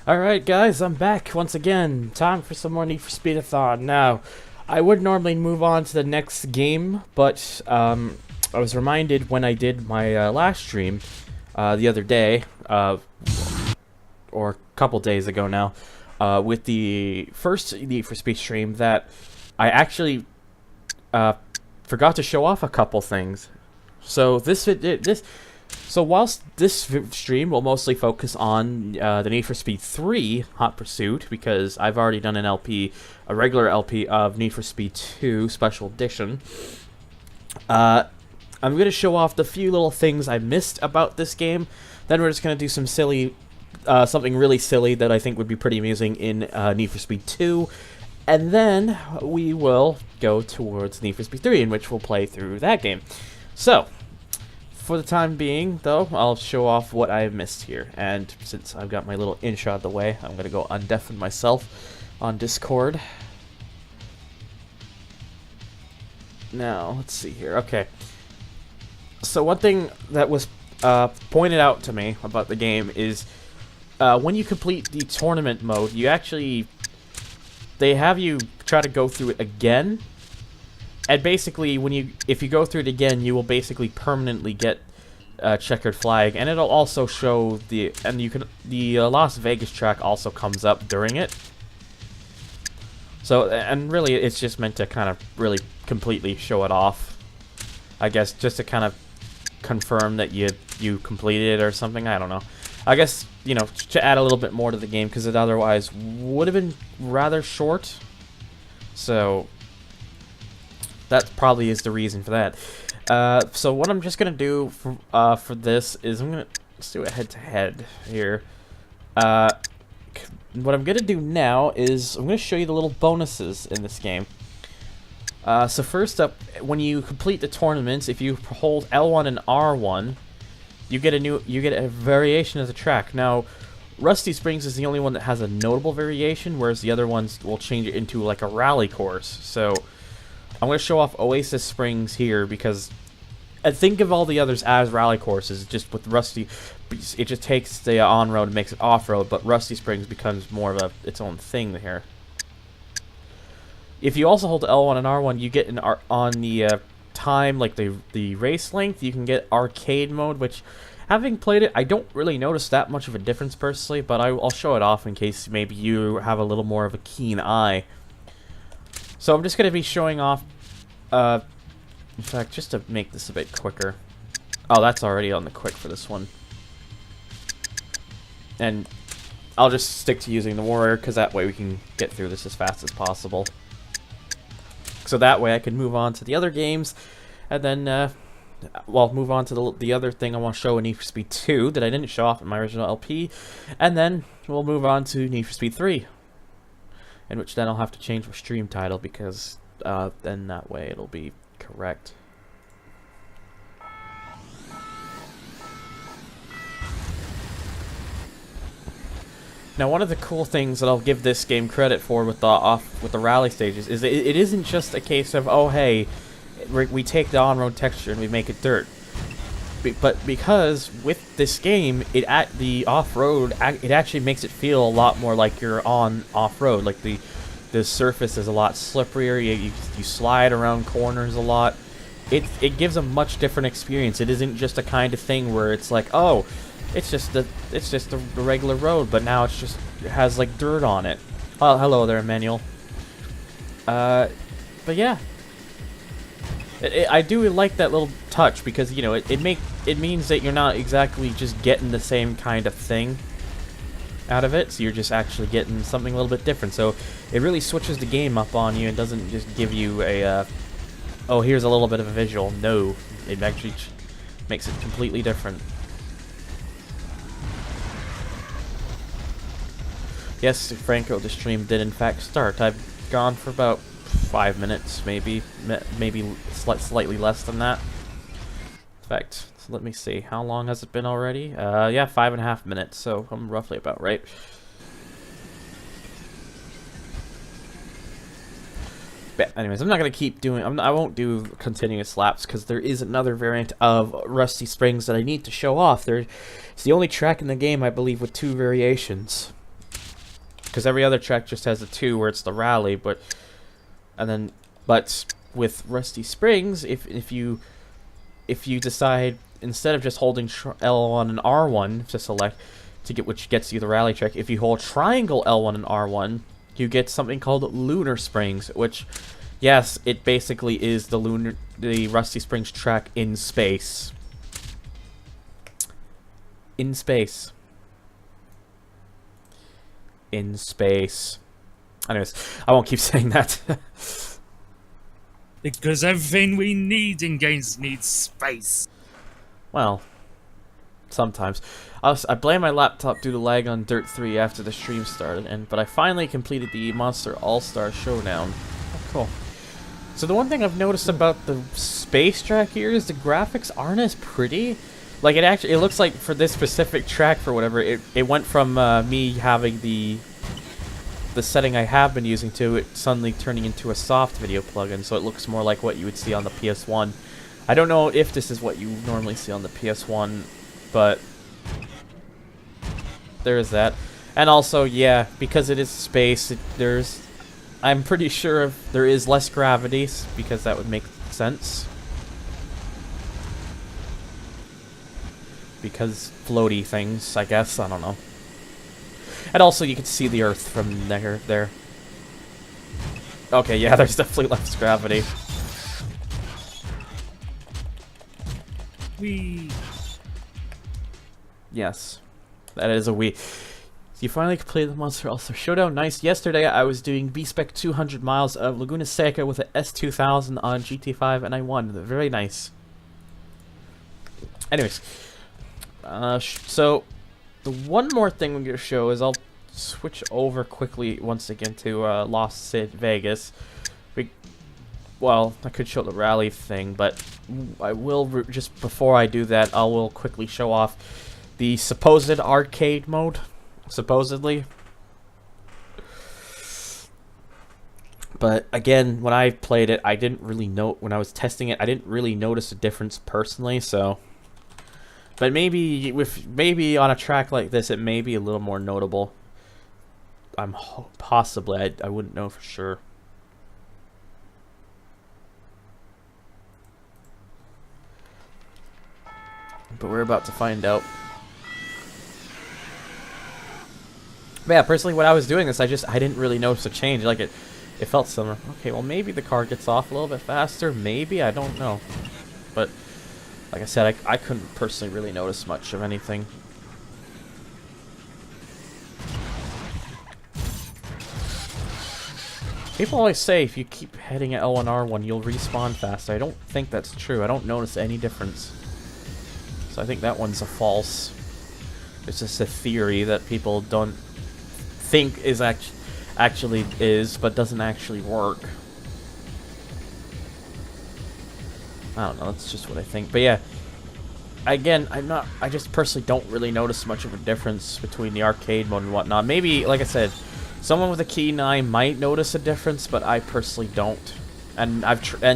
Alright guys, I'm back once again. Time for some more Need for Speed-a-Thon. Now, I would normally move on to the next game, but I was reminded when I did my last stream the other day, or a couple days ago now, with the first Need for Speed stream that I actually forgot to show off a couple things. So So whilst this stream will mostly focus on the Need for Speed 3 Hot Pursuit, because I've already done a regular LP of Need for Speed 2 Special Edition, I'm going to show off the few little things I missed about this game. Then we're just going to do some something really silly that I think would be pretty amusing in Need for Speed 2. And then we will go towards Need for Speed 3, in which we'll play through that game. So, for the time being, though, I'll show off what I missed here. And since I've got my little intro out of the way, I'm going to go undeafen myself on Discord. Now, let's see here. Okay. So one thing that was pointed out to me about the game is when you complete the tournament mode, they have you try to go through it again. And basically, if you go through it again, you will basically permanently get a checkered flag, and it'll also show the Las Vegas track also comes up during it. So, and really, it's just meant to kind of really completely show it off, I guess, just to kind of confirm that you completed it or something. I don't know. I guess, you know, to add a little bit more to the game, because it otherwise would have been rather short. So that probably is the reason for that. So what I'm just gonna do for this is let's do a head-to-head here. What I'm gonna do now is I'm gonna show you the little bonuses in this game. So first up, when you complete the tournaments, if you hold L1 and R1, you get a variation of the track. Now, Rusty Springs is the only one that has a notable variation, whereas the other ones will change it into like a rally course. So I'm going to show off Oasis Springs here because I think of all the others as rally courses. Just with Rusty, it just takes the on-road and makes it off-road, but Rusty Springs becomes more of its own thing here. If you also hold L1 and R1, you get on the time, like the race length, you can get arcade mode, which, having played it, I don't really notice that much of a difference personally, but I'll show it off in case maybe you have a little more of a keen eye. So I'm just going to be showing off, in fact, just to make this a bit quicker. Oh, that's already on the quick for this one. And I'll just stick to using the Warrior, because that way we can get through this as fast as possible. So that way I can move on to the other games, and then, well, move on to the other thing I want to show in Need for Speed 2 that I didn't show off in my original LP, and then we'll move on to Need for Speed 3. In which then I'll have to change my stream title because then that way it'll be correct. Now, one of the cool things that I'll give this game credit for with the rally stages is it isn't just a case of, oh hey, we take the on-road texture and we make it dirt. But because with this game, the off-road, it actually makes it feel a lot more like you're on off-road. Like the surface is a lot slipperier. You slide around corners a lot. It gives a much different experience. It isn't just a kind of thing where it's like, oh, it's just the regular road, but now it has like dirt on it. Oh, hello there, Emmanuel. But yeah. I do like that little touch because, you know, it means that you're not exactly just getting the same kind of thing out of it, so you're just actually getting something a little bit different. So it really switches the game up on you and doesn't just give you a, oh, here's a little bit of a visual. No, it actually makes it completely different. Yes, Franco, the stream did in fact start. I've gone for about 5 minutes, maybe slightly less than that. In fact, let me see, how long has it been already? Yeah, 5.5 minutes, so I'm roughly about right. But anyways, I'm not gonna keep doing. I won't do continuous laps because there is another variant of Rusty Springs that I need to show off. It's the only track in the game, I believe, with 2 variations. because every other track just has a 2 where it's the rally, but with Rusty Springs, if you decide instead of just holding L1 and R1 to select to get, which gets you the rally track, if you hold triangle L1 and R1, you get something called Lunar Springs, which, yes, it basically is the Rusty Springs track in space. In space. In space. Anyways, I won't keep saying that. Because everything we need in games needs space. Well, sometimes. I blame my laptop due to lag on Dirt 3 after the stream started, but I finally completed the Monster All-Star Showdown. Oh, cool. So the one thing I've noticed about the space track here is the graphics aren't as pretty. Like, it looks like for this specific track, for whatever, it went from me having the setting I have been using to it suddenly turning into a soft video plugin, so it looks more like what you would see on the PS1. I don't know if this is what you normally see on the PS1, but there is that. And also, yeah, because it is space, I'm pretty sure there is less gravity, because that would make sense. Because floaty things, I guess, I don't know. And also, you can see the Earth from there. Okay, yeah, there's definitely less gravity. Whee! Yes, that is a Wii. You finally completed the Monster All-Star Showdown. Nice. Yesterday, I was doing B-Spec 200 miles of Laguna Seca with an S2000 on GT5, and I won. Very nice. Anyways, so the one more thing we're going to show is I'll switch over quickly once again to Las Vegas. Well, I could show the rally thing, but I will, just before I do that, I will quickly show off the supposed arcade mode. Supposedly. But again, when I played it, I didn't really when I was testing it, I didn't really notice a difference personally, so. But maybe on a track like this, it may be a little more notable. Possibly, I wouldn't know for sure. But we're about to find out. But yeah, personally, when I was doing this, I didn't really notice a change. Like it felt similar. Okay, well maybe the car gets off a little bit faster. Maybe, I don't know. But like I said, I couldn't personally really notice much of anything. People always say if you keep heading at L1 R1, you'll respawn faster. I don't think that's true. I don't notice any difference. So I think that one's a false. It's just a theory that people don't think is actually is, but doesn't actually work. I don't know, that's just what I think. But yeah, again, I just personally don't really notice much of a difference between the arcade mode and whatnot. Maybe, like I said, someone with a keen eye might notice a difference, but I personally don't. And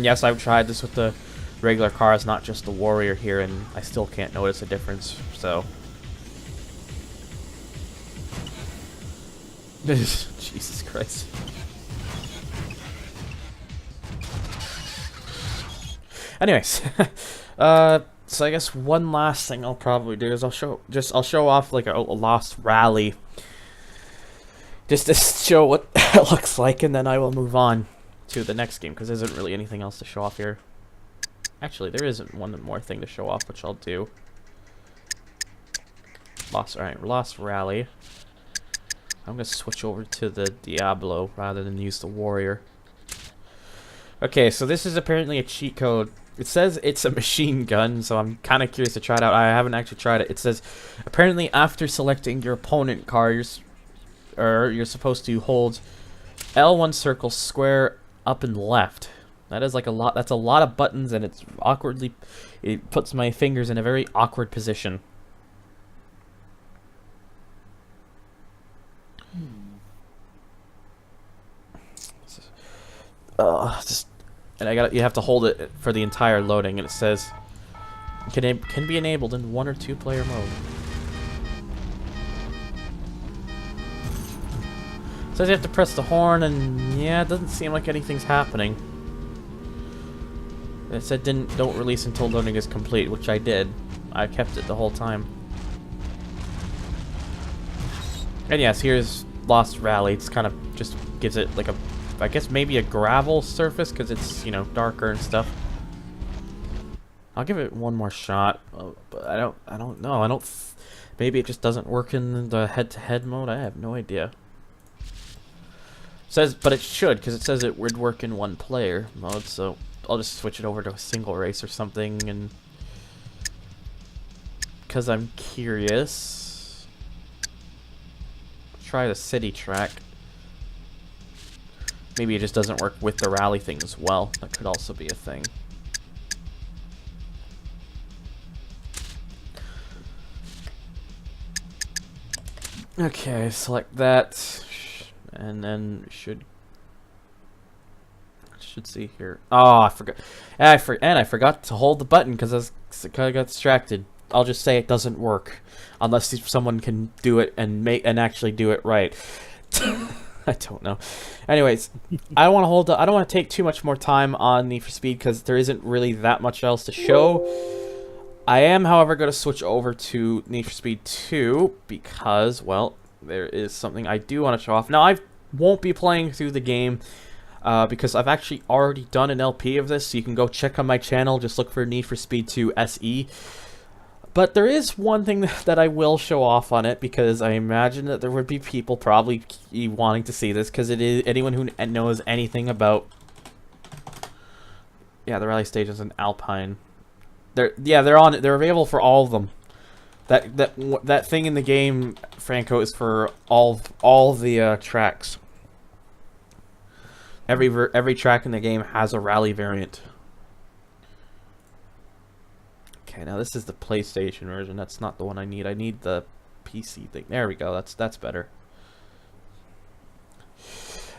yes, I've tried this with the regular cars, not just the Warrior here, and I still can't notice a difference, so. Jesus Christ. Anyways, so I guess one last thing I'll probably do is I'll show off like a lost rally, just to show what it looks like, and then I will move on to the next game because there isn't really anything else to show off here. Actually, there isn't one more thing to show off, which I'll do. Lost rally. I'm gonna switch over to the Diablo rather than use the Warrior. Okay, so this is apparently a cheat code. It says it's a machine gun, so I'm kind of curious to try it out. I haven't actually tried it. It says apparently after selecting your opponent cars, you're supposed to hold L1 circle, square, up and left. That is like a lot. That's a lot of buttons, and it puts my fingers in a very awkward position. And you have to hold it for the entire loading, and it says can be enabled in 1 or 2 player mode. Says you have to press the horn, and yeah, it doesn't seem like anything's happening. It said don't release until loading is complete, which I did. I kept it the whole time. And yes, here's Lost Rally. It's kind of just gives it like a, I guess maybe a gravel surface because it's, you know, darker and stuff. I'll give it one more shot, but I don't know. Maybe it just doesn't work in the head-to-head mode. I have no idea. Says, but it should, because it says it would work in one player mode. So I'll just switch it over to a single race or something, and because I'm curious, try the city track. Maybe it just doesn't work with the rally thing as well. That could also be a thing. Okay, select that, and then should see here. Oh, I forgot. And I forgot to hold the button because I got distracted. I'll just say it doesn't work unless someone can do it and actually do it right. I don't know. Anyways, I don't want to I don't want to take too much more time on Need for Speed because there isn't really that much else to show. I am, however, going to switch over to Need for Speed 2 because, well, there is something I do want to show off. Now, I won't be playing through the game because I've actually already done an LP of this, so you can go check on my channel. Just look for Need for Speed 2 SE. But there is one thing that I will show off on it because I imagine that there would be people probably wanting to see this because it is anyone who knows anything about, yeah, the rally stages in Alpine. They're available for all of them. That thing in the game, Franco, is for all the tracks. Every track in the game has a rally variant. Okay, now this is the PlayStation version. That's not the one I need. I need the PC thing. There we go. That's better.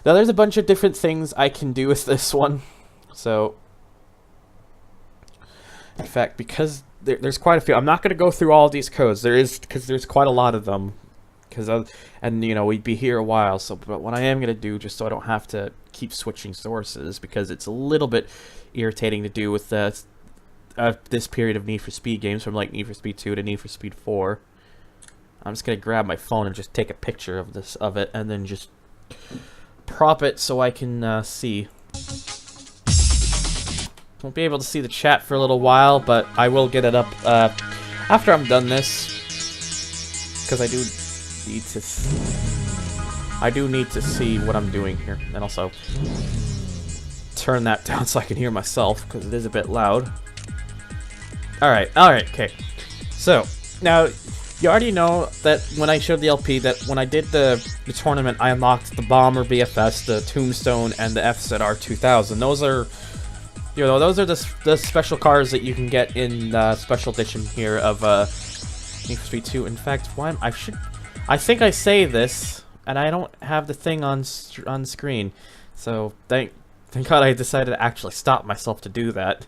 Now there's a bunch of different things I can do with this one. So, in fact, because there's quite a few, I'm not going to go through all of these codes. Because there's quite a lot of them. And you know, we'd be here a while. So, but what I am going to do, just so I don't have to keep switching sources, because it's a little bit irritating to do with this period of Need for Speed games, from like Need for Speed 2 to Need for Speed 4. I'm just going to grab my phone and just take a picture of it, and then just prop it so I can see. Won't be able to see the chat for a little while, but I will get it up after I'm done this, because I do need to see what I'm doing here, and also turn that down so I can hear myself because it is a bit loud. All right, okay. So now you already know that when I showed the LP, that when I did the tournament, I unlocked the Bomber BFS, the Tombstone, and the FZR 2000. Those are, you know, those are the special cars that you can get in the special edition here of Need for Speed 2. In fact, I think I say this, and I don't have the thing on screen. So thank God I decided to actually stop myself to do that.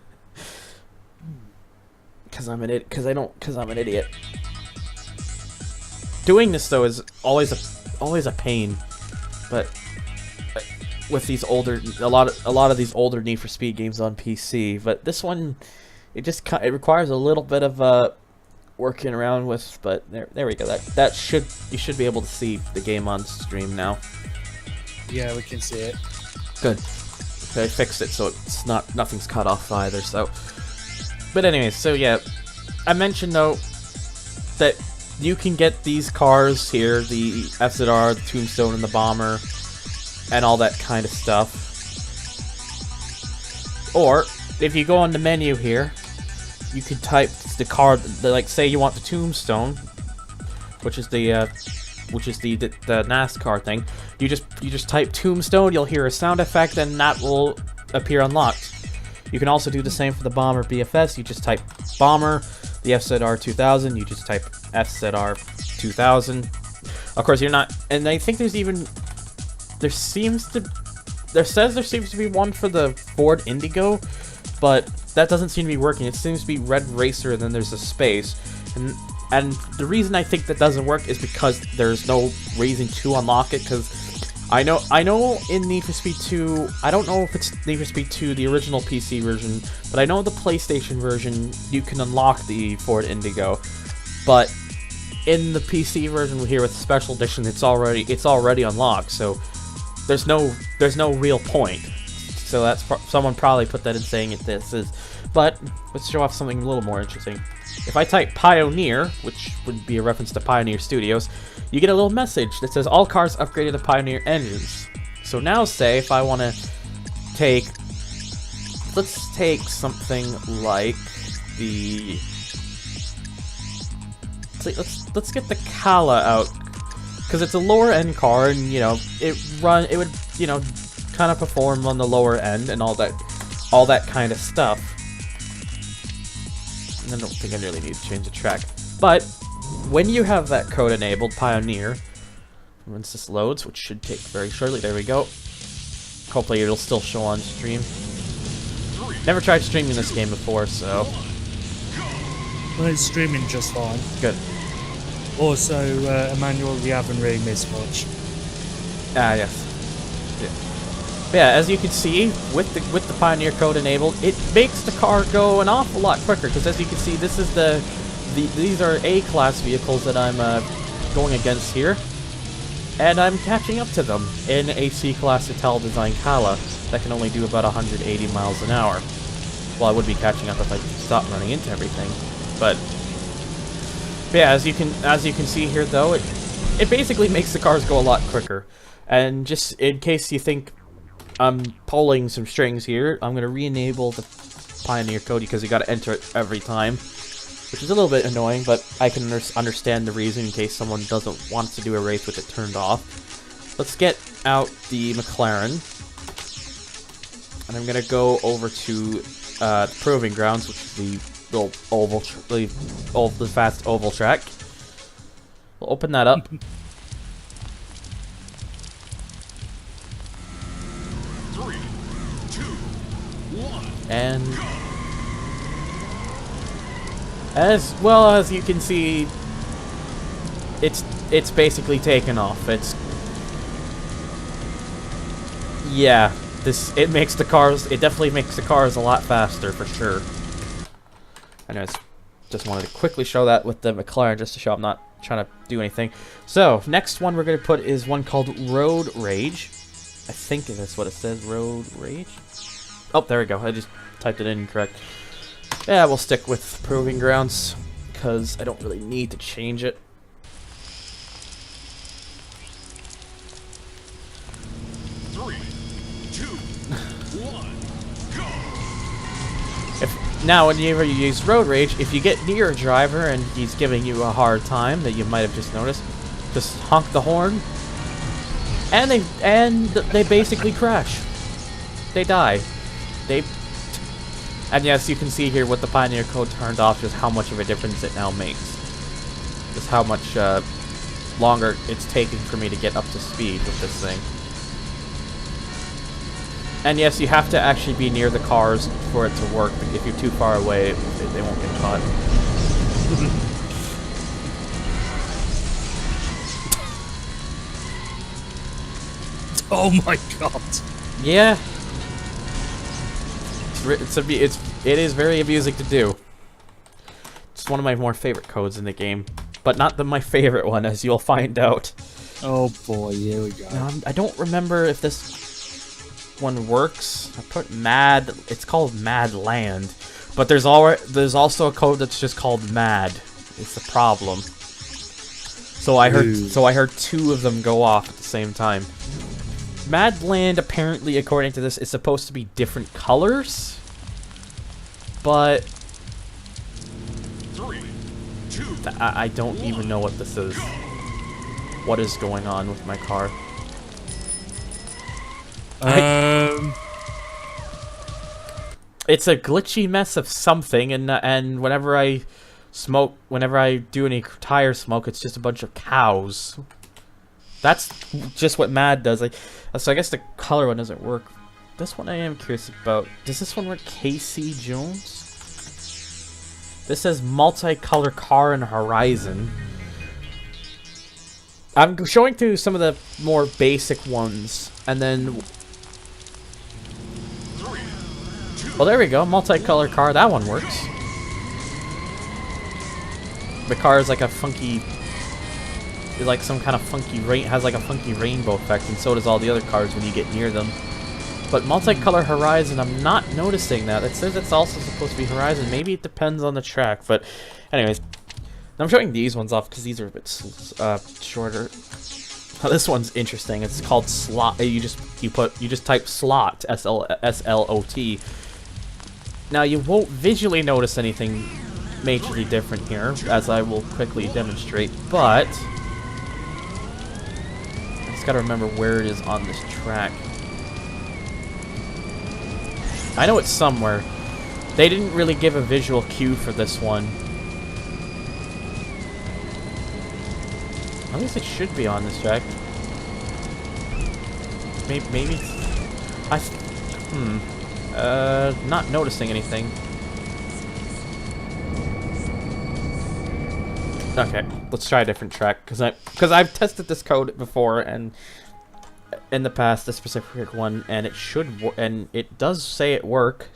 Because I'm an idiot. Doing this though is always a pain, but with these older, a lot of these older Need for Speed games on PC, but this one, it requires a little bit of working around with. But there we go. You should be able to see the game on stream now. Yeah, we can see it. Good. Okay, I fixed it so it's nothing's cut off either. So. But anyways, so yeah, I mentioned though that you can get these cars here, the FZR, the Tombstone, and the Bomber, and all that kind of stuff. Or if you go on the menu here, you can type the car, like say you want the Tombstone, which is the NASCAR thing. You just type Tombstone, you'll hear a sound effect, and that will appear unlocked. You can also do the same for the Bomber BFS. You just type Bomber, the FZR 2000. You just type FZR 2000. Of course, you're not. And I think there seems to be one for the Ford Indigo, but that doesn't seem to be working. It seems to be Red Racer, and then there's a space. And the reason I think that doesn't work is because there's no reason to unlock it, because I know in Need for Speed 2, I don't know if it's Need for Speed 2, the original PC version, but I know the PlayStation version, you can unlock the Ford Indigo, but in the PC version here with Special Edition, it's already unlocked, so there's no real point. So that's someone probably put that in saying this is, but let's show off something a little more interesting. If I type Pioneer, which would be a reference to Pioneer Studios, you get a little message that says all cars upgraded to Pioneer engines. So now say if I want to take, let's take something like the, let's get the Kala out, because it's a lower end car, and you know it would, you know, kind of perform on the lower end and all that kind of stuff. And I don't think I really need to change the track, but when you have that code enabled, Pioneer, once this loads, which should take very shortly, there we go. Hopefully it'll still show on stream. Never tried streaming this game before, so Well, it's streaming just fine. good. Also, Emmanuel, we haven't really missed much. Ah, yes. Yeah, as you can see, with the Pioneer code enabled, it makes the car go an awful lot quicker. Because as you can see, this is these are A-class vehicles that I'm going against here, and I'm catching up to them in a C-class Ital design Kala that can only do about 180 miles an hour. Well, I would be catching up if I stopped running into everything, but yeah, as you can see here, though, it basically makes the cars go a lot quicker. And just in case you think I'm pulling some strings here, I'm gonna re-enable the Pioneer code because you gotta enter it every time, which is a little bit annoying, but I can understand the reason in case someone doesn't want to do a race with it turned off. Let's get out the McLaren, and I'm gonna go over to the Proving Grounds, which is the little oval, the fast oval track. We'll open that up. 3, 2, 1. And as well as you can see, it's basically taken off. It makes the cars, it definitely makes the cars a lot faster for sure. Anyways, just wanted to quickly show that with the McLaren just to show I'm not trying to do anything. So next one we're gonna put is one called Road Rage. I think that's what it says, Road Rage. Oh, there we go. I just typed it in incorrect. Yeah, we'll stick with Proving Grounds because I don't really need to change it. Now, whenever you use Road Rage, if you get near a driver and he's giving you a hard time that you might have just noticed, just honk the horn, and they basically crash. They die. And yes, you can see here with the Pioneer code turned off just how much of a difference it now makes. Just how much longer it's taking for me to get up to speed with this thing. And yes, you have to actually be near the cars for it to work. If you're too far away, they won't get caught. Oh my god. Yeah. It is very amusing to do. It's one of my more favorite codes in the game, but not my favorite one, as you'll find out. Oh boy, here we go. I don't remember if this one works. I put Mad. It's called Mad Land, but there's also a code that's just called Mad. It's a problem. So I heard two of them go off at the same time. Mad Land, apparently, according to this, is supposed to be different colors, but 3, 2. I don't even know what this is. What is going on with my car? It's a glitchy mess of something, and whenever I do any tire smoke, it's just a bunch of cows. That's just what Mad does. So I guess the color one doesn't work. This one I am curious about. Does this one work? Casey Jones? This says multicolor car and horizon. I'm showing through some of the more basic ones, and then... 3, 2, Well, there we go. Multicolor car. That one works. The car is like a funky... like some kind of funky rain... has like a funky rainbow effect, and so does all the other cars when you get near them. But multicolor horizon, I'm not noticing that. It says it's also supposed to be horizon. Maybe it depends on the track, but... Anyways. I'm showing these ones off because these are a bit shorter. Now, this one's interesting. It's called slot. You just type slot, S-L-O-T. Now you won't visually notice anything majorly different here, as I will quickly demonstrate. But I just gotta remember where it is on this track. I know it's somewhere. They didn't really give a visual cue for this one. At least it should be on this track. Maybe. Not noticing anything. Okay, let's try a different track because I've tested this code before and in the past, this specific one, and it it does say it work.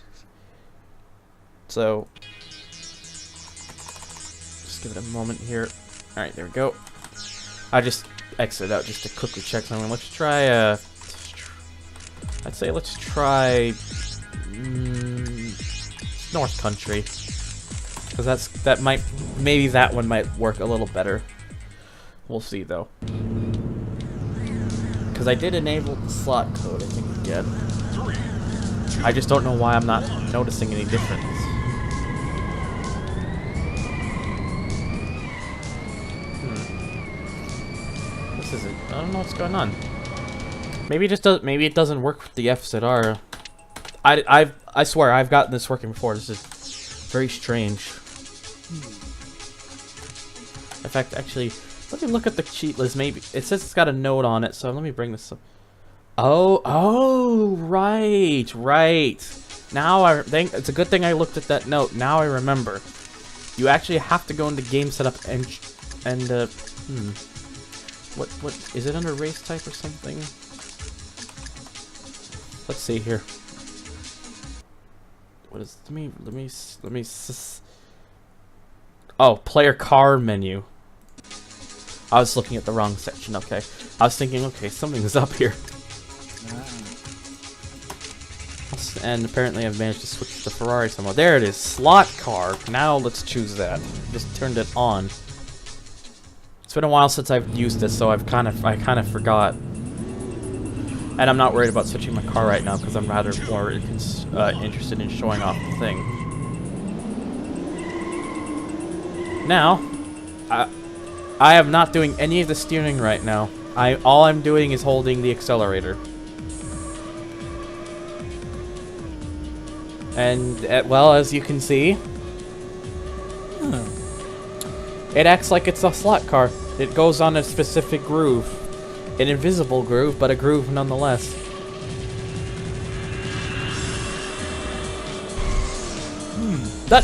So just give it a moment here. All right, there we go. I just exited out just to quickly check something. Let's try, I'd say let's try North Country. Because maybe that one might work a little better. We'll see, though. Because I did enable the slot code, I think, again. I just don't know why I'm not noticing any difference. I don't know what's going on. Maybe it just does. Maybe it doesn't work with the FZR. I swear I've gotten this working before. This is very strange. In fact, actually, let me look at the cheat list. Maybe it says it's got a note on it. So let me bring this up. Oh, right. Now I think it's a good thing I looked at that note. Now I remember. You actually have to go into game setup and What is it under race type or something? Let's see here. What is let me oh, player car menu. I was looking at the wrong section. Okay. I was thinking, okay, something is up here. And apparently I've managed to switch to Ferrari somehow. There it is. Slot car. Now let's choose that. Just turned it on. It's been a while since I've used this, so I kind of forgot. And I'm not worried about switching my car right now because I'm rather more interested in showing off the thing. Now, I am not doing any of the steering right now. All I'm doing is holding the accelerator. And well, as you can see, it acts like it's a slot car. It goes on a specific groove. An invisible groove, but a groove nonetheless. But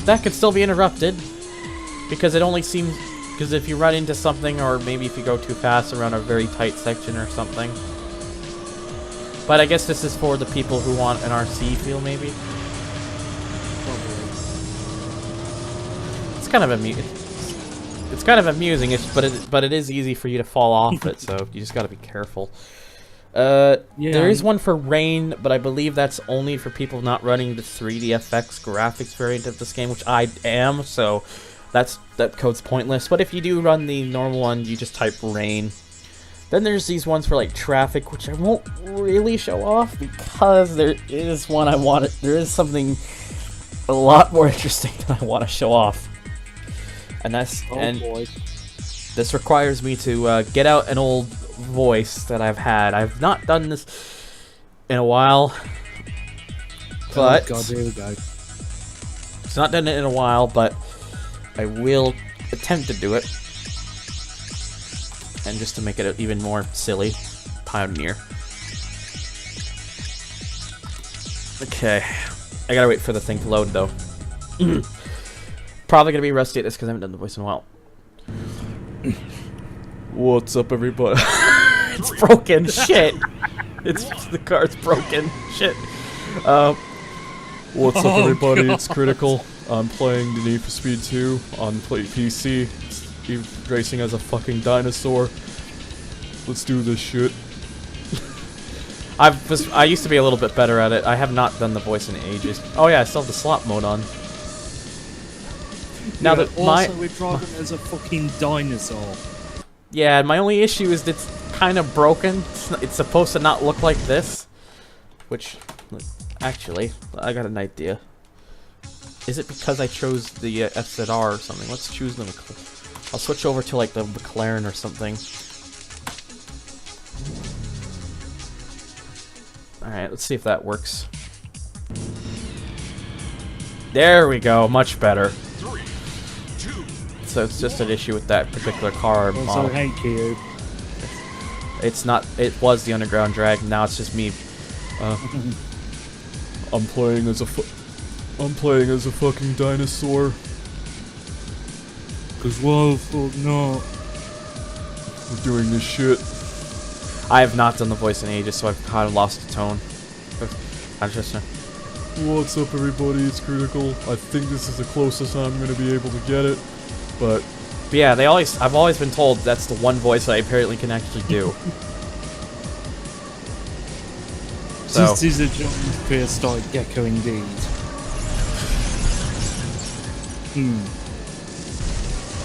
that could still be interrupted. Because it only seems... Because if you run into something, or maybe if you go too fast around a very tight section or something. But I guess this is for the people who want an RC feel, maybe? It's kind of amusing. It's kind of amusing, but it is easy for you to fall off it, so you just gotta be careful. There is one for rain, but I believe that's only for people not running the 3DFX graphics variant of this game, which I am, so that code's pointless. But if you do run the normal one, you just type rain. Then there's these ones for like traffic, which I won't really show off because there is one there is something a lot more interesting that I want to show off. And that's boy. This requires me to get out an old voice that I've had. I've not done this in a while, but God, there we go. It's not done it in a while, but I will attempt to do it. And just to make it even more silly, Pioneer. Okay, I gotta wait for the thing to load though. Probably gonna be rusty at this because I haven't done the voice in a while. What's up, everybody? It's broken. Shit. The car's broken. Shit. What's up, everybody? God. It's Critical. I'm playing the Need for Speed 2 on PC. Racing as a fucking dinosaur. Let's do this shit. I used to be a little bit better at it. I have not done the voice in ages. Oh yeah, I still have the slot mode on. Now that we're driving as a fucking dinosaur. Yeah, my only issue is it's kind of broken. It's supposed to not look like this. Which, actually, I got an idea. Is it because I chose the FZR or something? Let's choose the I'll switch over to like the McLaren or something. Alright, let's see if that works. There we go, much better. 3, 2. So it's just an issue with that particular car model. Also, hey, Q. It's not. It was the Underground Drag. Now it's just me. I'm playing as a fucking dinosaur. Cause why the fuck not? We're doing this shit. I have not done the voice in ages, so I've kind of lost the tone. I just. What's up, everybody? It's Critical. I think this is the closest I'm gonna be able to get it, but yeah, I've always been told that's the one voice I apparently can actually do. So. This is a giant prehistoric gecko indeed.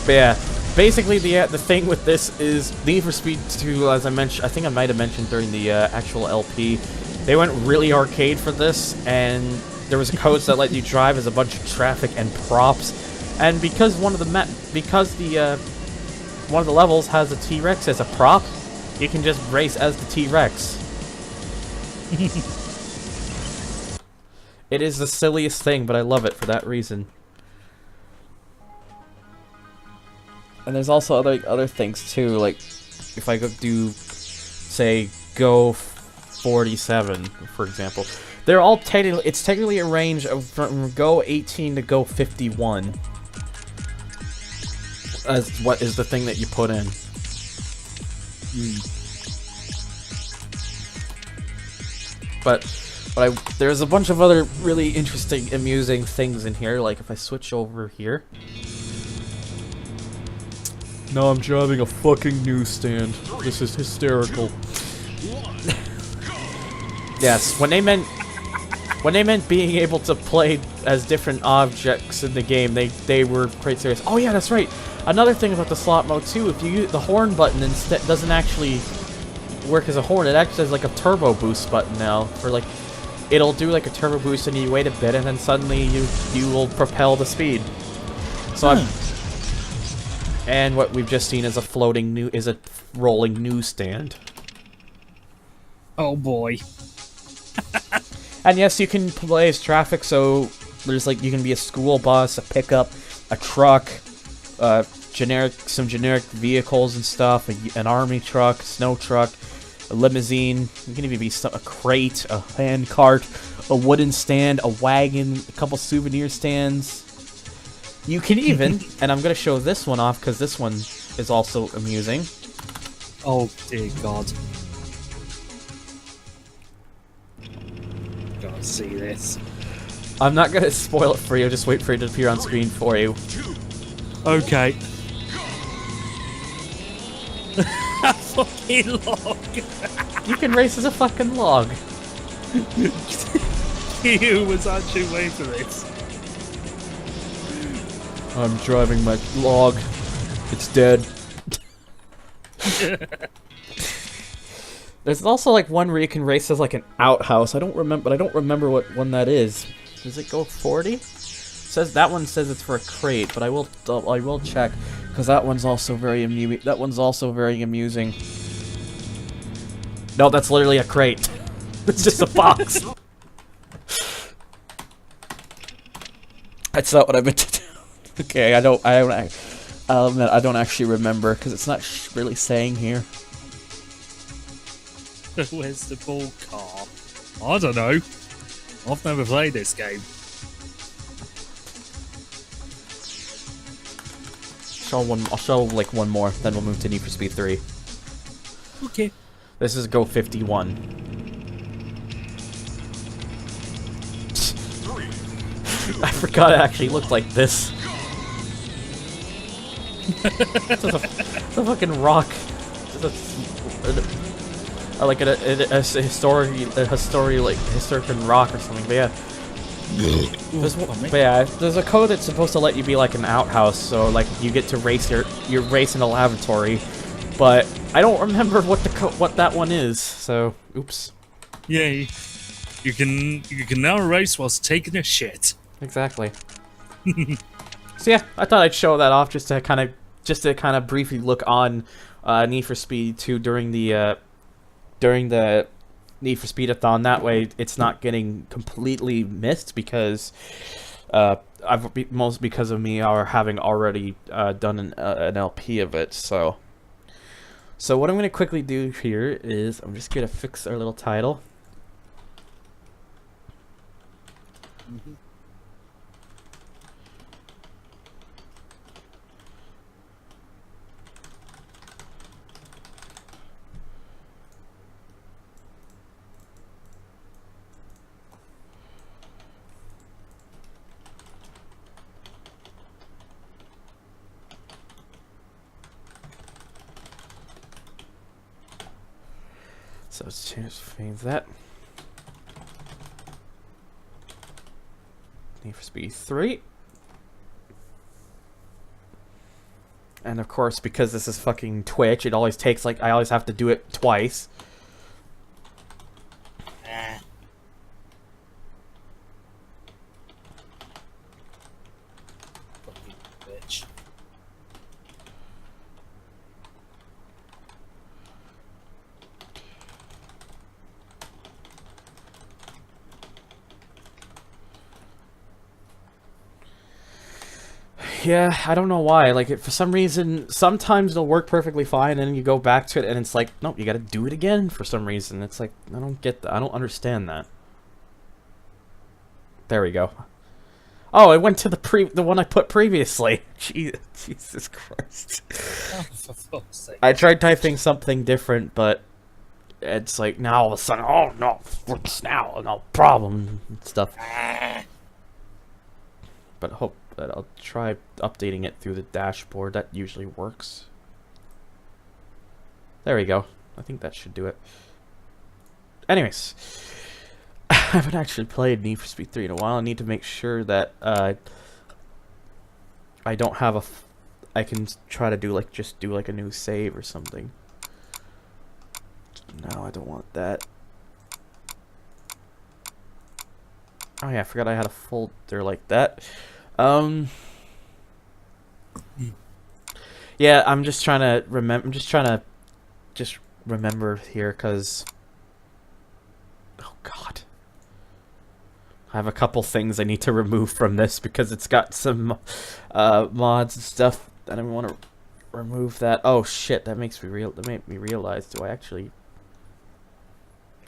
But yeah, basically the thing with this is Need for Speed 2, as I mentioned, I think I might have mentioned during the actual LP, they went really arcade for this, and there was codes that let you drive as a bunch of traffic and props, and because one of the levels has a T-Rex as a prop, you can just race as the T-Rex. It is the silliest thing, but I love it for that reason. And there's also other things too, like if I go do, say, Go 47, for example, they're all it's technically a range of from Go 18 to Go 51. As what is the thing that you put in. But there's a bunch of other really interesting, amusing things in here. Like if I switch over here. No, I'm driving a fucking newsstand. This is hysterical. Yes, when they meant being able to play as different objects in the game, they were quite serious. Oh yeah, that's right. Another thing about the slot mode too, if you use the horn button instead, doesn't actually work as a horn. It actually has like a turbo boost button now. For like, it'll do like a turbo boost, and you wait a bit, and then suddenly you will propel the speed. So and what we've just seen is a rolling newsstand. Oh boy. And yes, you can play as traffic, so there's like, you can be a school bus, a pickup, a truck, some generic vehicles and stuff, an army truck, a snow truck, a limousine. You can even be a crate, a hand cart, a wooden stand, a wagon, a couple souvenir stands. You can even, and I'm going to show this one off because this one is also amusing. Oh dear God. Gotta see this. I'm not going to spoil it for you, just wait for it to appear on screen for you. Okay. A fucking log. You can race as a fucking log. Q was actually waiting for this. I'm driving my log. It's dead. There's also like one where you can race as like an outhouse. I don't remember what one that is. Does it go 40? That one says it's for a crate, but I will check because that one's also very amusing. No, that's literally a crate. It's just a box. That's not what I meant to do. Okay, I'll admit I don't actually remember because it's not really saying here. Where's the ball car? I don't know. I've never played this game. show one. I'll show like one more, then we'll move to Need for Speed 3. Okay. This is Go 51. 3, I forgot it actually looked like this. It's a fucking rock. Like a historic rock or something. But yeah. There's a code that's supposed to let you be like an outhouse, so like you get to race your race in a lavatory, but I don't remember what that one is. So, oops. Yay! You can now race whilst taking a shit. Exactly. So yeah, I thought I'd show that off just to kind of briefly look on Need for Speed 2 during the Need for Speed-a-Thon. That way, it's not getting completely missed because most because of me having already done an LP of it. So what I'm going to quickly do here is I'm just going to fix our little title. So let's change that. Need for Speed 3. And of course, because this is fucking Twitch, it always takes like I always have to do it twice. Fucking bitch. Yeah, I don't know why. Like, for some reason, sometimes it'll work perfectly fine, and then you go back to it, and it's like, nope, you gotta do it again for some reason. It's like, I don't get that. I don't understand that. There we go. Oh, it went to the one I put previously. Jesus Christ. Oh, for fuck's sake. I tried typing something different, but it's like, now all of a sudden, oh, no, it's now, no problem, and stuff. But I'll try updating it through the dashboard. That usually works. There we go. I think that should do it. Anyways, I haven't actually played Need for Speed 3 in a while. I need to make sure that I don't have I can try to do just do a new save or something. No, I don't want that. Oh yeah, I forgot I had a folder like that. Yeah, I'm just trying to remember. I'm just trying to remember here, cause oh god, I have a couple things I need to remove from this because it's got some mods and stuff, and I want to remove that. Oh shit, that makes me realize. I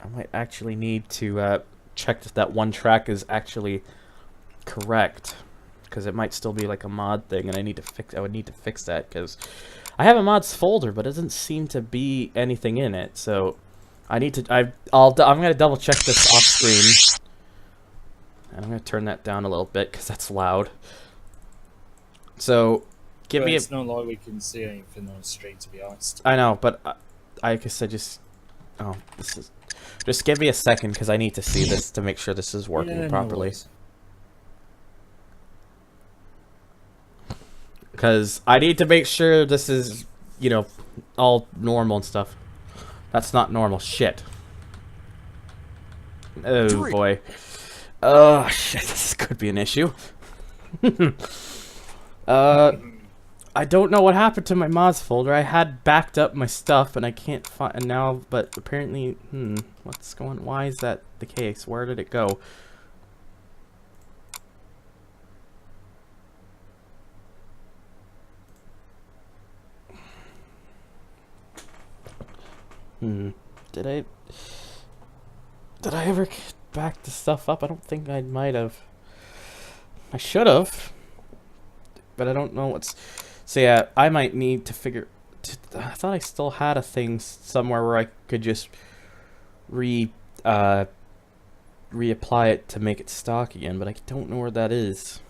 might actually need to check if that one track is actually correct, because it might still be like a mod thing, and I would need to fix that, because I have a mods folder, but it doesn't seem to be anything in it. So I need to. I'm gonna double check this off screen, and I'm gonna turn that down a little bit because that's loud. So give me. It's not like we can see anything on the street, to be honest. I know, but I guess I just. Oh, this is. Just give me a second, because I need to see this to make sure this is working properly. Because I need to make sure this is, you know, all normal and stuff. That's not normal shit. Oh boy. Oh shit, this could be an issue. I don't know what happened to my mods folder. I had backed up my stuff and I can't find now, but apparently, why is that the case? Where did it go? Did I ever back the stuff up? I don't think I might have. I should have, but I don't know what's. So yeah, I might need to figure. I thought I still had a thing somewhere where I could just reapply it to make it stock again, but I don't know where that is.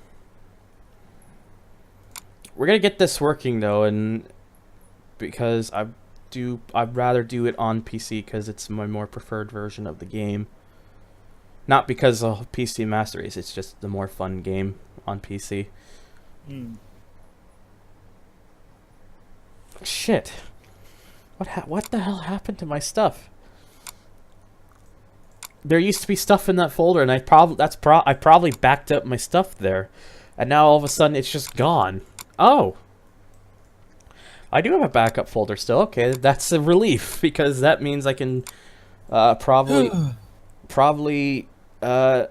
We're gonna get this working though, and because I'd rather do it on PC because it's my more preferred version of the game. Not because of PC Master Race, it's just the more fun game on PC. Shit. What the hell happened to my stuff? There used to be stuff in that folder, and I probably backed up my stuff there, and now all of a sudden it's just gone. Oh, I do have a backup folder still. Okay, that's a relief because that means I can probably. Okay,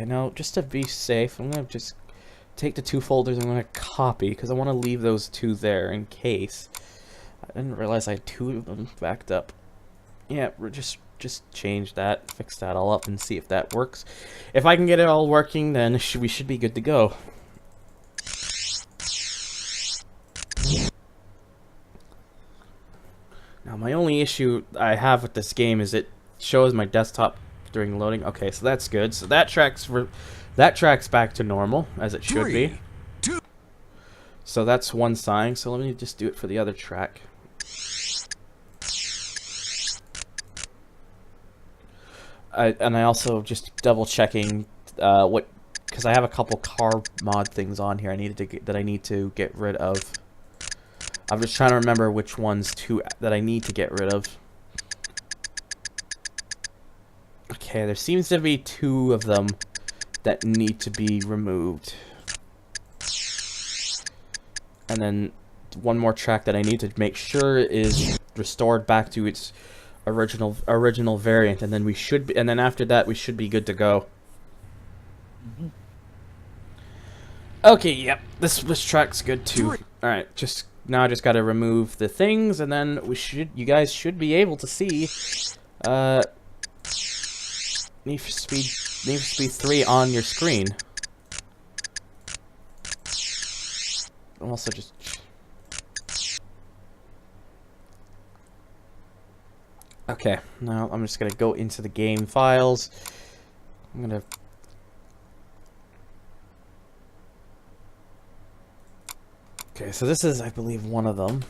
now just to be safe, I'm gonna just take the 2 folders. I'm gonna copy because I want to leave those 2 there in case. I didn't realize I had 2 of them backed up. Yeah, we're just change that, fix that all up, and see if that works. If I can get it all working, then we should be good to go. Now, my only issue I have with this game is it shows my desktop during loading. Okay, so that's good. So that tracks back to normal as it should be. So that's one sign. So let me just do it for the other track. And I also just double checking because I have a couple car mod things on here I need to get rid of. I'm just trying to remember which ones that I need to get rid of. Okay, there seems to be 2 of them that need to be removed. And then one more track that I need to make sure is restored back to its original variant, and then and then after that we should be good to go. Okay, yep, this track's good too. All right, now I just gotta remove the things, and then you guys should be able to see Need for Speed 3 on your screen. I'm also just okay, now I'm just gonna go into the game files. I'm gonna okay, so this is, I believe, one of them.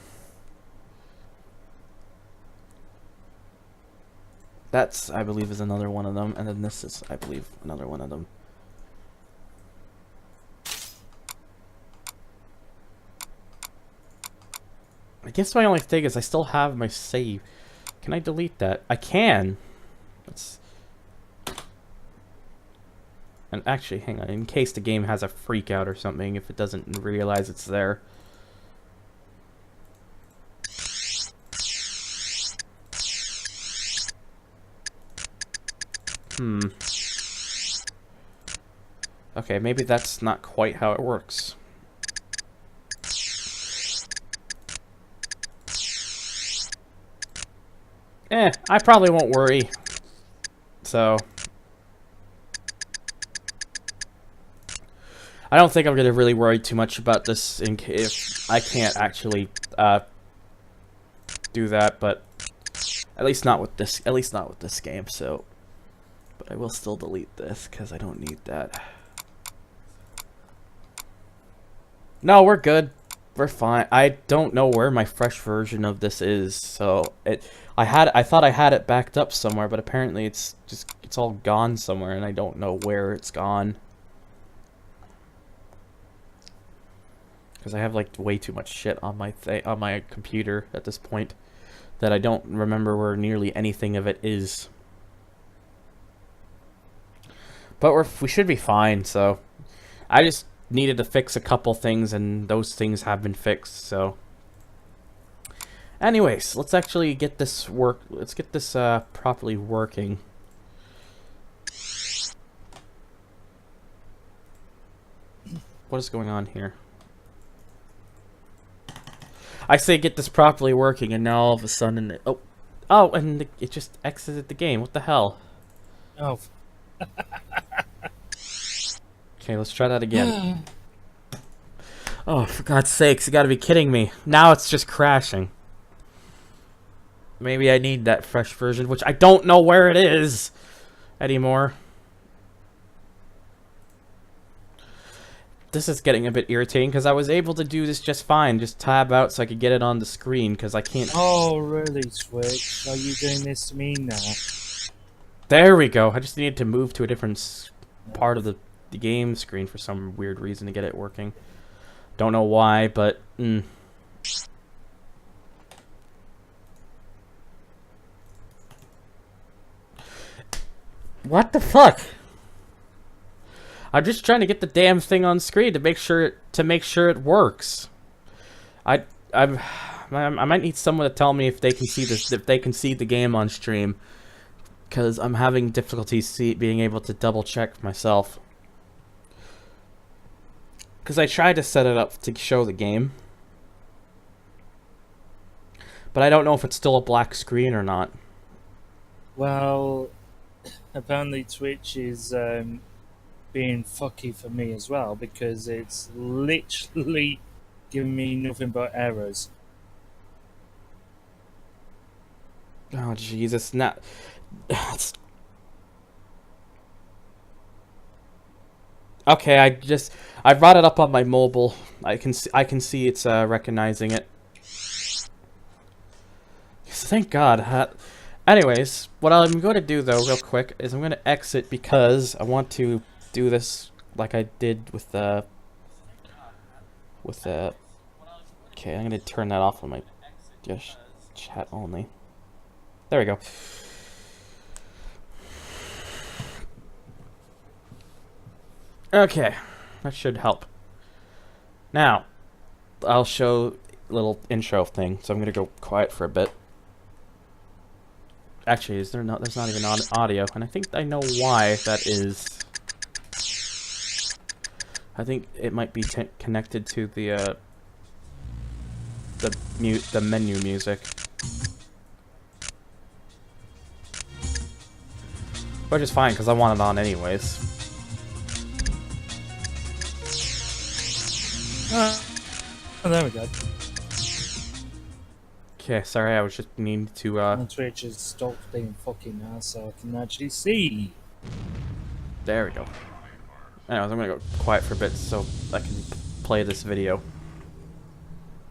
That's, I believe, is another one of them, and then this is, I believe, another one of them. I guess my only thing is I still have my save. Can I delete that? I can. And actually, hang on, in case the game has a freak out or something, if it doesn't realize it's there. Okay, maybe that's not quite how it works. I probably won't worry. So I don't think I'm gonna really worry too much about this if I can't actually do that, but at least not with this. At least not with this game. So, but I will still delete this because I don't need that. No, we're good. We're fine. I don't know where my fresh version of this is, so I thought I had it backed up somewhere, but apparently it's all gone somewhere, and I don't know where it's gone. Because I have like way too much shit on my computer at this point that I don't remember where nearly anything of it is. But we should be fine. So I just needed to fix a couple things, and those things have been fixed. So anyways, let's actually get this let's get this properly working. What is going on here? I say get this properly working, and now all of a sudden and it just exited the game. What the hell? Oh. Okay, let's try that again. Oh, for God's sakes, you gotta be kidding me. Now it's just crashing. Maybe I need that fresh version, which I don't know where it is anymore. This is getting a bit irritating because I was able to do this just fine. Just tab out so I could get it on the screen because I can't. Oh, really, Switch? Are you doing this to me now? There we go. I just needed to move to a different part of the game screen for some weird reason to get it working. Don't know why, but... What the fuck? I'm just trying to get the damn thing on screen to make sure it works. I might need someone to tell me if they can see this, if they can see the game on stream, because I'm having difficulty being able to double check myself. Because I tried to set it up to show the game, but I don't know if it's still a black screen or not. Well, apparently Twitch is being fucky for me as well, because it's literally giving me nothing but errors. Oh Jesus! Not. Okay, I brought it up on my mobile. I can see it's recognizing it. Thank God. Anyways, what I'm going to do though, real quick, is I'm going to exit because I want to do this like I did with the. Okay, I'm going to turn that off on my just chat only. There we go. Okay, that should help. Now, I'll show a little intro thing, so I'm gonna go quiet for a bit. Actually, there's not even audio, and I think I know why that is. I think it might be connected to the menu music. Which is fine, because I want it on anyways. Oh, there we go. Okay, sorry, I was just needing to, And Twitch has stopped being fucking now, so I can actually see. There we go. Anyways, I'm gonna go quiet for a bit so I can play this video.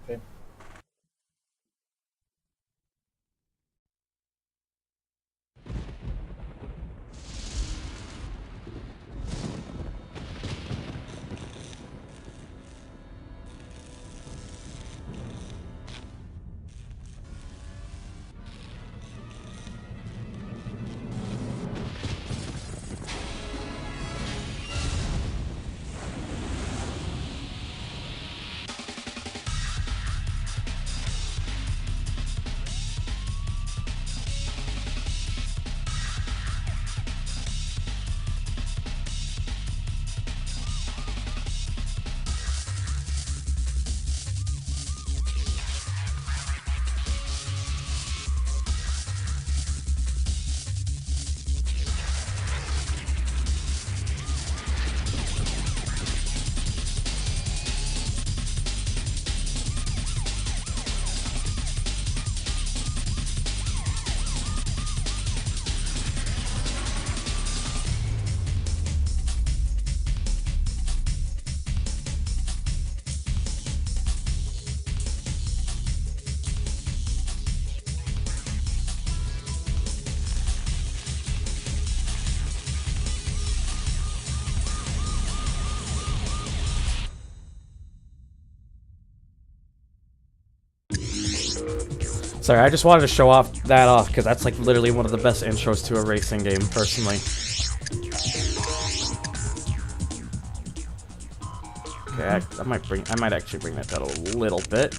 Okay. Sorry, I just wanted to show that because that's like literally one of the best intros to a racing game, personally. Okay, I might actually bring that down a little bit,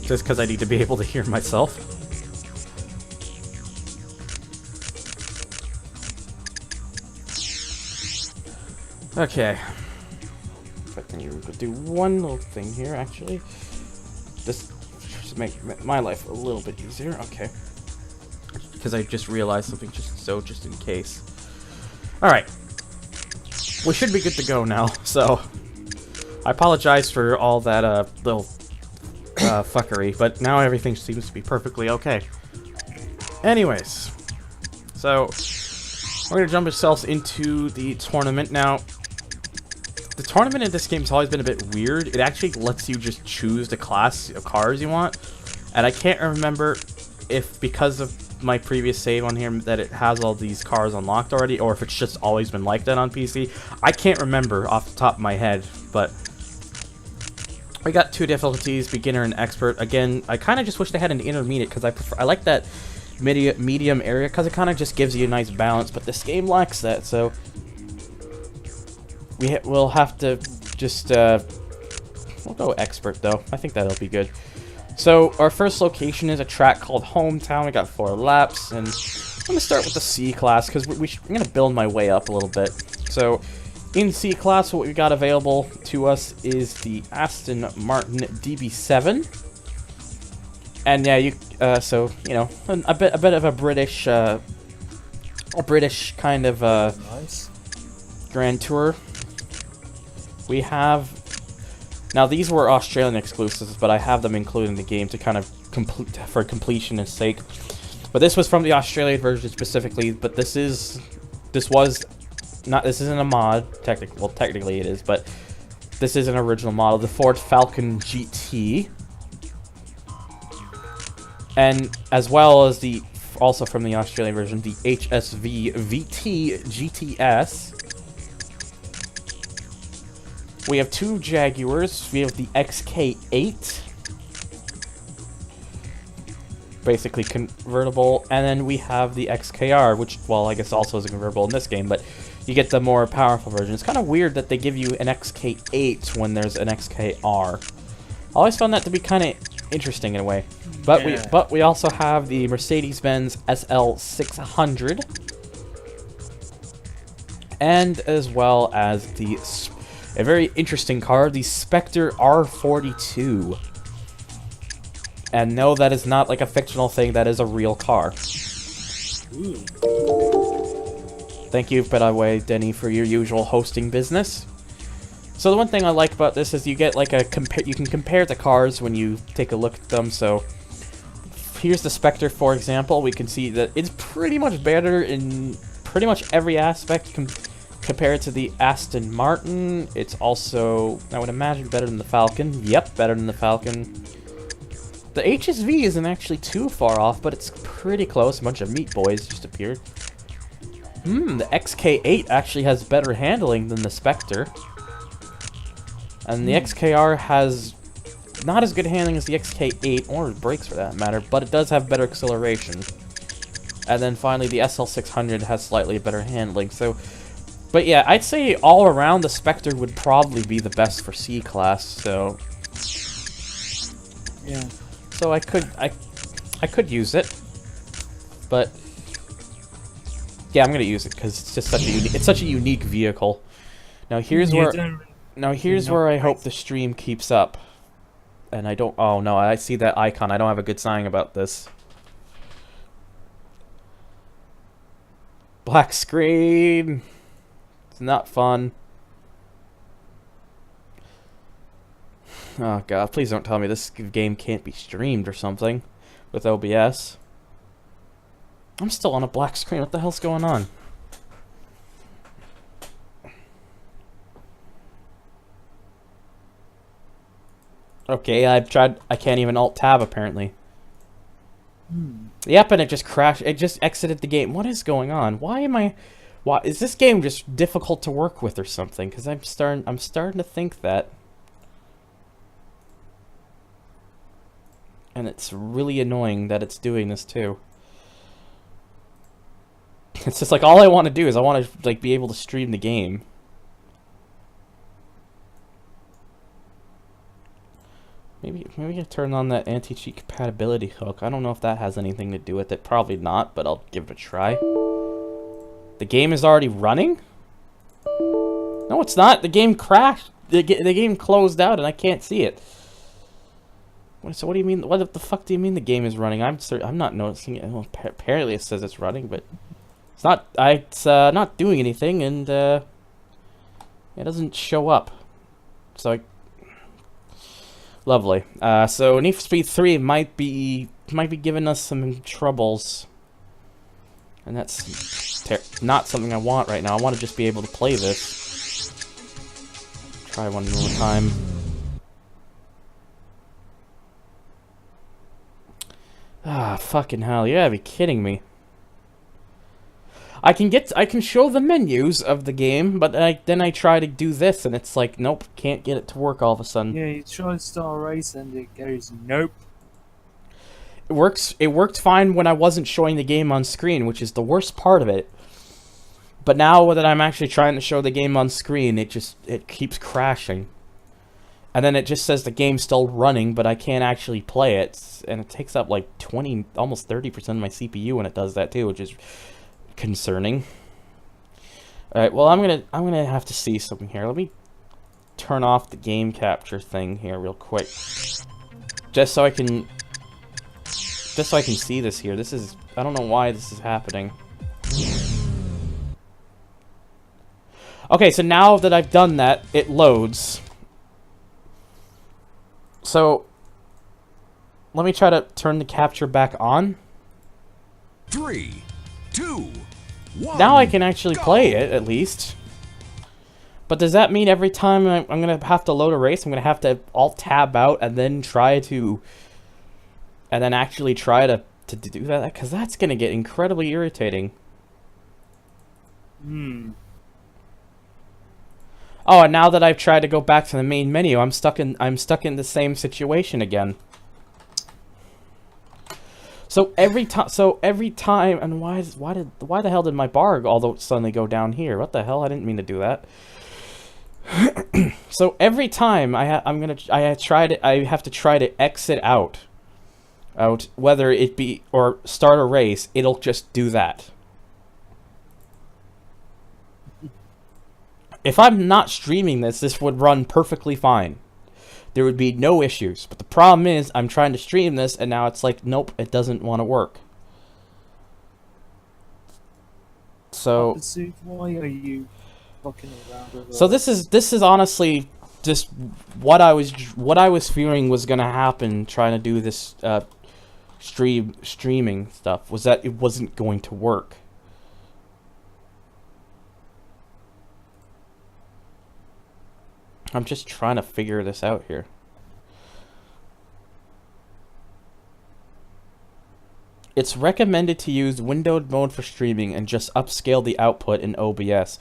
just because I need to be able to hear myself. Okay, but then you could do one little thing here, actually. This should make my life a little bit easier. Okay, because I just realized something, just in case. All right, we should be good to go now. So I apologize for all that little fuckery, but now everything seems to be perfectly okay. Anyways, so we're gonna jump ourselves into the tournament now. The tournament in this game has always been a bit weird. It actually lets you just choose the class of cars you want, and I can't remember if because of my previous save on here that it has all these cars unlocked already, or if it's just always been like that on PC. I can't remember off the top of my head, but we got 2 difficulties, beginner and expert. Again, I kind of just wish they had an intermediate because I like that medium area because it kind of just gives you a nice balance, but this game lacks that, so we'll have to just we'll go expert though. I think that'll be good. So our first location is a track called Hometown. We got 4 laps, and I'm gonna start with the C class because I'm gonna build my way up a little bit. So in C class, what we got available to us is the Aston Martin DB7, and yeah, so you know, a bit of a British kind of Nice. Grand Tour. We have now these were Australian exclusives, but I have them included in the game to kind of for completion's sake. But this was from the Australian version specifically. But this isn't a mod. Technically it is, but this is an original model, the Ford Falcon GT, and as well as also from the Australian version, the HSV VT GTS. We have 2 Jaguars. We have the XK8, basically convertible, and then we have the XKR, which, well, I guess also is a convertible in this game, but you get the more powerful version. It's kind of weird that they give you an XK8 when there's an XKR. I always found that to be kind of interesting in a way. But Yeah. we also have the Mercedes-Benz SL600, and as well as a very interesting car, the Spectre R42. And no, that is not like a fictional thing, that is a real car. Ooh. Thank you, by the way, Denny, for your usual hosting business. So the one thing I like about this is you get like you can compare the cars when you take a look at them. So here's the Spectre, for example. We can see that it's pretty much better in pretty much every aspect compared to the Aston Martin. It's also, I would imagine, better than the Falcon. Yep, better than the Falcon. The HSV isn't actually too far off, but it's pretty close. A bunch of meat boys just appeared. The XK8 actually has better handling than the Spectre. And the XKR has not as good handling as the XK8, or brakes for that matter, but it does have better acceleration. And then finally, the SL600 has slightly better handling. So, but yeah, I'd say all around the Spectre would probably be the best for C class. So, Yeah. so I could use it, but yeah, I'm gonna use it because it's just such a unique vehicle. Now here's where I hope the stream keeps up. And I don't... Oh, no, I see that icon. I don't have a good sign about this. Black screen. It's not fun. Oh, God. Please don't tell me this game can't be streamed or something with OBS. I'm still on a black screen. What the hell's going on? Okay, I've tried. I can't even Alt-Tab, apparently. Yep, and it just crashed. It just exited the game. What is going on? Why is this game just difficult to work with or something? Because I'm starting to think that. And it's really annoying that it's doing this, too. It's just like, all I want to do is I want to, like, be able to stream the game. Maybe I turn on that anti-cheat compatibility hook. I don't know if that has anything to do with it. Probably not, but I'll give it a try. The game is already running? No, it's not. The game crashed. The game closed out, and I can't see it. So what do you mean? What the fuck do you mean the game is running? I'm not noticing it. Well, apparently it says it's running, but it's not. It's not doing anything, and it doesn't show up. So Lovely. So Need for Speed 3 might be giving us some troubles, and that's not something I want right now. I want to just be able to play this. Try one more time. Ah, fucking hell! You gotta be kidding me. I can show the menus of the game, but then I try to do this, and it's like, nope, can't get it to work all of a sudden. Yeah, you try to start a race and it goes, nope. It works. It worked fine when I wasn't showing the game on screen, which is the worst part of it. But now that I'm actually trying to show the game on screen, it keeps crashing. And then it just says the game's still running, but I can't actually play it, and it takes up like 20, almost 30% of my CPU when it does that too, which is concerning. All right, well, I'm gonna have to see something here. Let me turn off the game capture thing here real quick, just so I can see this here. This is, I don't know why this is happening. Okay, so now that I've done that, it loads. So let me try to turn the capture back on. 3, 2, 1. Now I can actually play it, at least. But does that mean every time I'm going to have to load a race, I'm going to have to alt-tab out and then try to... And then actually try to do that? Because that's going to get incredibly irritating. Oh, and now that I've tried to go back to the main menu, I'm stuck in the same situation again. So every time, and why the hell did my bar although suddenly go down here? What the hell? I didn't mean to do that. So every time I have to try to exit out, whether it be or start a race, it'll just do that. If I'm not streaming this would run perfectly fine. There would be no issues. But the problem is, I'm trying to stream this, and now it's like, nope, it doesn't want to work. So, why are you fucking around with so this is honestly just what I was fearing was gonna happen trying to do this streaming stuff, was that it wasn't going to work. I'm just trying to figure this out here. It's recommended to use windowed mode for streaming and just upscale the output in OBS.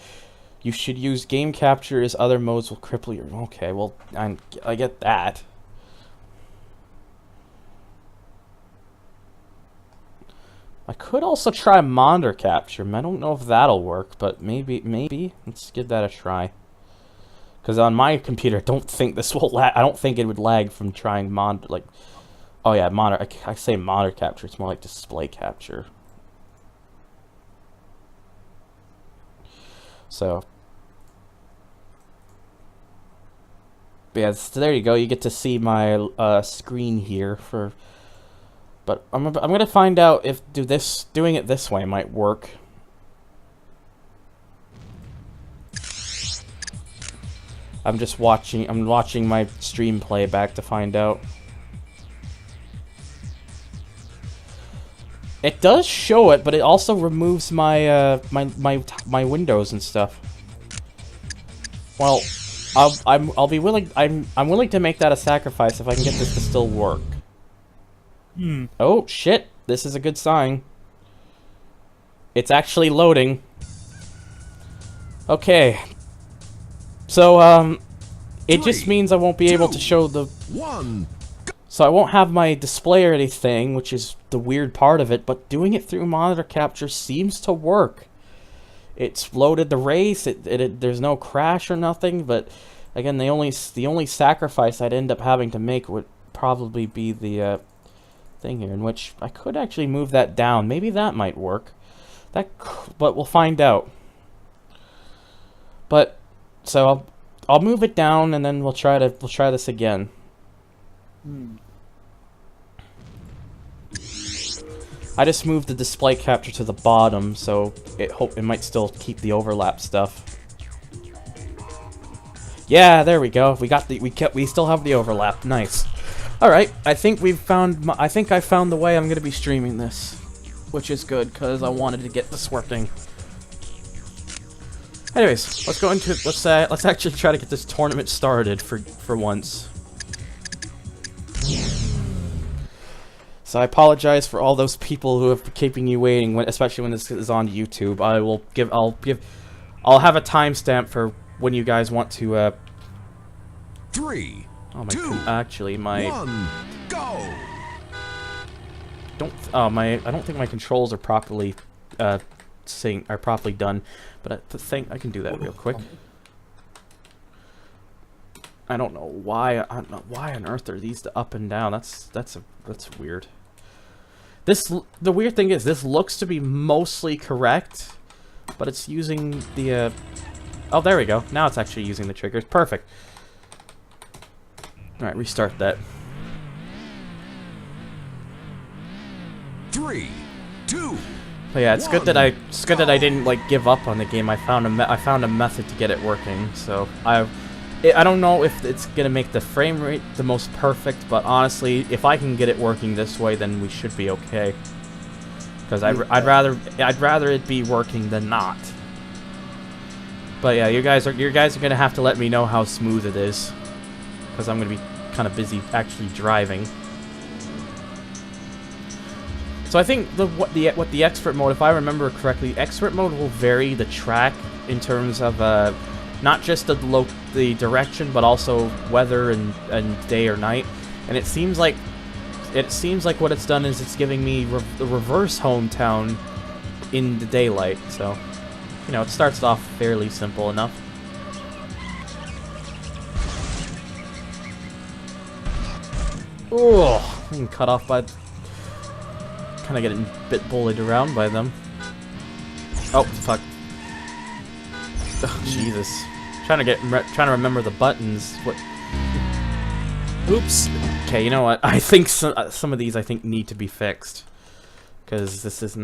You should use game capture as other modes will cripple your... Okay, well, I get that. I could also try monitor capture. I don't know if that'll work, but maybe. Let's give that a try. Because on my computer, I don't think this will lag. I don't think it would lag from trying oh yeah, monitor. I say monitor capture. It's more like display capture. So, yeah, so there you go. You get to see my screen here for. But I'm gonna find out if doing it this way might work. I'm watching my stream playback to find out. It does show it, but it also removes my my windows and stuff. Well, I'm willing to make that a sacrifice if I can get this to still work. Oh shit, this is a good sign. It's actually loading. Okay. So, it just means I won't be able to show the... So I won't have my display or anything, which is the weird part of it, but doing it through monitor capture seems to work. It's loaded the race, there's no crash or nothing, but again, the only sacrifice I'd end up having to make would probably be the thing here, in which I could actually move that down. Maybe that might work. But we'll find out. But... So I'll move it down and then we'll try this again. I just moved the display capture to the bottom, so it might still keep the overlap stuff. Yeah, there we go. We still have the overlap. Nice. Alright, I think we've found... I think I found the way I'm going to be streaming this. Which is good, because I wanted to get this working. Anyways, let's go into... Let's actually try to get this tournament started for once. So I apologize for all those people who have been keeping you waiting, especially when this is on YouTube. I'll have a timestamp for when you guys want to, 3, oh my, 2, actually, my... 1, go! I don't think my controls are properly, properly done, but I can do that real quick. I don't know why on earth are these the up and down. That's weird. The weird thing is this looks to be mostly correct, but it's using the oh, there we go. Now it's actually using the triggers. Perfect. All right, restart that. 3, 2. But yeah, it's good that I didn't like give up on the game. I found a method to get it working. So I don't know if it's gonna make the frame rate the most perfect, but honestly, if I can get it working this way, then we should be okay. Because I'd rather it be working than not. But yeah, you guys are gonna have to let me know how smooth it is, because I'm gonna be kind of busy actually driving. So I think what the expert mode, if I remember correctly, expert mode will vary the track in terms of not just the direction, but also weather and day or night. And it seems like what it's done is it's giving me the reverse hometown in the daylight. So, you know, it starts off fairly simple enough. Oh, I'm cut off by... Kind of getting a bit bullied around by them. Oh, fuck. Oh, Jesus. Trying to remember the buttons. What? Oops. Okay, you know what? I think some of these need to be fixed, because that's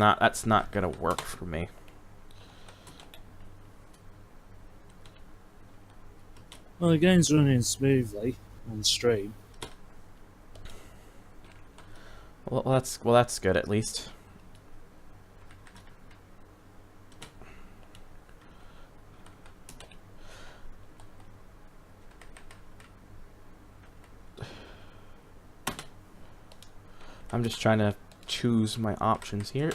not gonna work for me. Well, the game's running smoothly on stream. Well, that's good at least. I'm just trying to choose my options here.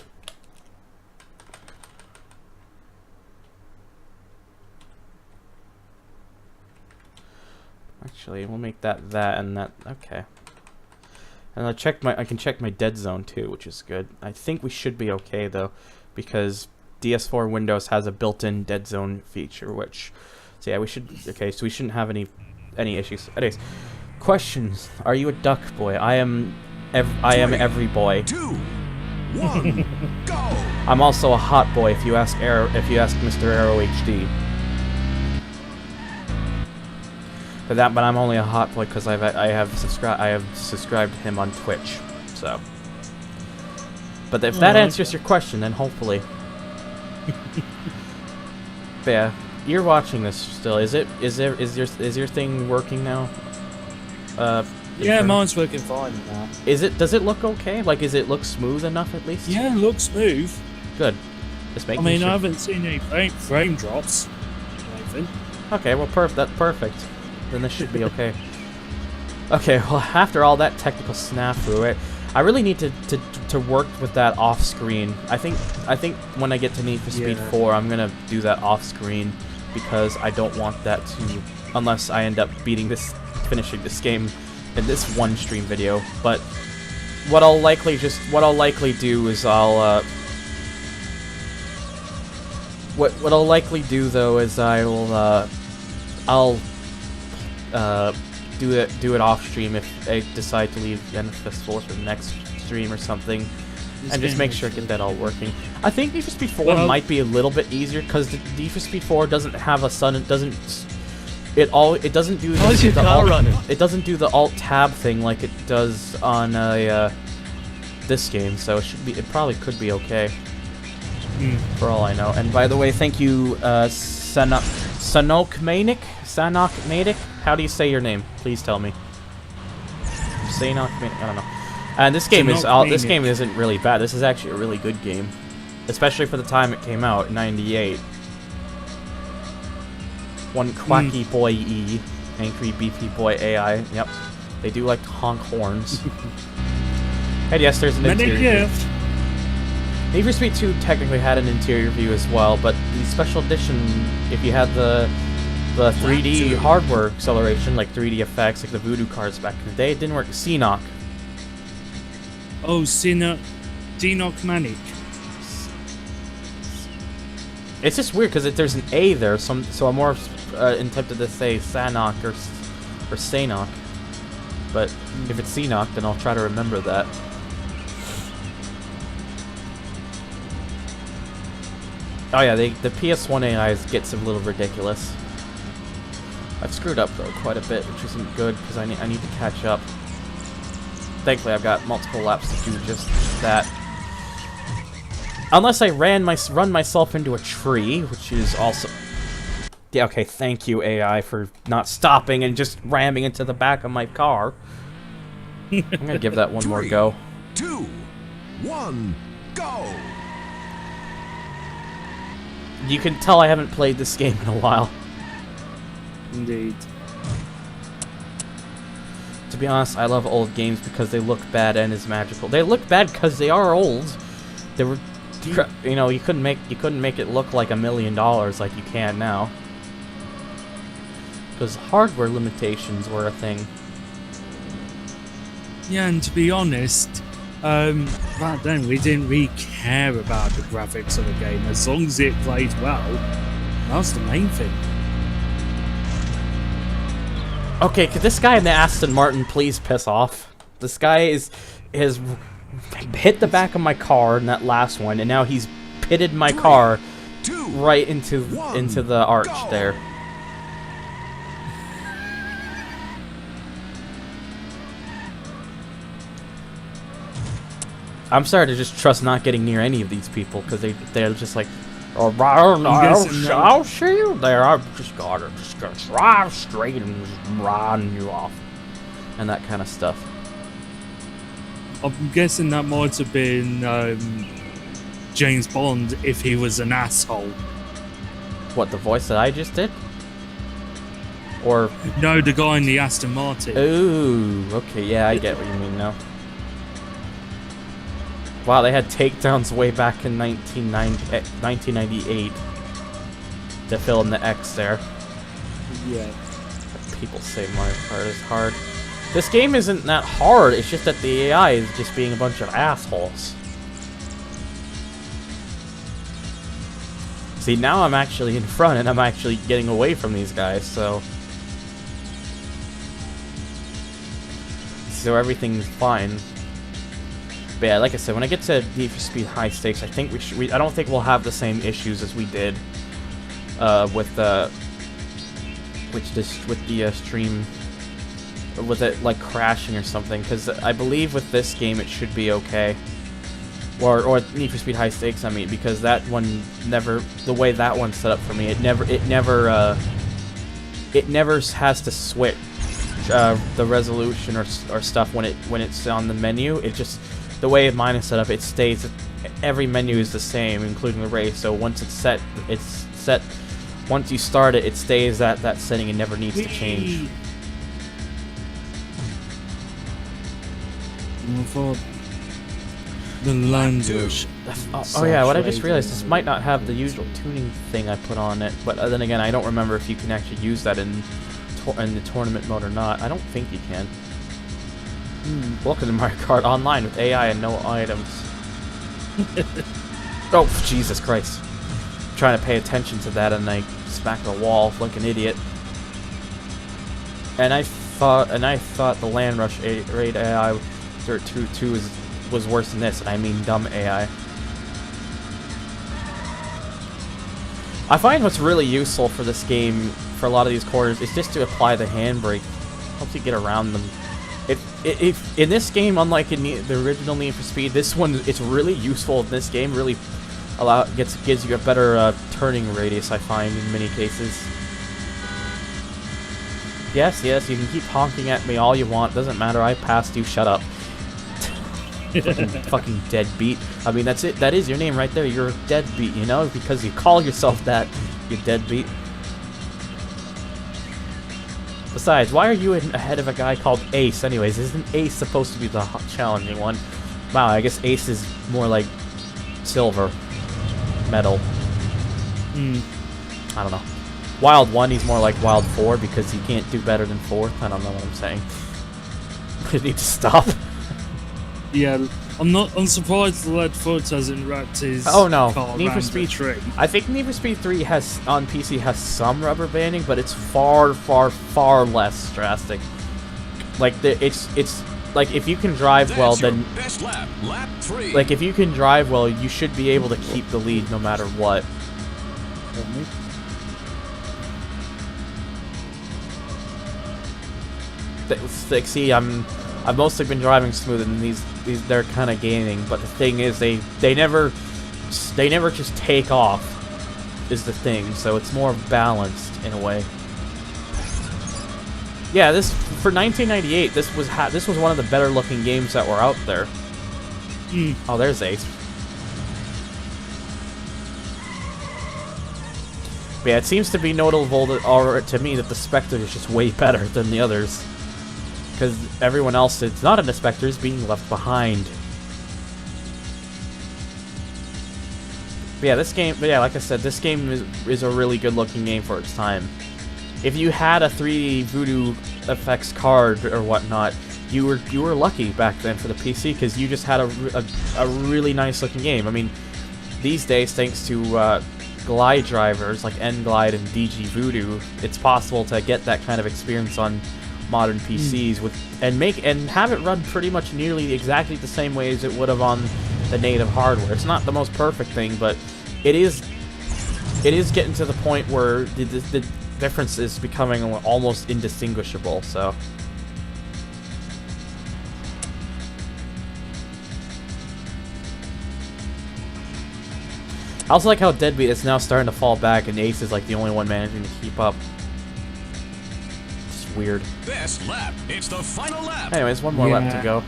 Actually, we'll make that and that. Okay. And I can check my dead zone too, which is good. I think we should be okay though, because DS4 Windows has a built-in dead zone feature, which, so yeah, we should. Okay, so we shouldn't have any issues. Anyways, questions: are you a duck boy? I am every boy. 2, 1, go! I'm also a hot boy if you ask Mr. Arrow HD. But I'm only a hot boy because I have subscribed to him on Twitch. So, but if that answers your question, then hopefully. But yeah, you're watching this still. Is your thing working now? Yeah, mine's working fine now. Does it look okay? Like, does it look smooth enough at least? Yeah, it looks smooth. Good. Just making I sure. I haven't seen any frame drops. Anything. Okay, well, that's perfect. Then this should be okay. Okay, well, after all that technical snafu, I really need to work with that off screen. I think when I get to Need for Speed 4, I'm gonna do that off screen, because I don't want that to, unless I end up finishing this game in this one stream video. But what I'll likely do is I'll do it off stream if I decide to leave NFS4 for the next stream or something, and just make sure I get that all working. I think Need for Speed 4 might be a little bit easier, because the Need for Speed 4 doesn't have a sun. It doesn't do it doesn't do the alt tab thing like it does on this game, so it probably could be okay. For all I know. And by the way, thank you, Sanok Manik. How do you say your name? Please tell me. Sanok, I don't know. And this game this game isn't really bad. This is actually a really good game, especially for the time it came out in '98. One quacky boy E, angry beefy boy AI. Yep, they do like to honk horns. And yes, there's an interior view. Need for Speed 2 technically had an interior view as well, but the special edition, if you had the 3D hardware acceleration, like 3D effects, like the Voodoo cards back in the day, it didn't work. Seanock. Oh, Seanock Manic. It's just weird because there's an A there, so I'm more tempted to say Sanok or Sanok. But if it's Seanock, then I'll try to remember that. Oh yeah, the PS1 AIs gets a little ridiculous. I've screwed up though quite a bit, which isn't good because I need to catch up. Thankfully, I've got multiple laps to do just that. Unless I run myself into a tree, which is also... Yeah, okay, thank you, AI, for not stopping and just ramming into the back of my car. I'm gonna give that one more go. 2, 1, go! You can tell I haven't played this game in a while. Indeed. To be honest, I love old games because they look bad and is magical. They look bad because they are old. They were, you know, you couldn't make it look like $1 million like you can now. Because hardware limitations were a thing. Yeah, and to be honest, back then we didn't really care about the graphics of the game. As long as it played well, that was the main thing. Okay, could this guy in the Aston Martin please piss off? This guy has hit the back of my car in that last one, and now he's pitted my car right into the arch there. I'm sorry to just trust not getting near any of these people because they're just like, oh, I'll see you there. I've just gotta drive straight and just run you off, and that kind of stuff. I'm guessing that might have been James Bond if he was an asshole. What, the voice that I just did? Or no, the guy in the Aston Martin. Ooh, okay, yeah, I get what you mean now. Wow, they had takedowns way back in 1998 to fill in the X there. Yeah. People say Mario Kart is hard. This game isn't that hard, it's just that the AI is just being a bunch of assholes. See, now I'm actually in front and I'm actually getting away from these guys, so everything's fine. But yeah, like I said, when I get to Need for Speed High Stakes, I think I don't think we'll have the same issues as we did with the stream, with it like crashing or something. Because I believe with this game it should be okay, or Need for Speed High Stakes. I mean, because that one the way that one's set up for me, it never has to switch the resolution or stuff when it's on the menu. It just, the way mine is set up, it stays, every menu is the same, including the race, so once it's set, once you start it, it stays at that setting and never needs to change. The language. Oh yeah, what I just realized, this might not have the usual tuning thing I put on it, but then again, I don't remember if you can actually use that in the tournament mode or not. I don't think you can. Welcome to Mario Kart Online with AI and no items. Oh, Jesus Christ. I'm trying to pay attention to that and I smack the wall like an idiot. And I thought the Land Rush Raid AI Dirt 2 was worse than this, and I mean dumb AI. I find what's really useful for this game, for a lot of these corners, is just to apply the handbrake. Helps you get around them. If in this game, unlike in the original Need for Speed, this one, it's really useful in this game. Really gives you a better turning radius, I find, in many cases. Yes, yes, you can keep honking at me all you want. Doesn't matter. I passed you. Shut up. Fucking deadbeat. I mean, that's it. That is your name right there. You're a deadbeat, you know? Because you call yourself that, you deadbeat. Besides, why are you ahead of a guy called Ace anyways? Isn't Ace supposed to be the challenging one? Wow, I guess Ace is more like silver. Metal. I don't know. Wild 1, he's more like Wild 4 because he can't do better than 4th. I don't know what I'm saying. I need to stop. Yeah, I'm surprised the Lead Foot hasn't wrapped his Oh no, car Need for around Speed the tree. I think Need for Speed 3 has on PC has some rubber banding, but it's far, far, far less drastic. Like it's like if you can drive well, then best lap, lap 3. like if you can drive well, you should be able to keep the lead no matter what. Like, see, I've mostly been driving smooth, and these they're kind of gaining. But the thing is, they never just take off. Is the thing, so it's more balanced in a way. Yeah, this for 1998. This was one of the better looking games that were out there. Oh, there's Ace. But yeah, it seems to be notable to me that the Spectre is just way better than the others. Because everyone else that's not in the Spectre is being left behind. But yeah, like I said, this game is a really good looking game for its time. If you had a 3D Voodoo effects card or whatnot, you were lucky back then for the PC because you just had a really nice looking game. I mean, these days, thanks to glide drivers like N-Glide and DG Voodoo, it's possible to get that kind of experience on modern PCs and have it run pretty much nearly exactly the same way as it would have on the native hardware. It's not the most perfect thing, but it is getting to the point where the difference is becoming almost indistinguishable. So I also like how Deadbeat is now starting to fall back and Ace is like the only one managing to keep up. It's weird. Best lap. It's the final lap. Anyways, one more lap to go.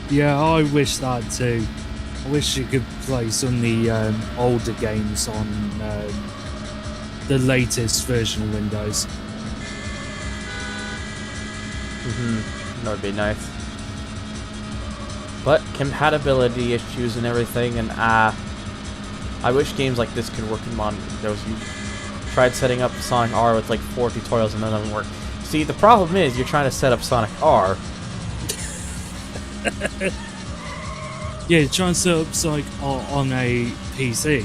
Yeah, I wish that too. I wish you could play some of the older games on the latest version of Windows. That would be nice. But compatibility issues and everything, and I wish games like this could work in modern Windows. You tried setting up Sonic R with like 4 tutorials and that doesn't work. See, the problem is you're trying to set up Sonic R. Yeah, try and set up Sonic on a PC.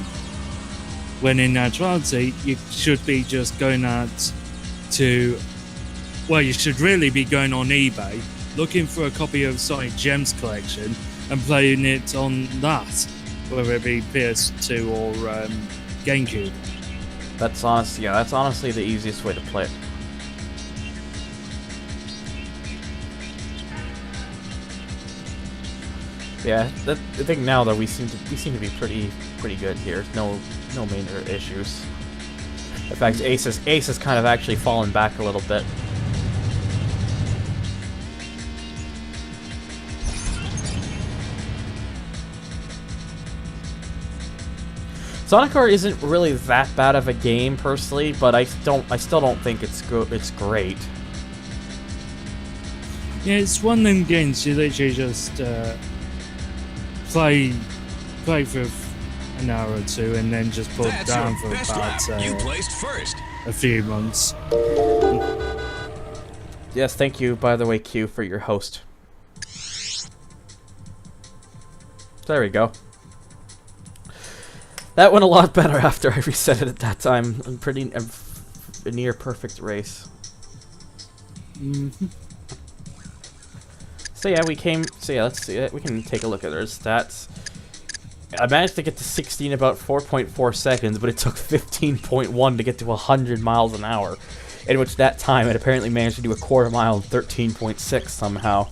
When in actuality, you should be just going out to... Well, you should really be going on eBay, looking for a copy of Sonic Gems Collection, and playing it on that, whether it be PS2 or GameCube. That's honestly the easiest way to play it. Yeah, I think now that we seem to be pretty good here. No major issues. In fact, Ace has kind of actually fallen back a little bit. Sonic R isn't really that bad of a game personally, but I still don't think it's great. Yeah, it's one of them games you literally just play for an hour or two and then just put it down for about you placed first. a few months. Yes, thank you, by the way, Q, for your host. There we go. That went a lot better after I reset it at that time. A near perfect race. So yeah, let's see it. We can take a look at their stats. I managed to get to 16 in about 4.4 seconds, but it took 15.1 to get to 100 miles an hour. In which that time, it apparently managed to do a quarter mile in 13.6 somehow.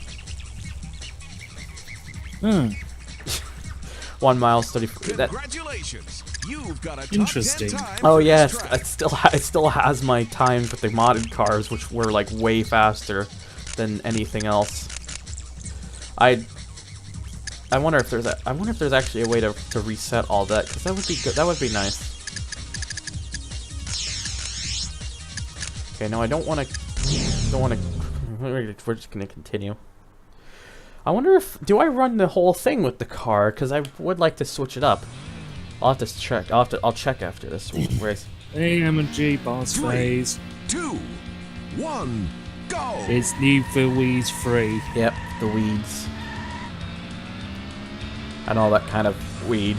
1 mile, 30. Congratulations. You've got a top Interesting. 10 time Oh for yeah, this track. it still has my times with the modded cars, which were like way faster than anything else. I wonder if there's actually a way to reset all that, because that would be good. That would be nice. Okay, no, I don't want to. We're just gonna continue. I wonder if I run the whole thing with the car, because I would like to switch it up. I'll have to check. I'll check after this race. AMG boss 3, phase. 2, 1, go! It's Need for Weeds 3. Yep, the weeds. And all that kind of weed.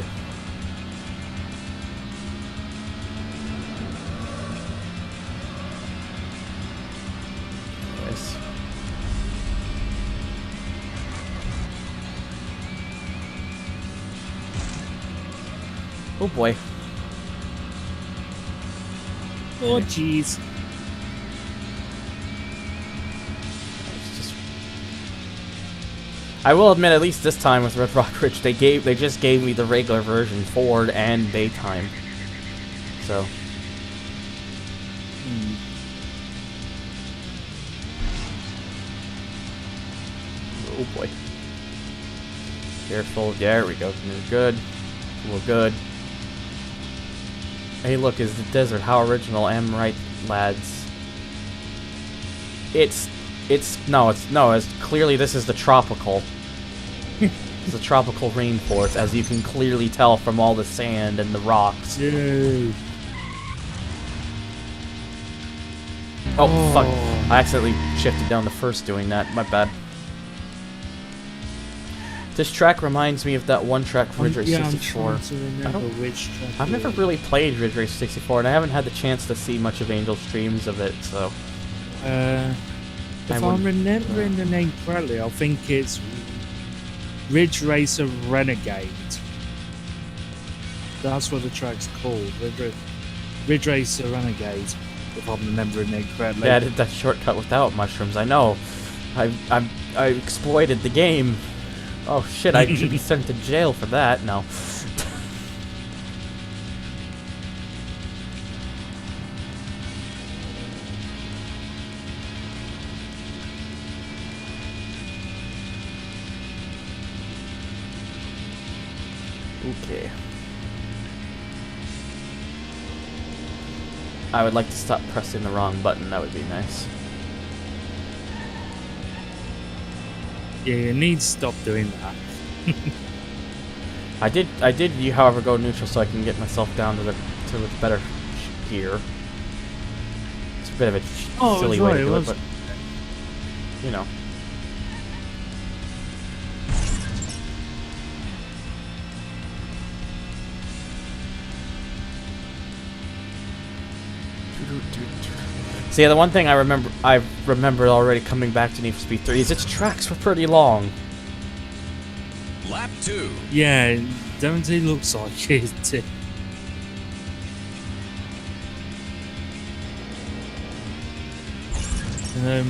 Yes. Oh boy. Oh jeez. It's just... I will admit, at least this time with Red Rock Ridge, they just gave me the regular version, forward and daytime. So. Oh boy. Careful. There we go. We're good. We're good. Hey, look, is the desert. How original. Am right, lads. It's clearly this is the tropical. It's the tropical rainforest, as you can clearly tell from all the sand and the rocks. Yay. Oh, fuck. I accidentally shifted down the first doing that. My bad. This track reminds me of that one track from Ridge Race Yeah, I'm 64. trying to remember which track I've never it really played Ridge Race 64, and I haven't had the chance to see much of Angel streams of it, so... If I I'm wouldn't- remembering the name correctly, I think it's Ridge Racer Renegade. That's what the track's called. Ridge Racer Renegade, if I'm remembering it correctly. Yeah, I did that shortcut without mushrooms, I know. I exploited the game. Oh shit, I should be sent to jail for that. No. Okay. I would like to stop pressing the wrong button, that would be nice. Yeah, you need to stop doing that. I did, however, go neutral so I can get myself down to the better gear. It's a bit of a silly way to do it, but you know. So yeah, the one thing I remember already coming back to Need for Speed 3 is its tracks were pretty long. Lap 2. Yeah, definitely looks like it.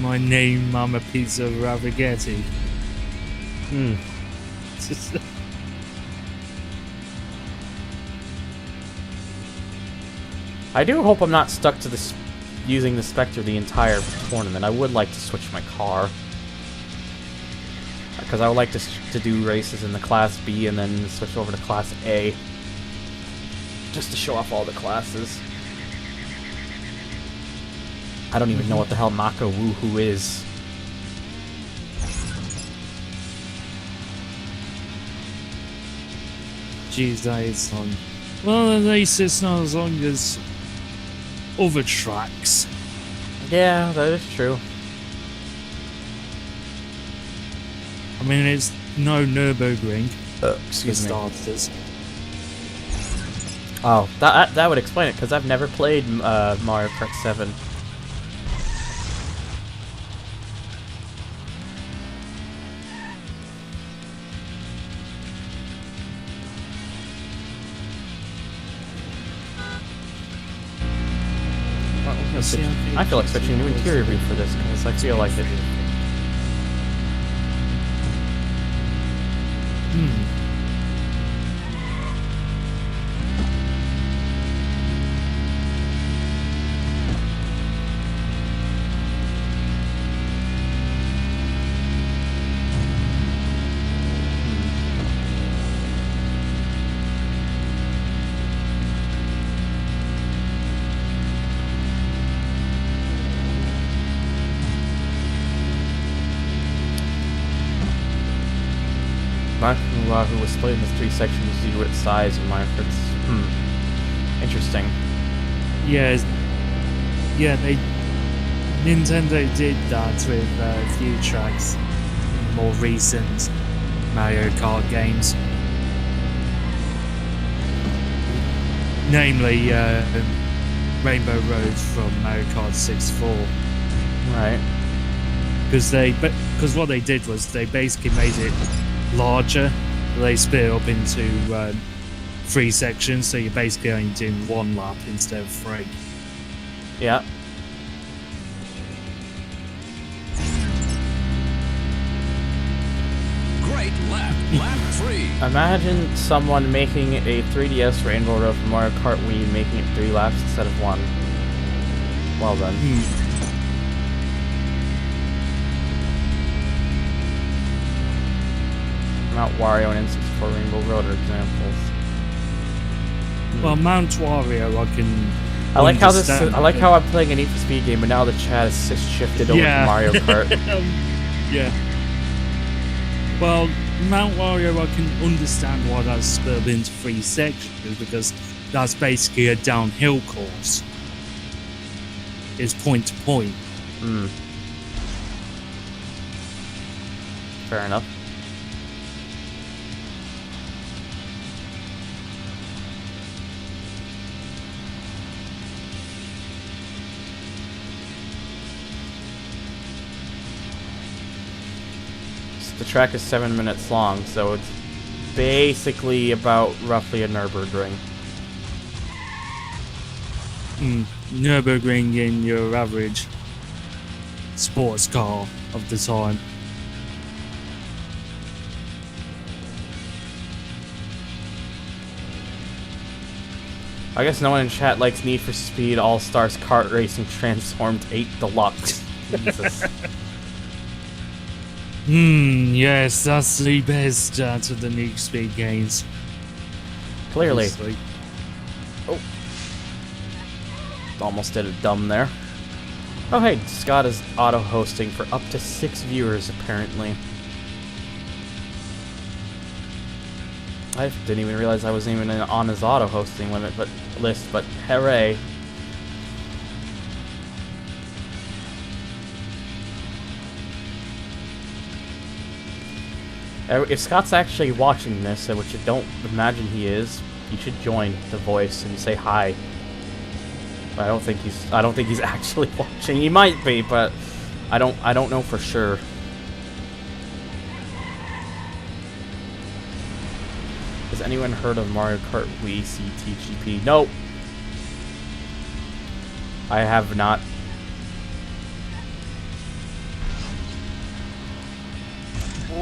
My name, I'm a pizza ravaghetti. Hmm. I do hope I'm not stuck to this using the Spectre the entire tournament. I would like to switch my car. Because I would like to do races in the Class B and then switch over to Class A. Just to show off all the classes. I don't even know what the hell Mako Woohoo is. Jeez, that is long. Well, at least it's not as long as other tracks. Yeah, that is true. I mean, it's no Nürburgring. Excuse me. Starters. Oh, that would explain it, because I've never played Mario Kart 7. I feel like switching to interior view for this, because I feel like it. who was split into 3 sections due to its size and minor efforts. Interesting. Yeah, Nintendo did that with a few tracks in more recent Mario Kart games. Namely, Rainbow Road from Mario Kart 64. Right. Because what they did was they basically made it larger. They split it up into 3 sections, so you're basically only doing 1 lap instead of 3. Yeah. Great lap. Lap 3. Imagine someone making a 3DS Rainbow Road from Mario Kart Wii and making it 3 laps instead of 1. Well done. Mount Wario and N64 Rainbow Road are examples. Well, Mount Wario, I can. I like how this. understand. I like how I'm playing a Need for Speed game, but now the chat is just shifted over to Mario Kart. Yeah. Well, Mount Wario, I can understand why that's split up into 3 sections, because that's basically a downhill course. It's point to point. Fair enough. The track is 7 minutes long, so it's basically about roughly a Nürburgring. Nürburgring in your average sports car of the time. I guess no one in chat likes Need for Speed All-Stars Kart Racing Transformed 8 Deluxe. Jesus. Yes, that's the best out of the Need for Speed games. Clearly. Honestly. Oh. Almost did a dumb there. Oh hey, Scott is auto-hosting for up to 6 viewers, apparently. I didn't even realize I wasn't even on his auto-hosting list, but hooray. If Scott's actually watching this, which I don't imagine he is, he should join the voice and say hi. But I don't think he's actually watching. He might be, but I don't know for sure. Has anyone heard of Mario Kart Wii CTGP? Nope. I have not.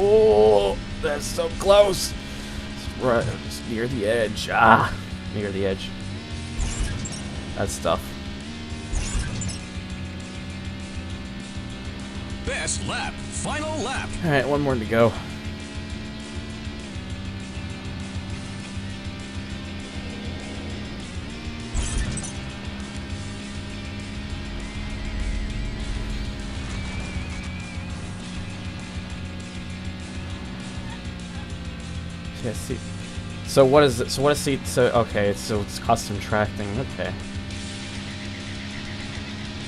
Oh, that's so close. It's right, it's near the edge. Near the edge. That's tough. Best lap. Final lap. Alright, one more to go. Yeah, see. So what is it? So what is it? So okay, so it's custom tracking. Okay.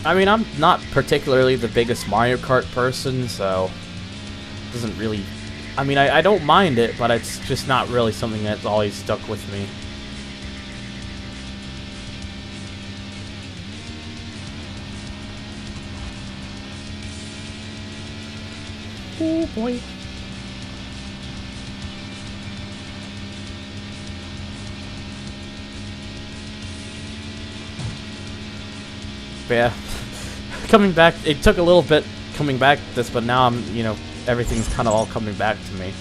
I mean, I'm not particularly the biggest Mario Kart person, so it doesn't really. I mean, I don't mind it, but it's just not really something that's always stuck with me. Oh boy. But yeah, coming back, it took a little bit coming back to this, but now I'm, you know, everything's kind of all coming back to me.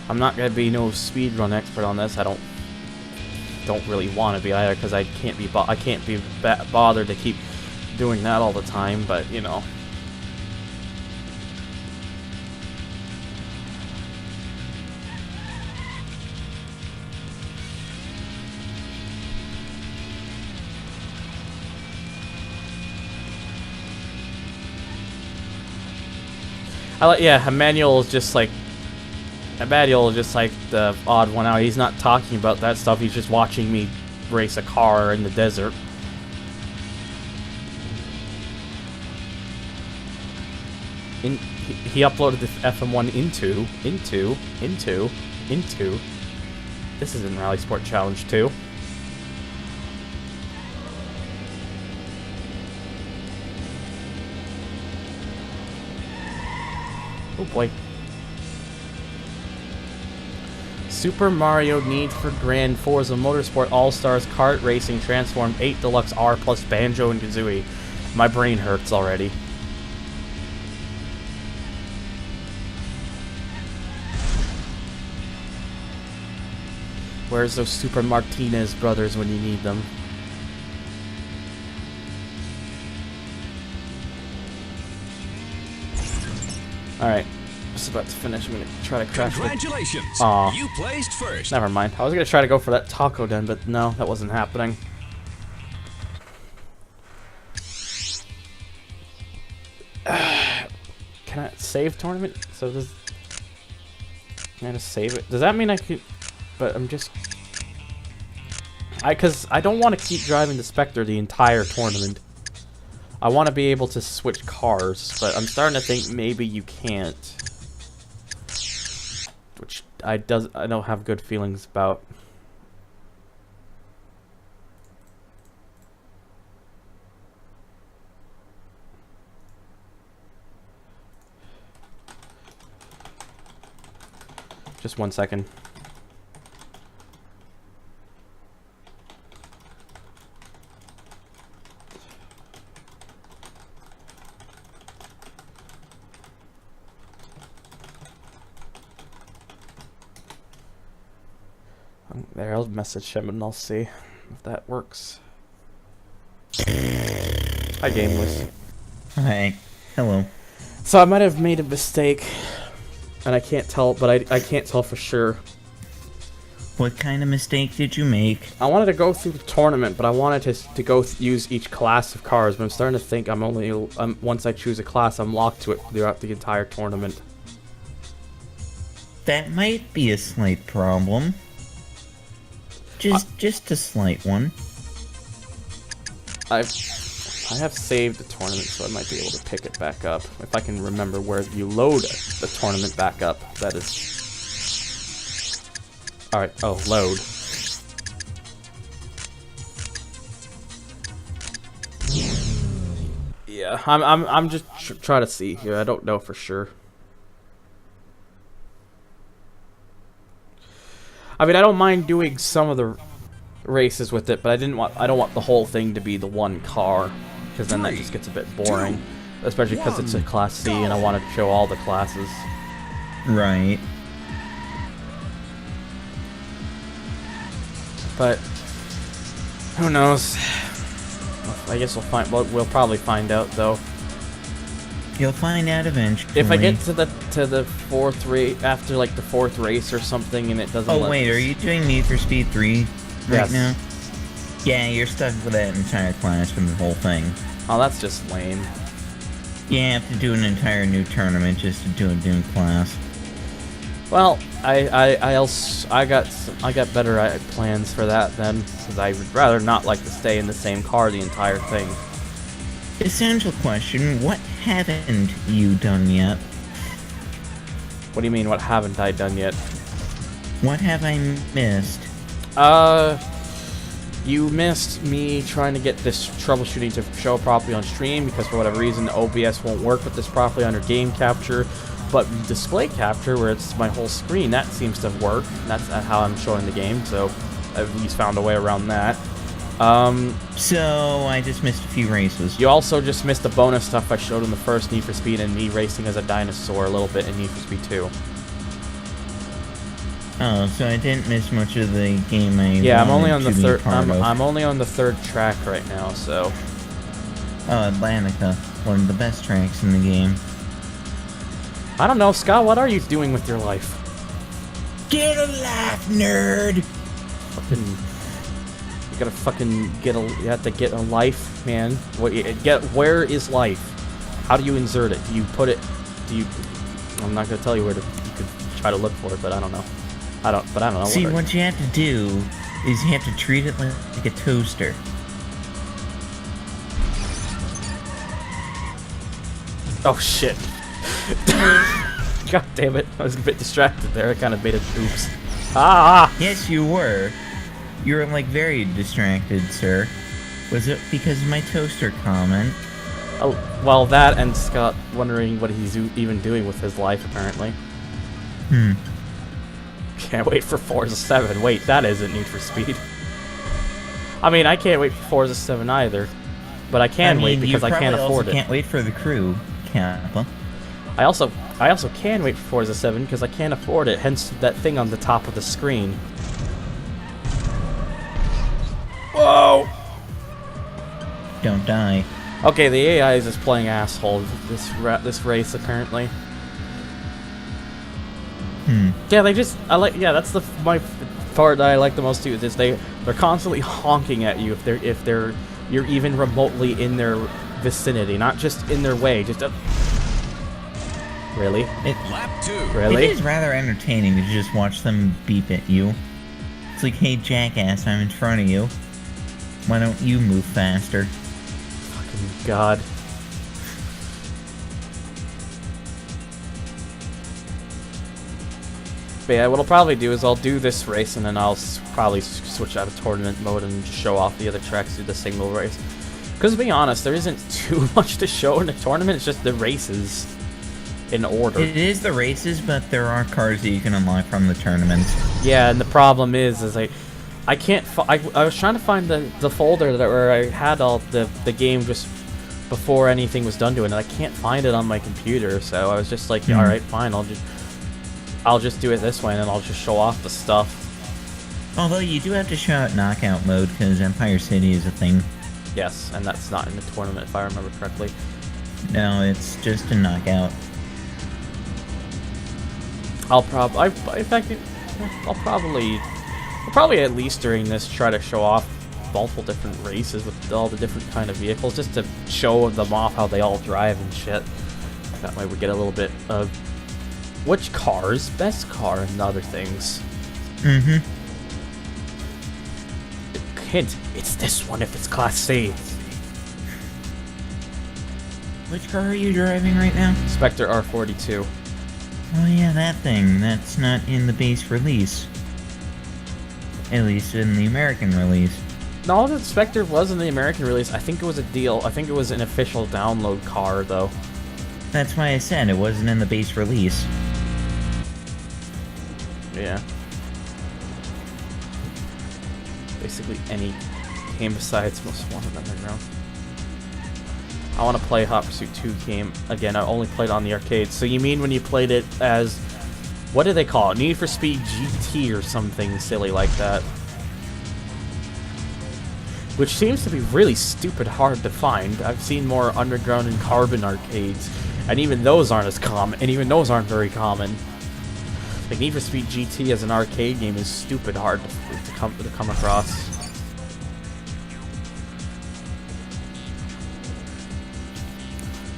I'm not gonna be no speedrun expert on this. I don't really want to be either, because I can't be bothered to keep doing that all the time. But you know. Yeah, Emmanuel is just like the odd one out. He's not talking about that stuff. He's just watching me race a car in the desert. He uploaded the FM1 into. This is in Rally Sport Challenge 2. Oh boy. Super Mario Need for Grand Forza Motorsport All-Stars Kart Racing Transformed 8 Deluxe R plus Banjo and Kazooie. My brain hurts already. Where's those Super Martinez brothers when you need them? Alright, just about to finish. I'm gonna try to crash. Congratulations! Aw. You placed first. Never mind. I was gonna try to go for that taco den, but no, that wasn't happening. Can I save tournament? So does... Can I just save it? Does that mean I could... But I'm just... Because I don't want to keep driving the Spectre the entire tournament. I want to be able to switch cars, but I'm starting to think maybe you can't. Which I don't have good feelings about. Just 1 second. There, I'll message him and I'll see if that works. Hi, Gameless. Hi. Hello. So I might have made a mistake, and I can't tell, but I can't tell for sure. What kind of mistake did you make? I wanted to go through the tournament, but I wanted to go use each class of cars, but I'm starting to think once I choose a class, I'm locked to it throughout the entire tournament. That might be a slight problem. Just a slight one. I have saved the tournament, so I might be able to pick it back up. If I can remember where you load the tournament back up, that is... Alright, oh, load. Yeah, I'm just trying to see here. I don't know for sure. I mean, I don't mind doing some of the races with it, but I don't want the whole thing to be the one car, because then that just gets a bit boring, especially because it's a Class C and I want to show all the classes. Right. But who knows? I guess we'll probably find out though. You'll find out eventually. If I get to the fourth race, after like the fourth race or something, and it doesn't. Oh wait, are you doing Need for Speed 3 right Yes. now? Yeah, you're stuck with that entire class from the whole thing. Oh, that's just lame. You have to do an entire new tournament just to do a new class. Well, I got better plans for that then, because I would rather not like to stay in the same car the entire thing. Essential question, what haven't you done yet? What do you mean, what haven't I done yet? What have I missed? You missed me trying to get this troubleshooting to show properly on stream, because for whatever reason the OBS won't work with this properly under game capture, but display capture, where it's my whole screen, that seems to work. That's how I'm showing the game, so I've at least found a way around that. So, I just missed a few races. You also just missed the bonus stuff I showed in the first Need for Speed, and me racing as a dinosaur a little bit in Need for Speed 2. Oh, so I didn't miss much of the game I Yeah, I'm only on the wanted to be third. part of. I'm only on the third track right now, so. Oh, Atlantica, one of the best tracks in the game. I don't know, Scott. What are you doing with your life? Get a life, nerd! Fucking. You gotta fucking get a. You have to get a life, man. Where is life? How do you insert it? Do you put it? Do you I'm not gonna tell you where to. You could try to look for it, but I don't know. I don't know. See, what you have to do is you have to treat it like a toaster. Oh shit! God damn it! I was a bit distracted there. I kind of made it. Oops. Ah! Yes, you were. You were, like, very distracted, sir. Was it because of my toaster comment? Oh, well, that and Scott wondering what he's even doing with his life, apparently. Can't wait for Forza 7. Wait, that isn't Need for Speed. I mean, I can't wait for Forza 7 either. But I can wait because I can't afford it. Can't wait for the crew, Kappa. I also can wait for Forza 7 because I can't afford it, hence that thing on the top of the screen. Whoa! Don't die. Okay, the AI is just playing asshole this race apparently. Yeah, yeah, that's my part that I like the most too. Is they're constantly honking at you if you're even remotely in their vicinity, not just in their way. Just really. Lap 2. Really? It is rather entertaining to just watch them beep at you. It's like, hey jackass, I'm in front of you. Why don't you move faster? Fucking God. But yeah, what I'll probably do is I'll do this race and then I'll probably switch out of tournament mode and just show off the other tracks, do the single race. Because to be honest, there isn't too much to show in the tournament, it's just the races in order. It is the races, but there are cars that you can unlock from the tournaments. Yeah, and the problem is I can't. I was trying to find the folder where I had all the game just before anything was done to it, and I can't find it on my computer. So I was just like, all right, fine, I'll just do it this way, and then I'll just show off the stuff. Although you do have to show out knockout mode because Empire City is a thing. Yes, and that's not in the tournament if I remember correctly. No, it's just a knockout. I'll probably at least during this try to show off multiple different races with all the different kind of vehicles, just to show them off how they all drive and shit. That way we get a little bit of which car's best car and other things. Hint, it's this one if it's Class C. Which car are you driving right now? Spectre R42. Oh yeah, that thing. That's not in the base release. At least in the American release. No, the Spectre was in the American release. I think it was a deal. I think it was an official download car, though. That's why I said it wasn't in the base release. Yeah. Basically any game besides Most Wanted Underground. I want to play Hot Pursuit 2 game. Again, I only played on the arcade. So you mean when you played it as... What do they call it? Need for Speed GT or something silly like that. Which seems to be really stupid hard to find. I've seen more Underground and Carbon arcades. And even those aren't as common. And even those aren't very common. Like Need for Speed GT as an arcade game is stupid hard to come across.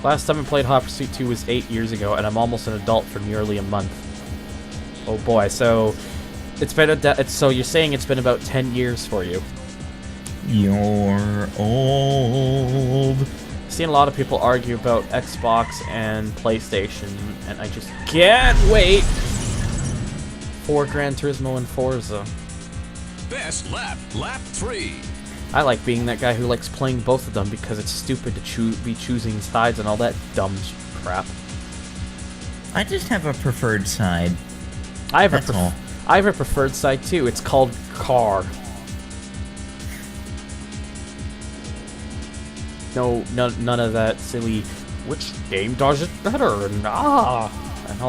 Last time I played Hot Pursuit 2 was 8 years ago, and I'm almost an adult for nearly a month. Oh boy, so it's been so you're saying it's been about 10 years for you. You're old. I've seen a lot of people argue about Xbox and PlayStation, and I just can't wait for Gran Turismo and Forza. Best lap, lap 3. I like being that guy who likes playing both of them because it's stupid to be choosing sides and all that dumb crap. I just have a preferred side. I have That's all. I have a preferred side too. It's called car. No, none of that silly. Which game does it better? And all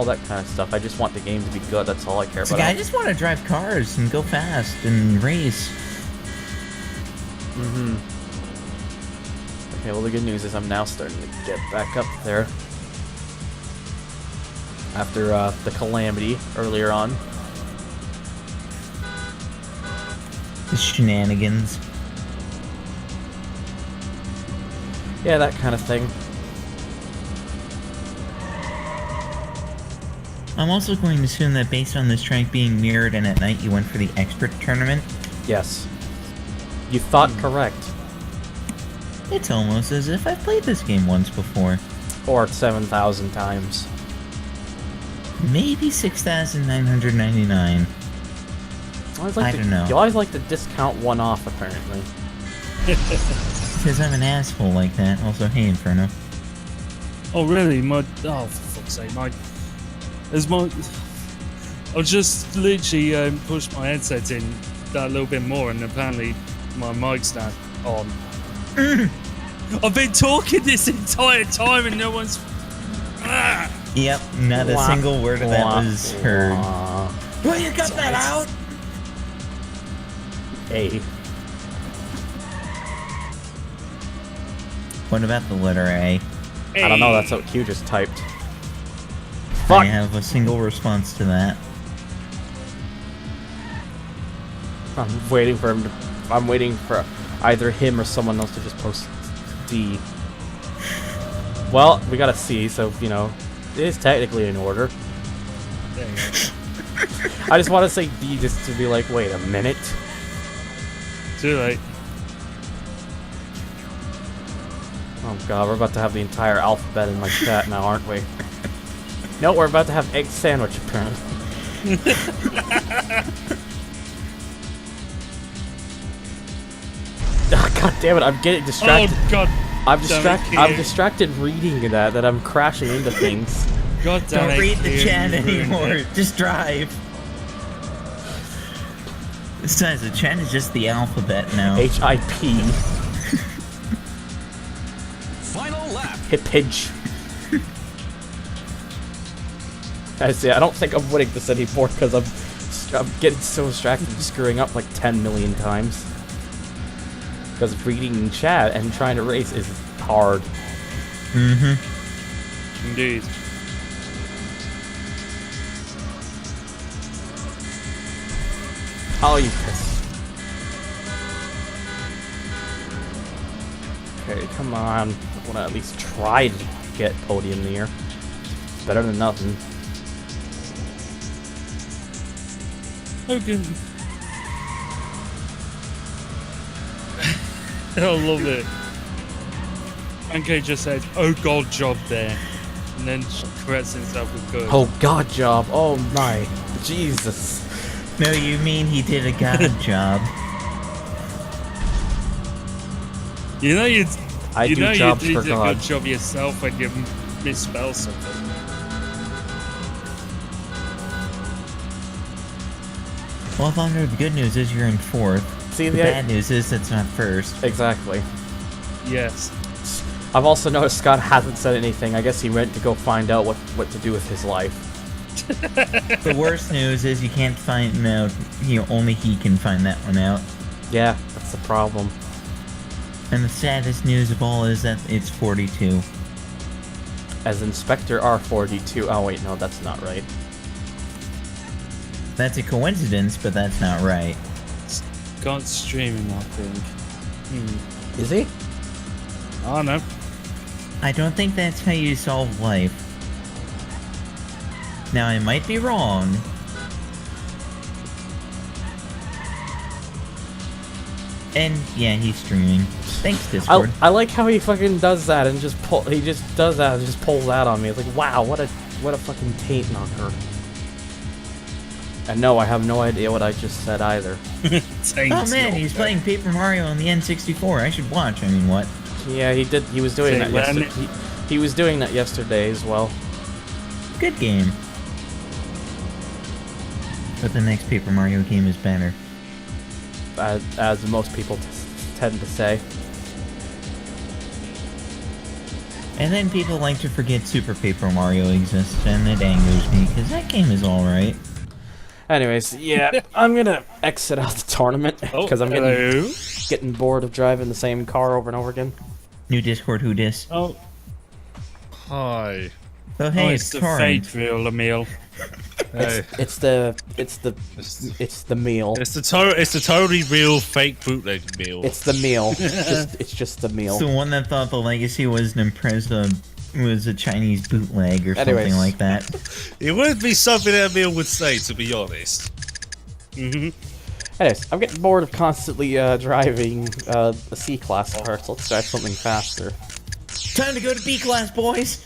that kind of stuff. I just want the game to be good. That's all I care about. I just want to drive cars and go fast and race. Okay, well the good news is I'm now starting to get back up there. After the calamity earlier on. The shenanigans. Yeah, that kind of thing. I'm also going to assume that based on this track being mirrored and at night, you went for the extra tournament. Yes. You thought correct. It's almost as if I've played this game once before. Or 7,000 times. Maybe 6,999. I don't know. You always like to discount one off, apparently. Because I'm an asshole like that. Also, hey, Inferno. Oh really? Oh, for fuck's sake, I just literally pushed my headset in that little bit more, and apparently my mic's not on. I've been talking this entire time, and no one's. Yep, not a single word of that was heard. Will you cut that out? A. What about the letter A? I don't know, that's what Q just typed. I Fuck! have a single response to that. I'm waiting for him to... I'm waiting for either him or someone else to just post D. Well, we got a C, so, you know, it is technically in order. There you go. I just want to say D just to be like, wait a minute. Too late. Oh god, we're about to have the entire alphabet in my chat now, aren't we? No, we're about to have egg sandwich, apparently. Oh, god damn it, I'm getting distracted. Oh god. I'm distracted reading that I'm crashing into things. God damn Don't it, read the Ian, chat you ruined anymore. it. Just drive. Besides, the chat is just the alphabet now. H-I-P. Final lap. Hip hinge. I see, I don't think I'm winning this anymore because I'm getting so distracted and screwing up like 10 million times. Because reading chat and trying to race is hard. Mm-hmm. Indeed. Oh, you piss. Okay, come on. I want to at least try to get podium near. It's better than nothing. Hogan. I love it. Pancake just said, "Oh God, job there," and then corrects himself with good. Oh god job. Oh my. Jesus. No, you mean he did a god job. You know you. I you do know jobs you for did a God. good job yourself when you misspell something. Well, Thunder, the good news is you're in fourth. See, The bad news is it's not first. Exactly. Yes. I've also noticed Scott hasn't said anything. I guess he went to go find out what to do with his life. The worst news is you can't find out. Only he can find that one out. Yeah, that's the problem. And the saddest news of all is that it's 42. As Inspector R42. Oh wait, no, that's not right. That's a coincidence, but that's not right. Scott's streaming, I think. Is he? I don't know. I don't think that's how you solve life. Now, I might be wrong. And yeah, he's streaming. Thanks, Discord. I like how he fucking does that and just pulls that on me. It's like, wow, what a fucking taint knocker. And no, I have no idea what I just said either. Oh man, he's playing Paper Mario on the N64. I should watch. I mean, what? Yeah, he did. He was doing that yesterday. He was doing that yesterday as well. Good game. But the next Paper Mario game is better. As most people tend to say. And then people like to forget Super Paper Mario exists, and it angers me, because that game is alright. Anyways, yeah, I'm gonna exit out the tournament because I'm getting bored of driving the same car over and over again. New Discord, who dis? Oh. Hi. Oh hey, it's it's the Torrent. fake real Emil. Hey. It's the meal. It's the totally real fake bootleg meal. It's the meal. It's just the meal. It's the one that thought the legacy was an impressive It was a Chinese bootleg or Anyways. something like that. It would be something that Emil would say, to be honest. Anyways, I'm getting bored of constantly driving a C-class car, so let's drive something faster. Time to go to B class, boys.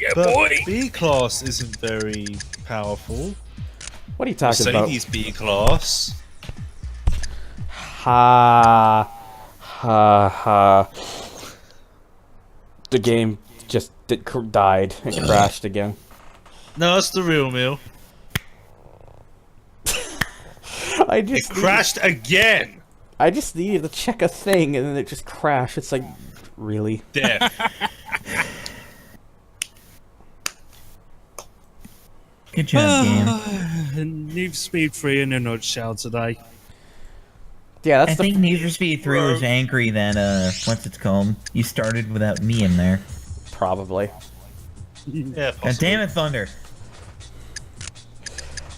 Yeah, But boy. B class isn't very powerful. What are you talking about? Mercedes B class. Ha ha. The game just died. It crashed again. No, that's the real Emil. I It just crashed again. I just needed to check a thing and then it just crashed. It's like, really? Death. Good job, game. Need for Speed 3 in a nutshell today. Yeah, I that's think Need for Speed 3 was angry that, what's it called? You started without me in there. probably. Yeah, God possibly. damn it, Thunder.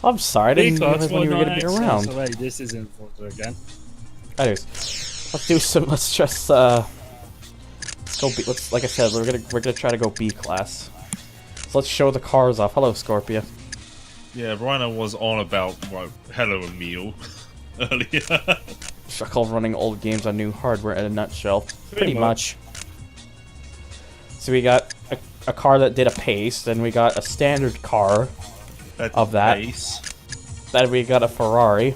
I'm sorry, I didn't B-class, realize when you were gonna be around. So, wait, this isn't Forza again. Anyways, let's do some. Let's just let's go. Let's, like I said, we're gonna try to go B class. So let's show the cars off. Hello, Scorpia. Yeah, Rhino was on about hello Emil earlier. I call running old games on new hardware in a nutshell. Pretty much. So we got a car that did a pace, then we got a standard car of that. Pace, Then we got a Ferrari.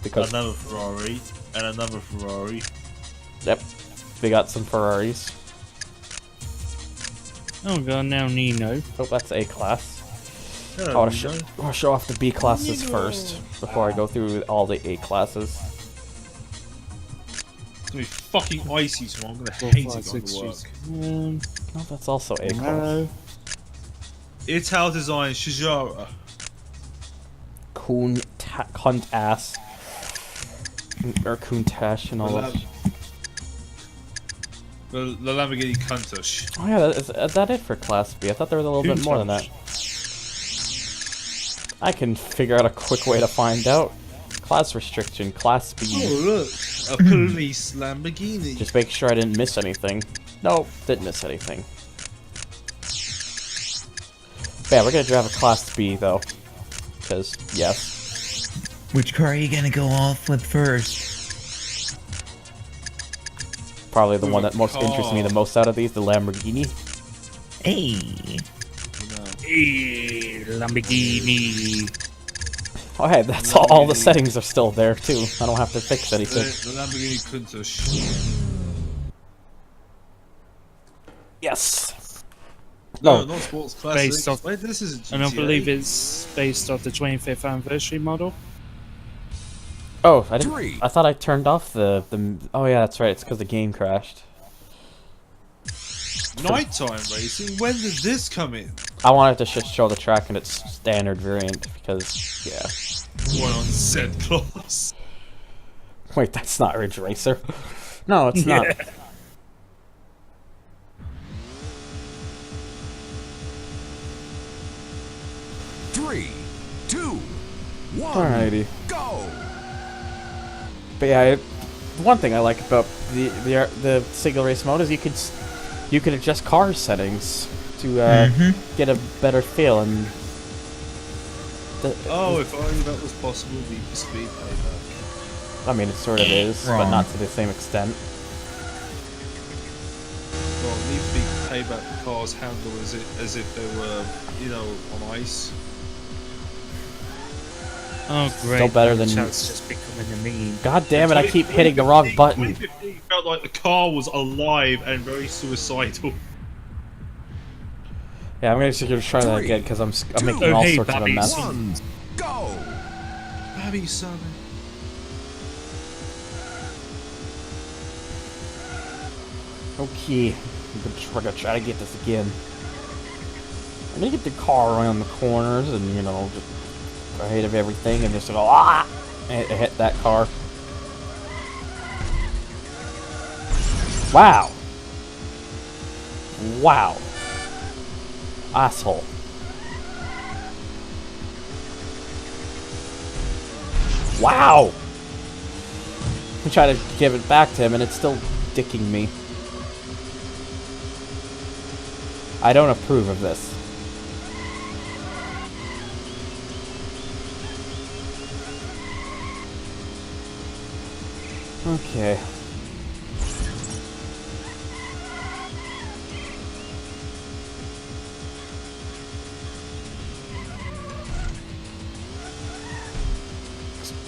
Because another Ferrari, and another Ferrari. yep, we got some Ferraris. Oh god, now Nino. Oh, that's A class. I Hello, want to Nino. show off the B classes first before I go through all the A classes. It's gonna be fucking icy tomorrow. I'm gonna hate it going to work. Oh, that's also A class. No. Ital Design Shijara. Cunt ass. Or Kuntash and all that. The Lamborghini Countach. Oh yeah, is that it for Class B? I thought there was a little bit more than that. I can figure out a quick way to find out. Class restriction, Class B. Oh look, a police Lamborghini. Just make sure I didn't miss anything. Nope, didn't miss anything. Yeah, we're gonna drive a Class B though. Because, yes. Which car are you gonna go off with first? Probably the one that most interests me the most out of these, the Lamborghini. Hey. Hey, Lamborghini. Oh hey, that's all the settings are still there too. I don't have to fix anything. The Lamborghini Countach. Yes! No, No. not sports Based classic. off- Wait, this is a GTA. And I believe it's based off the 25th anniversary model. Oh, I didn't. Three. I thought I turned off the. Oh yeah, that's right. It's because the game crashed. Nighttime racing. When did this come in? I wanted to just show the track in its standard variant because, yeah. One on Z class. Wait, that's not Ridge Racer. No, it's not. Three, two, one, Alrighty. go! But yeah, one thing I like about the single race mode is you could adjust car settings to get a better feel and. Oh, if only that was possible, Need for Speed Payback. I mean, it sort of is, but Wrong. not to the same extent. Well, Need for Speed Payback, the cars handle as if they were, you know, on ice. Oh great. Still better than- Chat's just becoming a meme. God damn it! I keep hitting the wrong button. 2015 felt like the car was alive and very suicidal. Yeah, I'm gonna try that again because I'm making all hey, sorts of a Babbies. mess. One, go! Babby son. Okay, we're gonna try to get this again. I'm gonna get the car around the corners and, you know, just ahead of everything and just go, ah! And hit that car. Wow. Wow. Asshole. Wow! I try to give it back to him and it's still dicking me. I don't approve of this. Okay.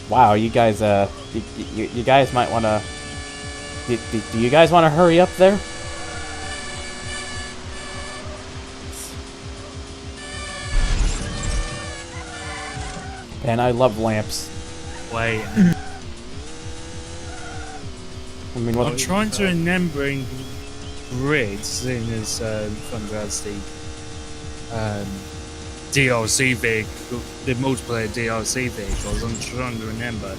Wow, you guys, you guys might want to... Do you guys want to hurry up there? And I love lamps. Wait. I mean, what... I'm trying to remember grids, seeing as Thunder has the DLC vehicle, the multiplayer DLC vehicles. I'm trying to remember.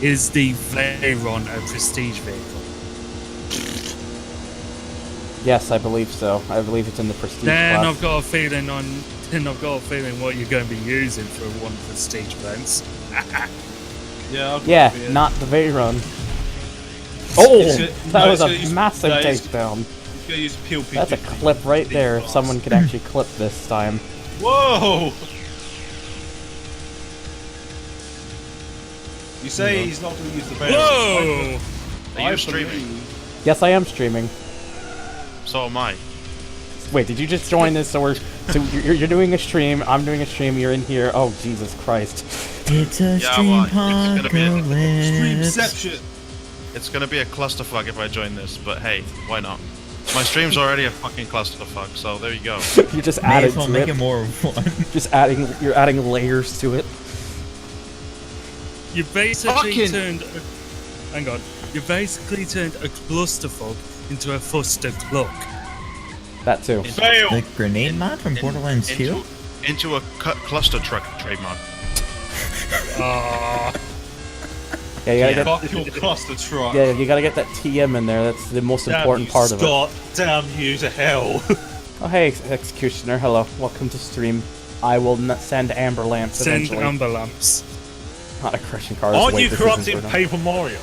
Is the Veyron a prestige vehicle? Yes, I believe so. I believe it's in the prestige Then class. I've got a feeling what you're going to be using for one prestige events. Yeah. I'll Yeah, copy it. not the Veyron. Oh, It's that no, was it's a gonna use- massive no, it's- takedown. He's gonna use peel That's a clip right there. If someone could actually clip this time. Whoa! You say he's not going to use the barrel. Whoa! Are you streaming? Yes, I am streaming. So am I. Wait, did you just join this? So you're doing a stream. I'm doing a stream. You're in here. Oh Jesus Christ! It's a Yeah, stream well, it's gonna be a- apocalypse. Streamception! It's gonna be a clusterfuck if I join this, but hey, why not? My stream's already a fucking clusterfuck, so there you go. You're just May adding as well to make it. it more of one. Just adding. You're adding layers to it. You basically Fucking- turned. Hang on. You basically turned a clusterfuck into a fuster clock. That too. Fail! The grenade mod from Borderlands 2? Into a cluster truck trademark. Ah, Yeah, you gotta get. Fuck your cluster truck. Yeah, you gotta get that TM in there. That's the most important part of it. Scott, damn you to hell. Oh hey, Executioner. Hello. Welcome to stream. I will send amber lamps send eventually. amber lamps. Not a crushing car. Aren't Wait, you this isn't corrupting Bruno. Paper Mario?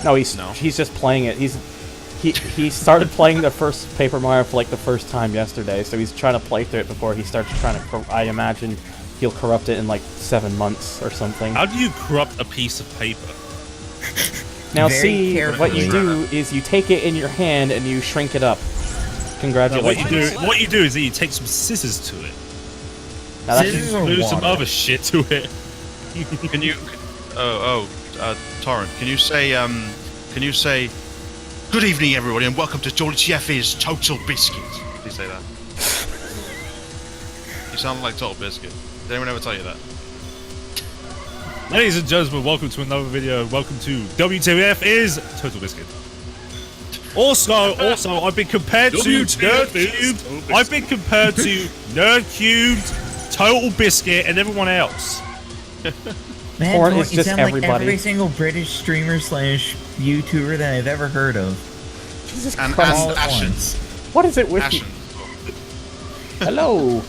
No, he's just playing it. He started playing the first Paper Mario for like the first time yesterday, so he's trying to play through it before he starts trying to. I imagine he'll corrupt it in like 7 months or something. How do you corrupt a piece of paper? Now Very see, what you carefully. do is you take it in your hand and you shrink it up. No, Congratulations. what you do is that you take some scissors to it. Now that's Scissors or Do some water? other shit to it. Can you? Torrent. Can you say? Good evening, everybody, and welcome to George Jeffy's Total Biscuit. Please say that. You sound like Total Biscuit. Did anyone ever tell you that? Ladies and gentlemen, welcome to another video. Welcome to WTF is Total Biscuit. Also, I've been compared to WTF is Nerd Total Cubed. I've been compared to Nerd Cubed, Total Biscuit, and everyone else. Man, Porn Torrent, is you just sound everybody. like every single British streamer / YouTuber that I've ever heard of. Jesus And Christ. All at Ashen. once. What is it with you? Ashen. Hello.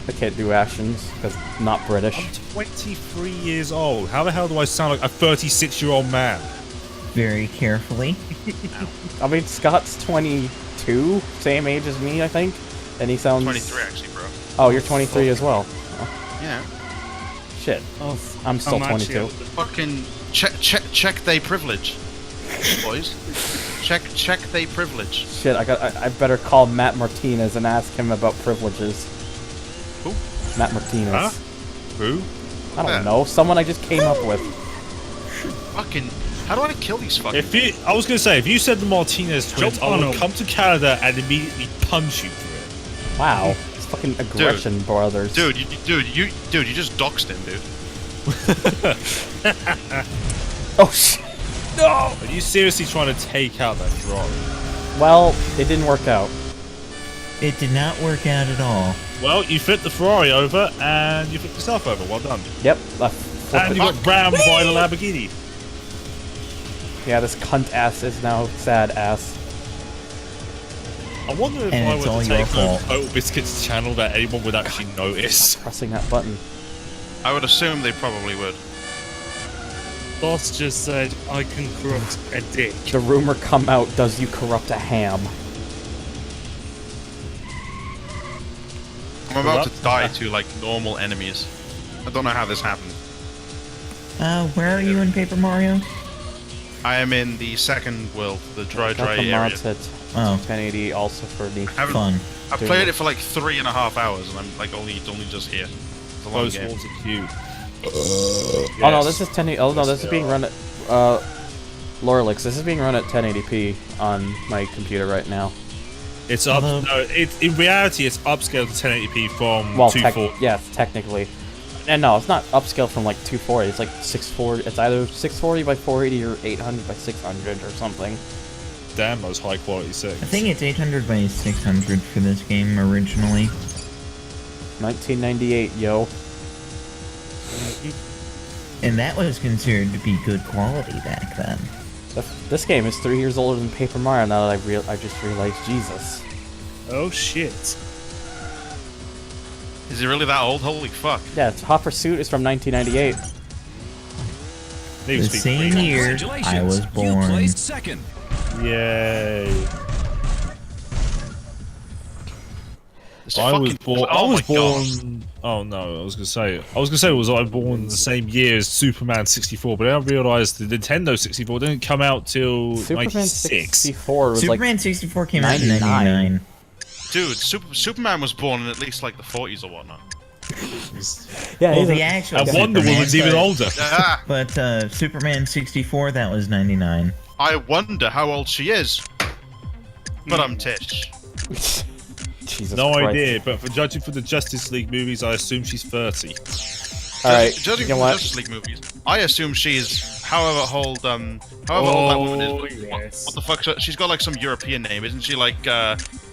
I can't do actions because not British. I'm 23 years old. How the hell do I sound like a 36-year-old man? Very carefully. I mean, Scott's 22, same age as me, I think, and he sounds 23 actually, bro. Oh, you're 23 as well. Yeah. Shit. I'm still I'm actually 22. Fucking check they privilege, boys. check they privilege. Shit, I better call Matt Martinez and ask him about privileges. Who? Matt Martinez. Huh? Who? I don't Yeah. know. Someone I just came up with. Fucking. How do I kill these fucking? I was gonna say, if you said the Martinez twins, Jump I on would 'em. come to Canada and immediately punch you for Wow. It's fucking aggression, brothers. Dude, you just doxed him, dude. Oh shit. No. it. Are you seriously trying to take out that Ferrari? Well, it didn't work out. It did not work out at all. Well, you flipped the Ferrari over and you flipped yourself over. Well done. Yep. I flipped And it. you got rammed by the Lamborghini. Yeah, this cunt ass is now sad ass. I wonder if And I it's were all to your take over fault. Total Biscuit's channel that anyone would actually notice. Pressing that button. I would assume they probably would. Boss just said, I can corrupt a dick. The rumor come out, does you corrupt a ham? I'm about to die to like normal enemies. I don't know how this happened. Where are you in Paper Mario? I am in the second world, the dry Got the area. mods at Oh. 1080 also for the... Fun. I've played it for like 3.5 hours, and I'm like only just here. It's a long Most game. wanted cute. Oh no, this is 1080. Oh no, this is being run at Lorelix. This is being run at 1080p on my computer right now. It's up. No, in reality, it's upscaled to 1080p from Well, 240. yeah, technically. And no, it's not upscaled from like 240. It's like 640. It's either 640 by 480 or 800 by 600 or something. Damn, those high quality settings. I think it's 800 by 600 for this game originally. 1998, yo. And that was considered to be good quality back then. This game is 3 years older than Paper Mario. Now that I just realized, Jesus. Oh shit. Is it really that old? Holy fuck! Yeah, Hot Pursuit is from 1998. Need to The speak same Greek. year I was You born. placed second. Yay! It's I was fucking- born. Oh I was my God. born. Oh no! I was gonna say. Was I born the same year as Superman 64? But then I realised the Nintendo 64 didn't come out till Superman 96. 64 was Superman 64 came out in 99. 99. Dude, Superman was born in at least like the 40s or whatnot. yeah, Well, he's the a- actual And Wonder Superman, Woman's even but- older. Ah, But Superman 64, that was 99. I wonder how old she is. But I'm Tish. Jesus No Christ. idea, but for judging from the Justice League movies, I assume she's 30. Alright, Judging you know from what? Justice League movies, I assume she's however old that woman is. What, yes. what the fuck? She's got like some European name, isn't she? Like,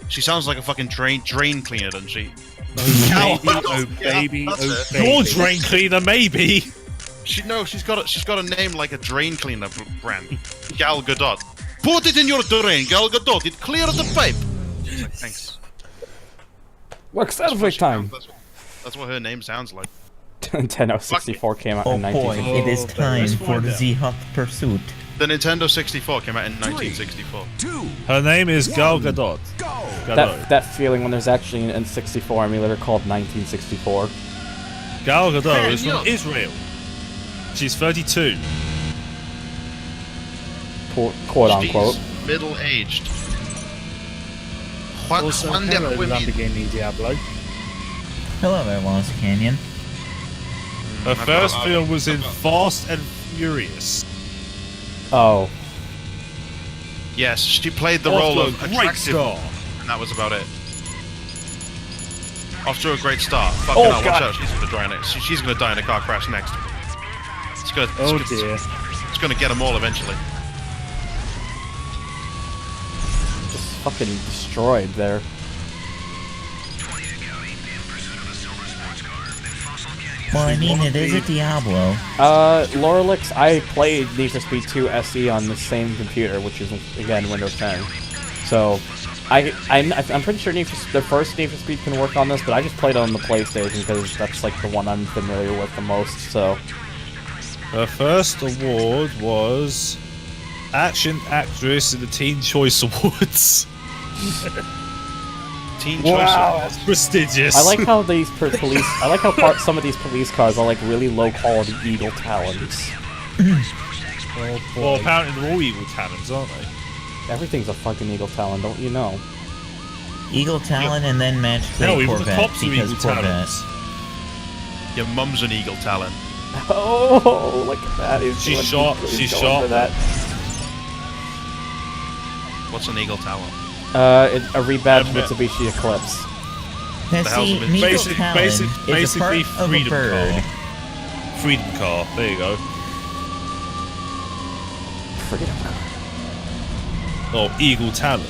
she sounds like a fucking drain cleaner, doesn't she? Oh baby, oh baby, that's oh it. baby. Your drain cleaner, maybe. She's got a name like a drain cleaner brand. Gal Gadot. Put it in your drain, Gal Gadot. It clears the pipe. She's like, thanks. Works every time. That's what her name sounds like. Nintendo 64 came out Oh in boy, 1964. it is time let's for find out. the Hot Pursuit. The Nintendo 64 came out in 1964. 2. Her name is Gal Gadot. Go. Gadot. That feeling when there's actually an N64 emulator called 1964. Gal Gadot Man, is from Israel. She's 32. Quote unquote. She's middle-aged. Also, Juan hello, de Women. Lamborghini Diablo. Hello there, Lost Canyon. Her first film was in Fast and Furious. Oh. Yes, she played the Off role to a of great attractive, start. and that was about it. Off to a great start. Fucking Oh, hell, watch God. out, she's gonna die in it. She's gonna die in a car crash next. Oh dear. It's gonna get them all eventually. Just fucking destroyed there. Well, I mean, it is a Diablo. Lorelix, I played Need for Speed 2 SE on the same computer, which is, again, Windows 10. So, I'm pretty sure the first Need for Speed can work on this, but I just played it on the PlayStation because that's, like, the one I'm familiar with the most, so... Her first award was Action Actress in the Teen Choice Awards. Teen Wow. Choice. That's prestigious. I like how these police... I like how some of these police cars are, like, really low-quality Eagle Talons. Well, apparently they're all evil talons, aren't they? Everything's a fucking Eagle Talon, don't you know? Eagle Talon and then matched No, with even the Corvette cops are because evil Corvette. talons. Your mum's an Eagle Talon. Oh, look at that. He's She's going- sharp, he's she's going sharp. for that. What's an Eagle Talon? A rebadged Yeah. Mitsubishi Eclipse. Now The hell's see, a an Eagle Basic, Talon basic, is a basically part of a freedom bird. car. Freedom car. There you go. Freedom car. Oh, Eagle Talon.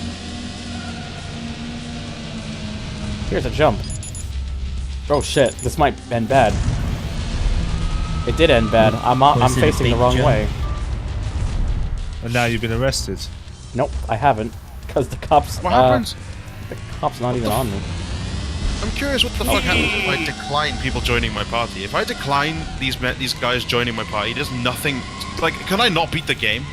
Here's a jump. Oh shit, this might end bad. It did end bad. I'm Was it a facing the big wrong jump? way. And now you've been arrested. Nope, I haven't. Because the cops... What happens? The cop's not even on me. I'm curious what the fuck happens if I decline people joining my party. If I decline these guys joining my party, does nothing Like, can I not beat the game?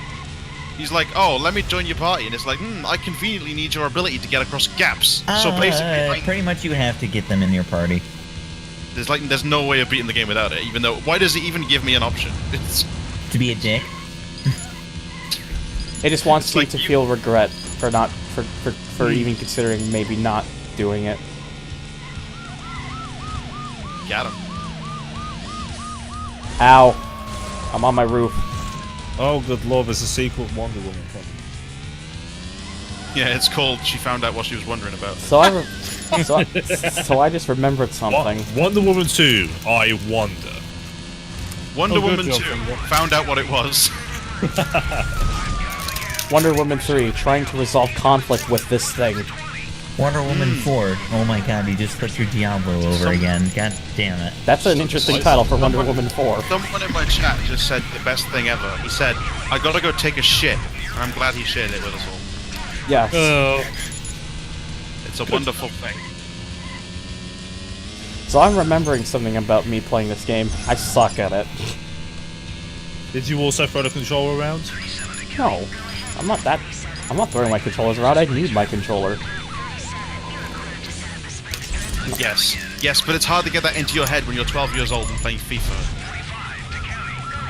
He's like, oh, let me join your party, and it's like, I conveniently need your ability to get across gaps. So basically, like, pretty much you have to get them in your party. there's no way of beating the game without it. Even though, why does it even give me an option? It's To be a dick. It just wants It's you like to you- feel regret for not for even considering maybe not doing it. got him. Ow! I'm on my roof. Oh, good lord, there's a sequel to Wonder Woman coming. Yeah, it's called. She found out what she was wondering about. So so I just remembered something. Wonder Woman 2, I wonder. Wonder Oh, good Woman job, 2 Wonder. found out what it was. Wonder Woman 3, trying to resolve conflict with this thing. Wonder Woman 4. Oh my god, you just flipped your Diablo over again. God damn it. That's an interesting title for Wonder Woman 4. Someone in my chat just said the best thing ever. He said, I gotta go take a shit. And I'm glad he shared it with us all. Yes. It's a wonderful thing. So I'm remembering something about me playing this game. I suck at it. Did you also throw the controller around? No, I'm not throwing my controllers around. I need my controller. Yes, but it's hard to get that into your head when you're 12 years old and playing FIFA.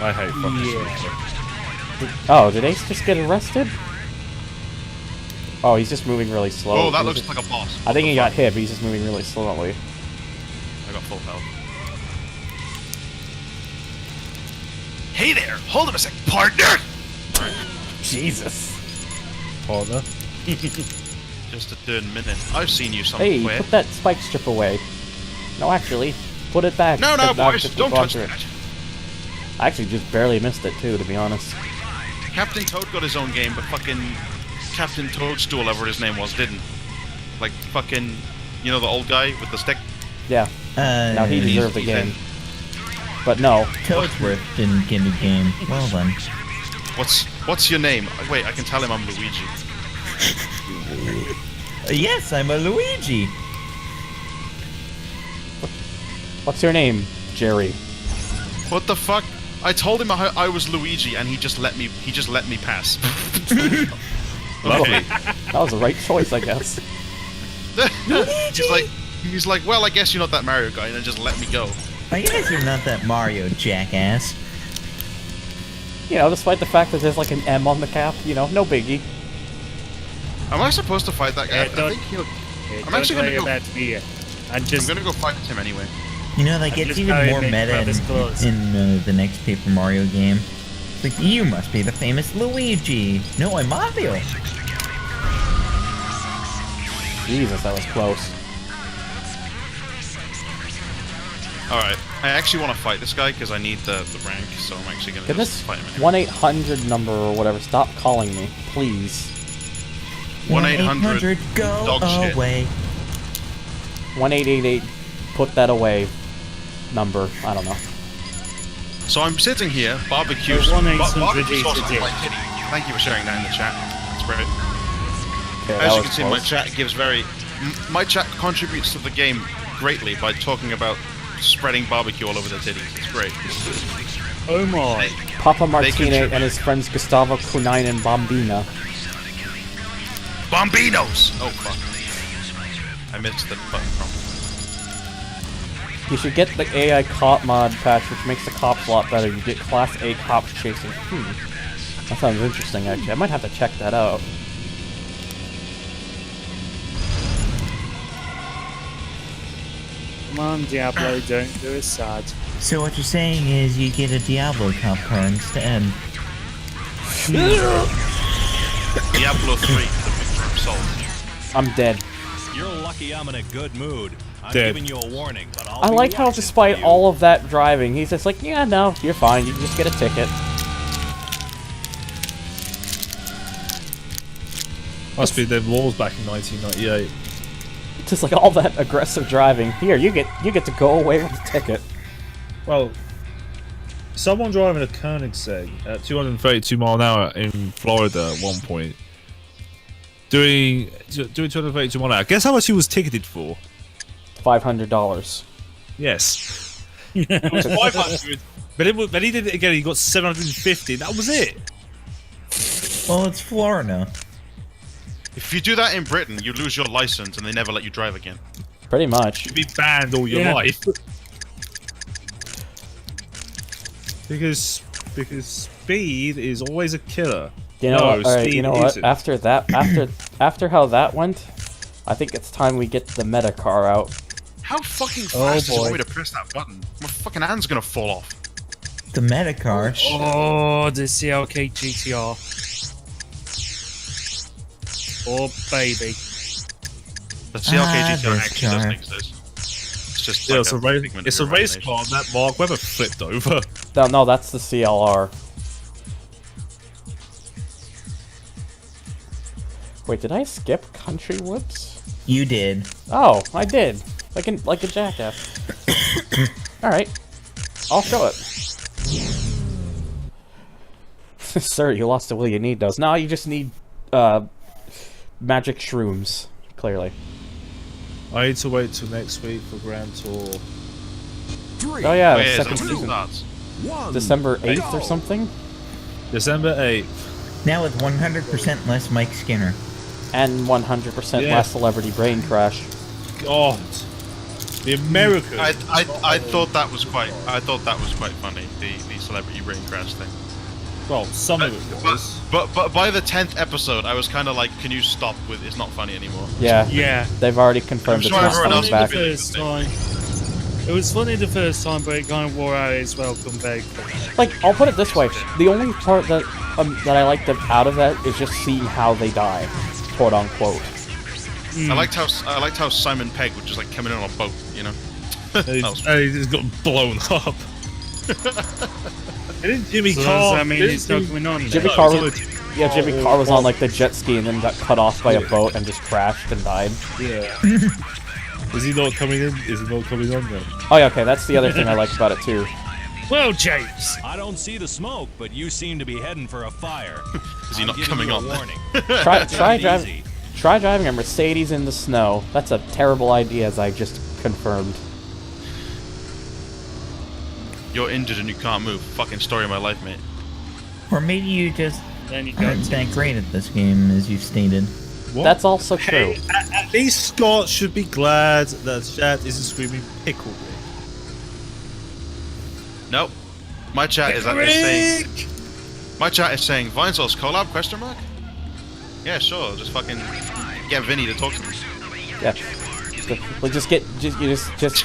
I hate fucking FIFA. Oh, did Ace just get arrested? Oh, he's just moving really slow. Oh, that He's looks just- like a boss. I think he got hit, but he's just moving really slowly. I got full health. Hey there! Hold on a sec, partner! Jesus. Partner. Just a third minute. I've seen you Hey, somewhere. put that spike strip away. No, actually, put it back. No, I've boys, just don't gone touch through it. that. I actually just barely missed it too, to be honest. Captain Toad got his own game, but fucking Captain Toadstool, whatever his name was, didn't. Like fucking, you know, the old guy with the stick. Yeah. Now he he's- deserved the he's game. in. But no. Toadsworth didn't get a game. Well then. What's your name? Wait, I can tell him I'm Luigi. Yes, I'm a Luigi. What's your name, Jerry? What the fuck? I told him I was Luigi, and he just let me pass. Lovely. That was the right choice, I guess. he's like, well, I guess you're not that Mario guy, and then just let me go. I guess you're not that Mario, jackass. You know, despite the fact that there's like an M on the cap, you know, no biggie. Am I supposed to fight that guy? I don't- think he'll. Yeah, I'm actually gonna worry go. about me. And I'm just gonna go fight him anyway. You know, that gets just even going more in meta Travis Close. in the next Paper Mario game. It's like, you must be the famous Luigi. No, I'm Mario. Jesus, that was close. Alright, I actually want to fight this guy because I need the rank, so I'm actually gonna Can just this fight him anyway. 1-800 number or whatever stop calling me, please? 1-800 go dog shit. away. 1888, put that away. Number, I don't know. So I'm sitting here, barbecue. 1-800 barbecue sauce is on it. my titty. Thank you for sharing that in the chat. That's great. Okay, As that you was can see, my close. chat gives my chat contributes to the game greatly by talking about spreading barbecue all over their titties. It's great. oh my. Papa Martine contribute. and his friends Gustavo, Kunine, and Bombina. Bombinos! Oh fuck. I missed the button from. You should get the AI cop mod patch, which makes the cops a lot better. You get Class A cops chasing. That sounds interesting, actually. I might have to check that out. Come on, Diablo, don't do us sad. So what you're saying is you get a Diablo cop car instead. Diablo 3, the victor of souls. I'm dead. You're lucky I'm in a good mood. I'm Dead. giving you a warning, but I'll I be like how watching despite for you. all of that driving, he's just like, yeah, no, you're fine. You can just get a ticket. Must be the walls back in 1998. Just like all that aggressive driving. Here, you get to go away with the ticket. Well, someone driving a Koenigsegg at 232 mile an hour in Florida at one point, doing 232 mile an hour. Guess how much he was ticketed for? $500. Yes. It was 500. Then he did it again. He got 750. That was it. Well, it's Florida. If you do that in Britain, you lose your license and they never let you drive again. Pretty much. You'd be banned all your life. because speed is always a killer. You know, No, all right. You speed know what? isn't. After that, after how that went, I think it's time we get the meta car out. How fucking fast does it boy. want me to press that button? My fucking hand's gonna fall off. The meta car. Oh, the CLK GTR. Oh, baby. The CLK GTR this actually car. doesn't exist. It's just Yeah, like it's a race. figment of It's a your race imagination. car that Mark Webber flipped over. No, that's the CLR. Wait, did I skip Country Woods? You did. Oh, I did. Like a jackass. Alright. I'll show it. Sir, you lost the will you need those. No, you just need magic shrooms, clearly. I need to wait till next week for Grand Tour. 3, Oh yeah, Oh, the yeah, second so when it season. starts. 1. December 8th or go. something? December 8th. Now with 100% less Mike Skinner. And 100% Yeah. less Celebrity Brain Crash. God. The Americans. I thought that was quite funny, the celebrity brain crash thing. Well, some of it was. But by the 10th episode, I was kind of like, can you stop with it's not funny anymore? Yeah. Yeah. They've already confirmed I'm it's sure not everyone coming else back. will be- First time. It was funny the first time, but it kind of wore out its welcome very quickly. Like, I'll put it this way: the only part that I liked out of that is just seeing how they die, quote unquote. I liked how Simon Pegg was just like coming in on a boat, you know. And he just got blown up. Didn't Jimmy So Carr? does that mean it's not coming on? Jimmy then? Carr it's was, yeah, Jimmy Carr was on like the jet ski and then got cut off by a boat and just crashed and died. Yeah. Is he not coming in? Is he not coming on then? Oh yeah, okay, that's the other thing I like about it too. Well, James. I don't see the smoke, but you seem to be heading for a fire. Is he I'm not giving coming you a on then? warning. Try Take it driving. easy. Try driving a Mercedes in the snow. That's a terrible idea, as I just confirmed. You're injured and you can't move. Fucking story of my life, mate. Or maybe you just Then you aren't got that great at this game, as you stated. What? That's also true. Hey, at least Scott should be glad that chat isn't screaming pickle Rick. Nope. My chat is saying. My chat is saying Vinesource collab question mark? Yeah, sure. Just fucking get Vinny to talk to me. Yeah. We'll just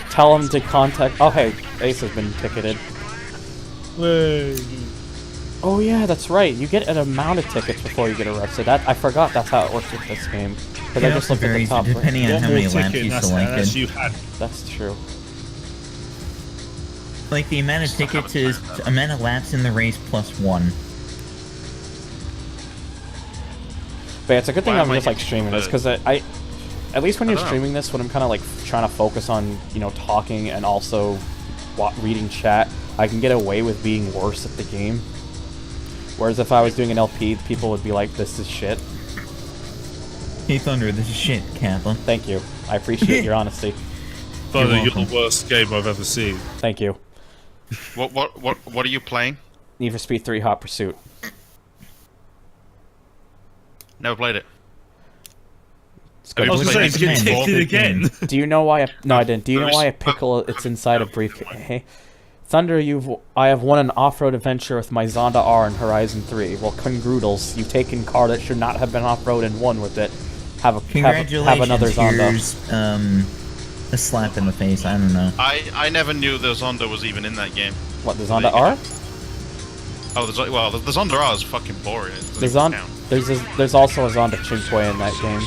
tell him to contact. Oh hey, Ace has been ticketed. Way. Oh yeah, that's right. You get an amount of tickets before you get arrested. I forgot that's how it works with this game. Because I It just also looked at the varies top. depending on One how more many laps ticket, you and selected. that's you had. That's true. Like the amount of tickets is amount of laps in the race plus 1. But yeah, it's a good thing Why I'm am I just like getting streaming this converted? because at least when I you're don't know. streaming this, when I'm kind of like trying to focus on talking and also reading chat, I can get away with being worse at the game. Whereas if I was doing an LP, people would be like, "This is shit." Hey Thunder, this is shit, Kappa. Thank you. I appreciate your honesty. Thunder, you're welcome. the worst game I've ever seen. Thank you. What are you playing? Need for Speed 3 Hot Pursuit. Never played it. It's Have good. I was you gonna played say, it? it's getting ticked again. Do you know why? No, I didn't. Do you know why a There's- pickle? It's inside a briefcase. Hey, Thunder, I have won an off-road adventure with my Zonda R in Horizon 3. Well, congroodles, you've taken car that should not have been off-road and won with it. Have Congratulations, another Zonda. here's a slap in the face, I don't know. I never knew the Zonda was even in that game. What, the Zonda R? Oh, the Zonda R is fucking boring. It doesn't There's even on. count. There's also a Zonda Chinquay in that game.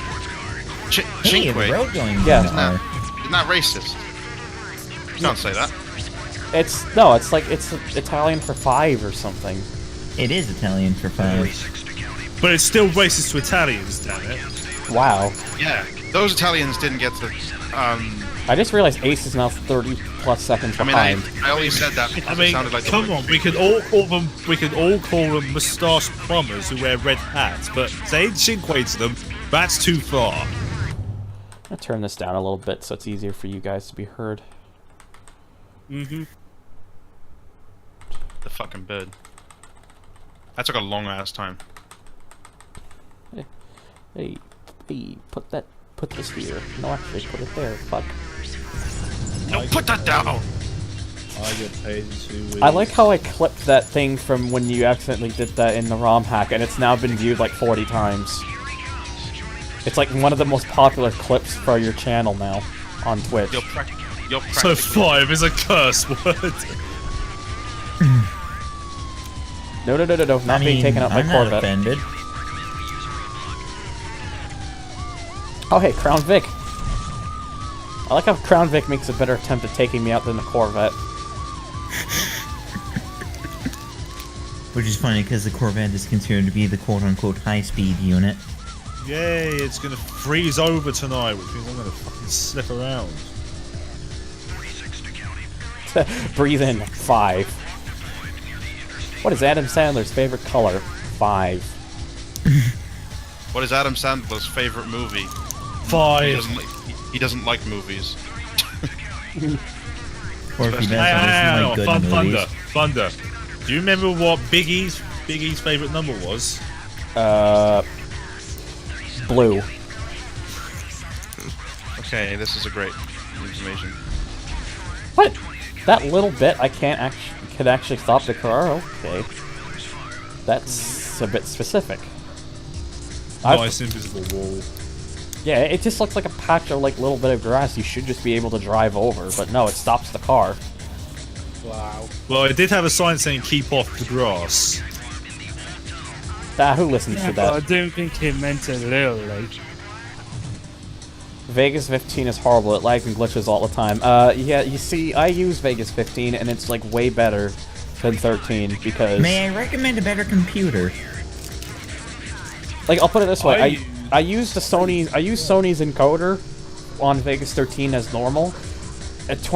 Hey, the Chinquay. road going Yeah. Isn't that racist? You can't say that. It's like it's Italian for 5 or something. It is Italian for 5. But it's still racist to Italians, damn it. Wow. Yeah, those Italians didn't get to. I just realized Ace is now 30 plus seconds I mean, behind. I only said that because I it mean, sounded like. come on, we can all call them moustache plumbers who wear red hats, but saying Chinquay to them, that's too far. I'll turn this down a little bit so it's easier for you guys to be heard. Mm-hmm. the fucking bird. That took a long ass time. Hey, put this here. No, actually, put it there. Fuck. No, put that down! I get paid in 2 weeks. I like how I clipped that thing from when you accidentally did that in the ROM hack, and it's now been viewed like 40 times. It's like one of the most popular clips for your channel now on Twitch. You're So 5 is a curse word. No, not being taken out by I'm not Corvette. offended. Oh, hey, Crown Vic. I like how Crown Vic makes a better attempt at taking me out than the Corvette. Which is funny because the Corvette is considered to be the quote-unquote high-speed unit. Yay, it's gonna freeze over tonight, which means I'm gonna fucking slip around. Breathe in. 5. What is Adam Sandler's favorite color? 5. What is Adam Sandler's favorite movie? 5. He doesn't like movies. Or if he does, Hang like on, good movies. Thunder. Do you remember what Big E's favorite number was? Blue. Okay, this is a great information. What? That little bit I can actually stop the car? Okay. That's a bit specific. Nice invisible wall. Yeah, it just looks like a patch of like little bit of grass you should just be able to drive over, but no, it stops the car. Wow. Well, it did have a sign saying keep off the grass. Who listens to But I that? don't think it meant it literally. Vegas 15 is horrible. It lags and glitches all the time. Yeah, you see, I use Vegas 15 and it's like way better than 13 because... May I recommend a better computer? Like, I'll put it this way. I use Sony's encoder on Vegas 13 as normal. Just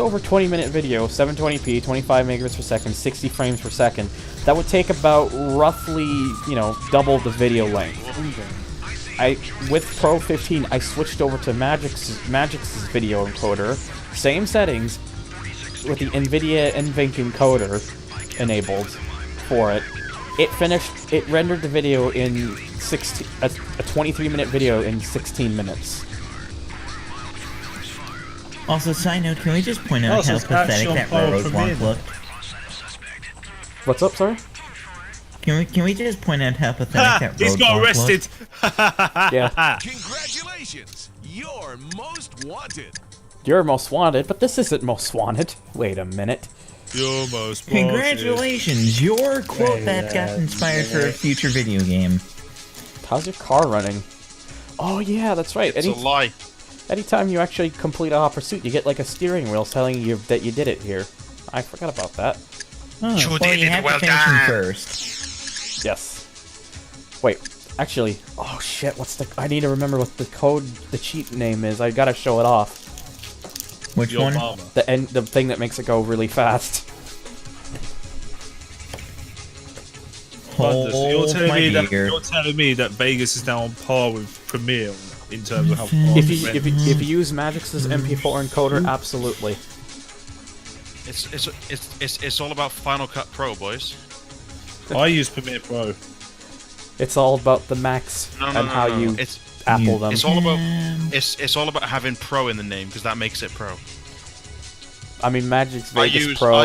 over 20-minute video, 720p, 25 megabits per second, 60 frames per second. That would take about roughly, double the video length. With Pro 15, I switched over to Magic's video encoder, same settings, with the NVIDIA NVENC encoder enabled for it. It rendered the video in a 23-minute video in 16 minutes. Also, side note, can we just point out how pathetic that roadblock looked? What's up, sorry? Can we just point out how pathetic that roadblock He's got arrested! Yeah. Congratulations! You're most wanted. You're most wanted, but this isn't most wanted. Wait a minute. You're most wanted. Congratulations! Your quote that got inspired for a future video game. How's your car running? Oh yeah, that's right. It's a lie. Anytime you actually complete a hot pursuit, you get like a steering wheel telling you that you did it here. I forgot about that. Oh, You well, did you it, have well to finish them done. first. Yes. Wait, actually, oh shit, I need to remember what the cheat name is. I gotta show it off. Which Your one? mama. The thing that makes it go really fast. Thunder, so Hold my deer. you're telling me that Vegas is now on par with Premiere in terms of how far If it you use Magic's MP4 encoder, absolutely. It's all about Final Cut Pro, boys. I use Premiere Pro. It's all about the Macs and how you It's Apple them. it's all about it's all about having Pro in the name because that makes it Pro. I mean, Magic's I Vegas use Pro.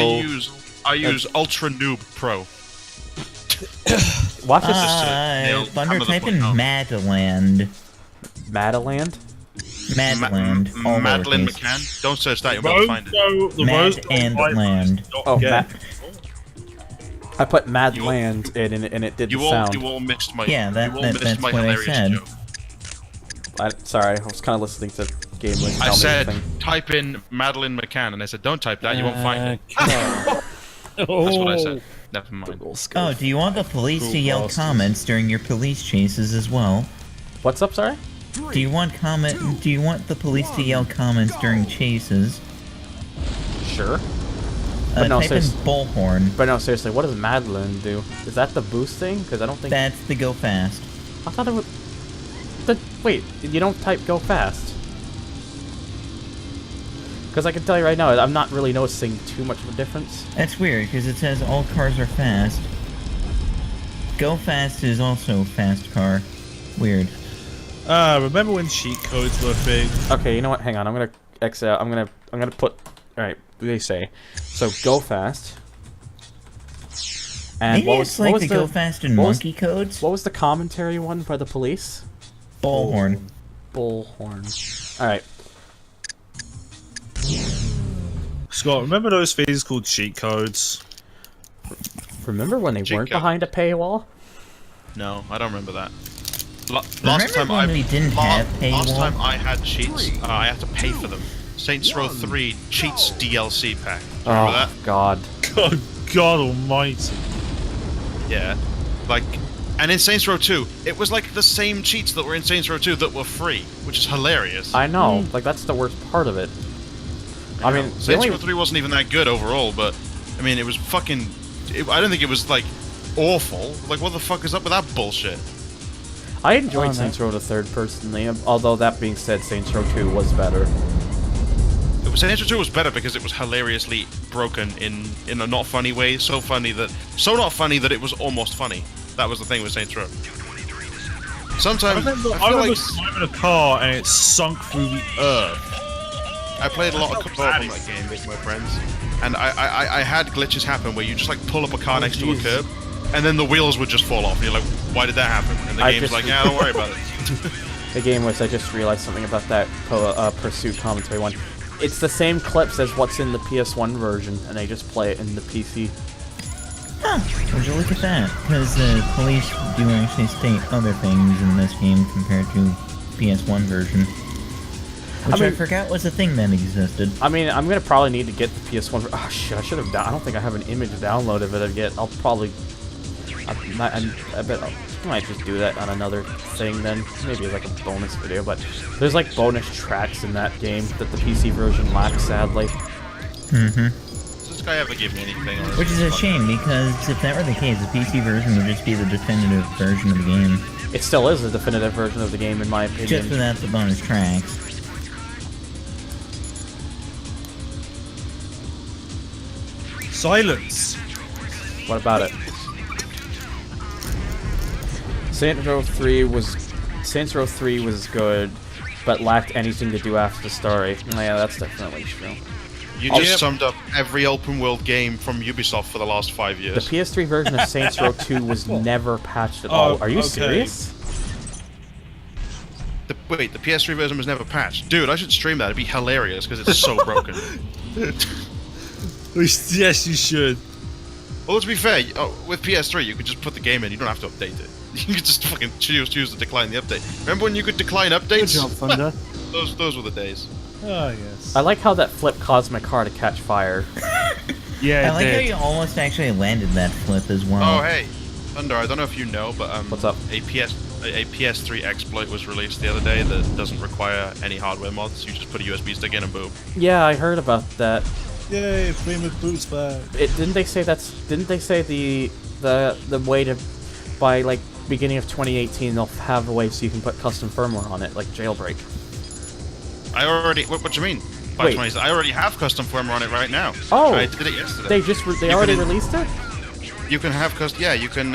I use Ultra Noob Pro. Watch this. Thunder, hammer the type point in home. Madaland. Madaland? Madland. all Madeline lowercase. McCann. Don't search that, you'll be able to find it. Mad and land. Oh, Yeah. I put Madland in and it did You the all sound. missed my Yeah, that's my what I hilarious said. joke. Sorry, I was kind of listening to Game Link I tell me said everything. type in Madeline McCann, and I said don't type that, you won't find it. Oh. That's what I said. Never mind. Oh, do you want the police to yell bastards. comments during your police chases as well? What's up, sorry? Do you want the police to yell comments during chases? Sure. But no, Type in seriously. bullhorn. But no, seriously, what does Madeline do? Is that the boost thing? Because I don't think... That's the go fast. I thought it was... Wait, you don't type go fast. Because I can tell you right now, I'm not really noticing too much of a difference. That's weird, because it says all cars are fast. Go fast is also fast car. Weird. Remember when cheat codes were a thing? Okay, you know what? Hang on. I'm gonna exit out. I'm gonna put. All right. What do they say? So go fast. And Maybe it's like the go fast and monkey codes? What was the commentary one by the police? Bullhorn. Bullhorn. All right. Scott, remember those things called cheat codes? Remember when they weren't Chico. behind a paywall? No, I don't remember that. Remember when we didn't have last paywall? time I had cheats, I had to pay for them. Saints Row 3 cheats DLC pack. Remember that? God. God almighty. Yeah. Like, and in Saints Row 2, it was like the same cheats that were in Saints Row 2 that were free, which is hilarious. I know. Like that's the worst part of it. I mean, the Saints only- Row 3 wasn't even that good overall, but I mean, it was fucking. I don't think it was like awful. Like, what the fuck is up with that bullshit? I enjoyed Saints Row the Third personally, although that being said, Saints Row 2 was better. Saints Row 2 was better because it was hilariously broken in a not funny way, so not funny that it was almost funny. That was the thing with Saints Row. Sometimes I I feel remember like driving a car and it sunk through the earth. I played a lot of co-op on that game with my friends, and I had glitches happen where you just like pull up a car next to a curb, and then the wheels would just fall off, and you're like, why did that happen? And the game's like, yeah, don't worry about it. The game was, I just realized something about that Pursuit commentary one. It's the same clips as what's in the PS1 version, and they just play it in the PC. Huh, would you look at that? Because the police do actually state other things in this game compared to PS1 version. Which I forgot was a thing that existed. I mean, I'm gonna probably need to get the PS1. Oh shit! I should have. I don't think I have an image download of it yet. I'll probably. I bet I might just do that on another thing then. Maybe like a bonus video. But there's like bonus tracks in that game that the PC version lacks, sadly. Mm-hmm. Does this guy ever give me anything? Or Which is a shame, because if that were the case, the PC version would just be the definitive version of the game. It still is the definitive version of the game, in my opinion. Just without the bonus tracks. Silence. What about it? Saints Row 3 was good, but lacked anything to do after the story. Yeah, that's definitely true. You just summed up every open world game from Ubisoft for the last 5 The years. PS3 version of Saints Row 2 was never patched at all. Are you serious? Wait, the PS3 version was never patched. Dude, I should stream that. It'd be hilarious because it's so broken. Yes, you should. Well, to be fair, with PS3, you could just put the game in. You don't have to update it. You could just fucking choose to decline the update. Remember when you could decline updates? Good job, Thunder. those were the days. Oh, yes. I like how that flip caused my car to catch fire. Yeah, I like how you almost actually landed that flip as well. Oh, hey, Thunder, I don't know if you know, but What's up? A PS3 exploit was released the other day that doesn't require any hardware mods. You just put a USB stick in and boom. Yeah, I heard about that. Yay, playing with boots back. Didn't they say the way to, by like beginning of 2018, they'll have a way so you can put custom firmware on it, like jailbreak. I already. What do you mean? Wait. I already have custom firmware on it right now. Oh. I did it yesterday. They already released it? You can have yeah, you can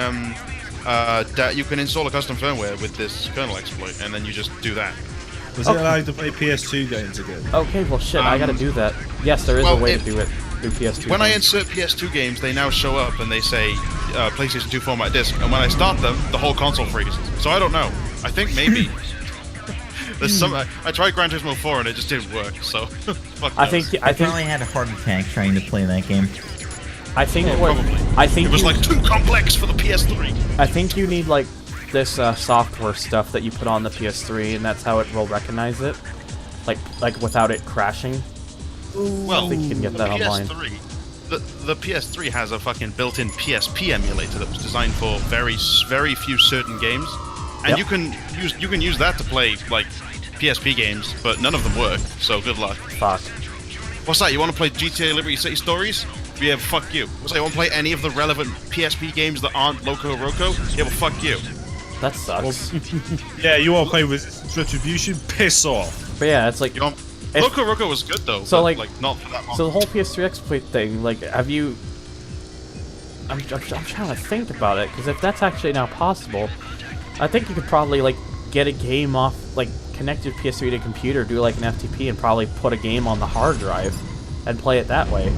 you can install a custom firmware with this kernel exploit, and then you just do that. Was it allowed to play PS2 games again? Okay, well shit, I gotta do that. Yes, there is a way to do it through PS2. When I insert PS2 games, they now show up and they say PlayStation 2 format disc, and when I start them, the whole console freezes. So I don't know. I think maybe. There's some. I tried Gran Turismo 4 and it just didn't work. So fuck I knows. think I probably had a heart attack trying to play that game. I think probably. I think It was you, like too complex for the PS3. I think you need like this software stuff that you put on the PS3, and that's how it will recognize it, like without it crashing. Well, I think you can get that online. The PS3 has a fucking built-in PSP emulator that was designed for very few certain games, and Yep. you can use that to play like PSP games, but none of them work. So good luck. Fuck. What's that? You want to play GTA Liberty City Stories? Yeah, fuck you. What's that? You want to play any of the relevant PSP games that aren't Loco Roco? Yeah, well, fuck you. That sucks. Yeah, you want to play Resistance Retribution? Piss off. But yeah, it's like You want Loco Roco was good though. So, but, like, not for that long. So the whole PS3 exploit thing, like, have you? I'm trying to think about it, because if that's actually now possible, I think you could probably like get a game off, like, connect your PS3 to a computer, do like an FTP, and probably put a game on the hard drive and play it that way.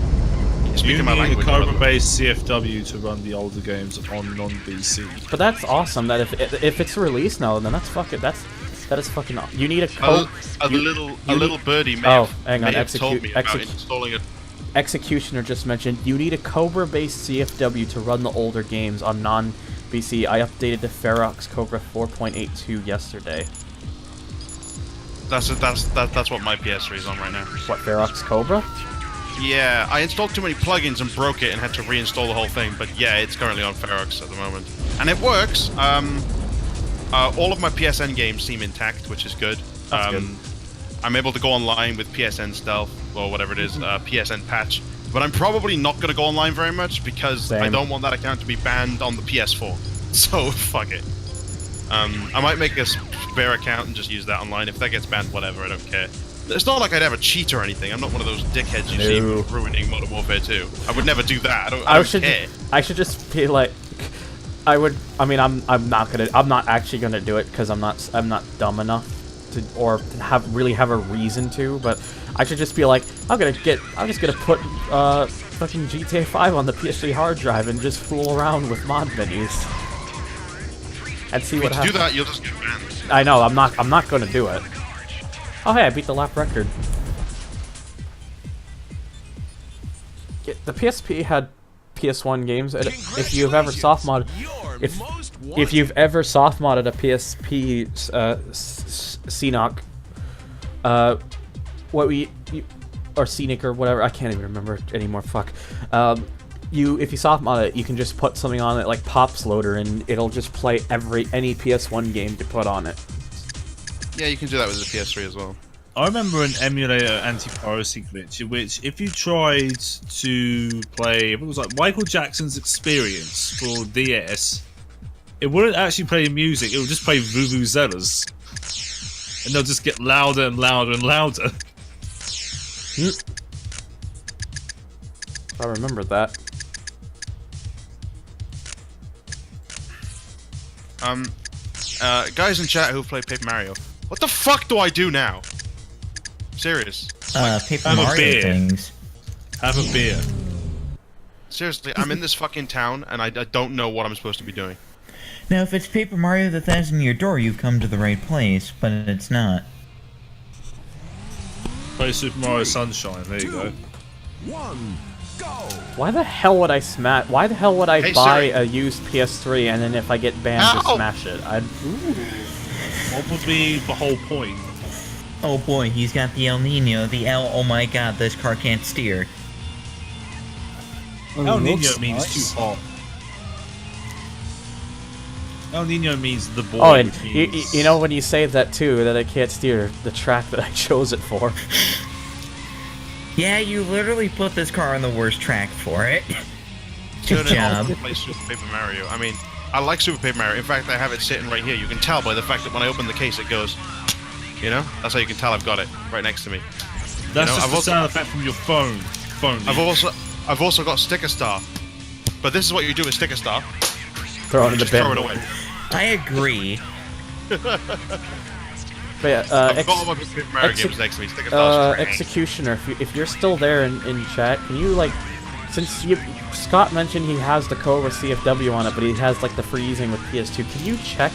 You my need a language, Cobra-based CFW to run the older games on non-PC. But that's awesome. That if it's released now, then that's fucking that is fucking. You need a code. A little birdie may hang on, have told me about installing it. Executioner just mentioned you need a Cobra-based CFW to run the older games on non-PC. I updated to Ferox Cobra 4.82 yesterday. That's what my PS3 is on right now. What, Ferox Cobra? Yeah, I installed too many plugins and broke it and had to reinstall the whole thing. But yeah, it's currently on Ferox at the moment, and it works. All of my PSN games seem intact, which is good. That's good. I'm able to go online with PSN Stealth or whatever it is, PSN Patch. But I'm probably not going to go online very much because I don't want that account to be banned on the PS4. So fuck it. I might make a spare account and just use that online. If that gets banned, whatever, I don't care. It's not like I'd ever cheat or anything. I'm not one of those dickheads you see ruining Modern Warfare 2. I would never do that. I don't care. I should just be like, I'm not actually gonna do it because I'm not dumb enough to, or really have a reason to. But I should just be like, I'm just gonna put fucking GTA 5 on the PS3 hard drive and just fool around with mod menus and see what happens. If you do that, you'll just get banned. I know. I'm not gonna do it. Oh hey, I beat the lap record. The PSP had PS1 games. If you've ever soft modded, if you've ever soft modded a PSP CNOC, or Scenic or whatever, I can't even remember anymore. Fuck. If you soft mod it, you can just put something on it like Pops Loader, and it'll just play any PS1 game to put on it. Yeah, you can do that with the PS3 as well. I remember an emulator anti-piracy glitch in which if you tried to play, it was like Michael Jackson's Experience for DS, it wouldn't actually play music, it would just play Vuvuzelas. And they'll just get louder and louder and louder. I remember that. Guys in chat who've played Paper Mario, what the fuck do I do now? Serious. Paper Mario things. Have a beer. Seriously, I'm in this fucking town and I don't know what I'm supposed to be doing. Now, if it's Paper Mario the Thousand Year Door, you've come to the right place, but it's not. Play Super Mario Sunshine, there you go. 1, go! Why the hell would I Why the hell would I buy Siri. a used PS3 and then if I get banned, just smash it? What would be the whole point? Oh boy, he's got the El Nino, oh my god, this car can't steer. El Nino means too hot. El Nino means the boy. Oh, and means... you know when you say that too, that I can't steer the track that I chose it for. Yeah, you literally put this car on the worst track for it. Good job. Play Super Paper Mario. I mean, I like Super Paper Mario. In fact, I have it sitting right here. You can tell by the fact that when I open the case, it goes. You know, that's how you can tell I've got it right next to me. That's just the sound effect from your phone. I've also got Sticker Star, but this is what you do with Sticker Star. Throw it in the bin. Throw it away. I agree. But yeah, I've got all my Paper Mario games next to me. Sticker Star's trash. Executioner, if you're still there in chat, can you like, since Scott mentioned he has the Cobra CFW on it, but he has like the freezing with PS2, can you check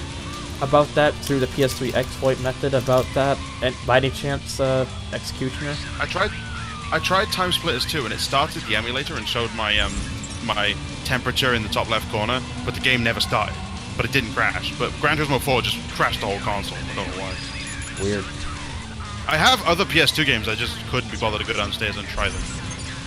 about that through the PS3 exploit method about that, and by any chance, Executioner? I tried Time Splitters too, and it started the emulator and showed my my temperature in the top left corner, but the game never started. But it didn't crash. But Gran Turismo 4 just crashed the whole console. I don't know why. Weird. I have other PS2 games. I just couldn't be bothered to go downstairs and try them.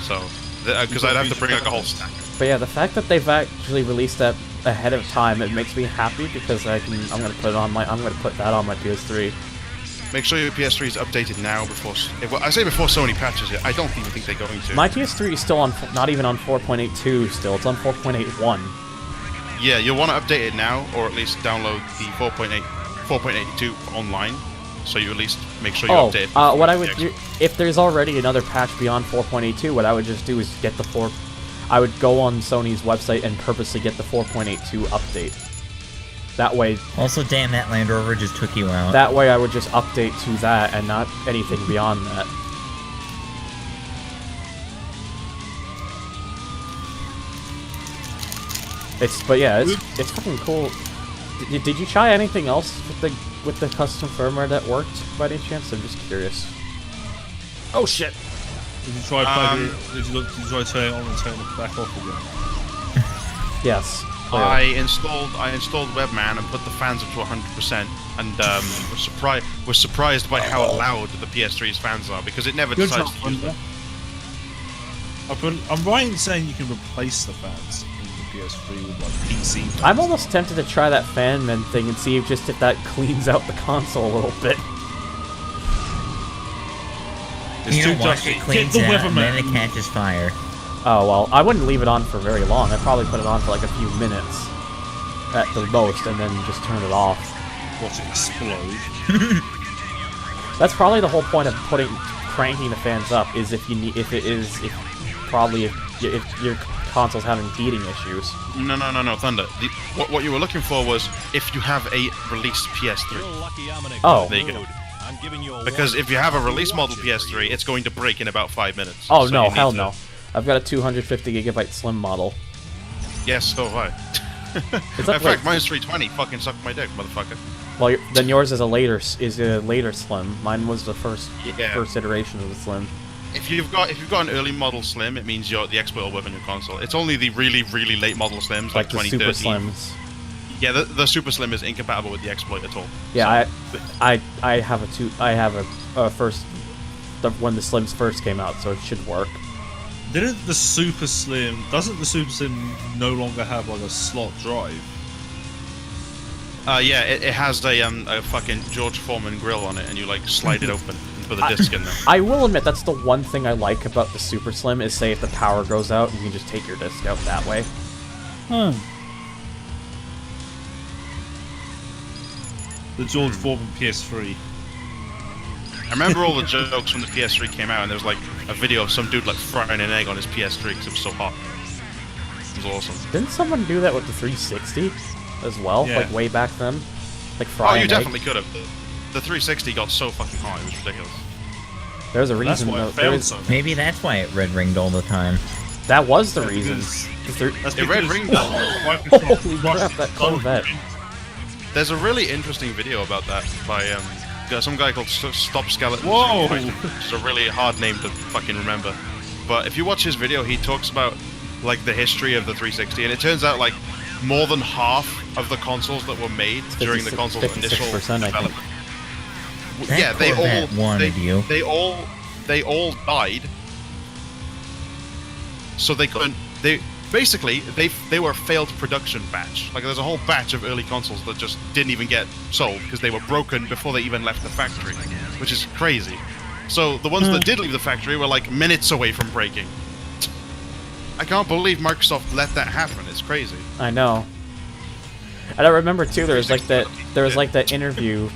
So, because I'd have to bring like a whole stack. But yeah, the fact that they've actually released that ahead of time, it makes me happy because I'm gonna put that on my PS3. Make sure your PS3 is updated now before. I say before Sony patches it. I don't even think they're going to. My PS3 is still on, not even on 4.82 still. It's on 4.81. Yeah, you'll want to update it now, or at least download the 4.82 online, so you at least make sure you Oh, update. what I would do if there's already another patch beyond 4.82, what I would just do is get the 4. I would go on Sony's website and purposely get the 4.82 update. That way. Also, damn, that Land Rover just took you out. That way, I would just update to that and not anything beyond that. But yeah, it's fucking cool. Did you try anything else with the custom firmware that worked by any chance? I'm just curious. Oh shit! Did you try plugging it? Did you try turning it on and turning it back off again? Yes. I installed Webman and put the fans up to 100%, and was surprised by how loud the PS3's fans are because it never decides to use them. I'm right in saying you can replace the fans in the PS3 with like PC fans. I'm almost tempted to try that fan vent thing and see if that cleans out the console a little bit. It's You know too what? dusty. It cleans Get the out and then it Weatherman. catches fire. Oh well, I wouldn't leave it on for very long. I'd probably put it on for like a few minutes at the most, and then just turn it off. Watch it explode. That's probably the whole point of cranking the fans up. Is if your console's having heating issues. No, Thunder. What you were looking for was if you have a released You're PS3. lucky I'm in a Oh. There you go. mood. I'm giving you a Because warning. if you have a release model PS3, it's going to break in about 5 minutes. Oh So no, you need hell to- no! I've got a 250GB Slim model. Yes, so have I. Is that In fact, mine's 320. Fucking suck my dick, motherfucker. Well, then yours is a later Slim. Mine was the first iteration of the Slim. If you've got an early model Slim, it means the exploit will work on your console. It's only the really late model Slims, like Like the Super 2013. Slims. Yeah, the Super Slim is incompatible with the exploit at all. Yeah, I have when the Slims first came out, so it should work. Doesn't the Super Slim no longer have like a slot drive? Yeah, it has a fucking George Foreman grill on it, and you like slide it open and put the disc in there. I will admit that's the one thing I like about the Super Slim is say if the power goes out, you can just take your disc out that way. The George Foreman PS3. I remember all the jokes when the PS3 came out, and there was like a video of some dude like frying an egg on his PS3 because it was so hot. It was awesome. Didn't someone do that with the 360 as well? Yeah. Like way back then? Like Oh, frying you egg? definitely could have. The 360 got so fucking hot, it was ridiculous. There's a That's reason why though. it failed there's- so much. Maybe that's why it red ringed all the time. That was the Yeah, reason. because- The thir- That's It red because ringed up. Holy crap, that Corvette. There's a really interesting video about that by some guy called Stop Skeleton. Whoa! It's a really hard name to fucking remember. But if you watch his video, he talks about like the history of the 360, and it turns out like more than half of the consoles that were made during the 56% console's initial 56%, I think. development. That Yeah, they Corvette wanted you. They all died. So they couldn't. They were a failed production batch. Like there's a whole batch of early consoles that just didn't even get sold because they were broken before they even left the factory, which is crazy. So the ones that did leave the factory were like minutes away from breaking. I can't believe Microsoft let that happen. It's crazy. I know. And I remember too. There was like that interview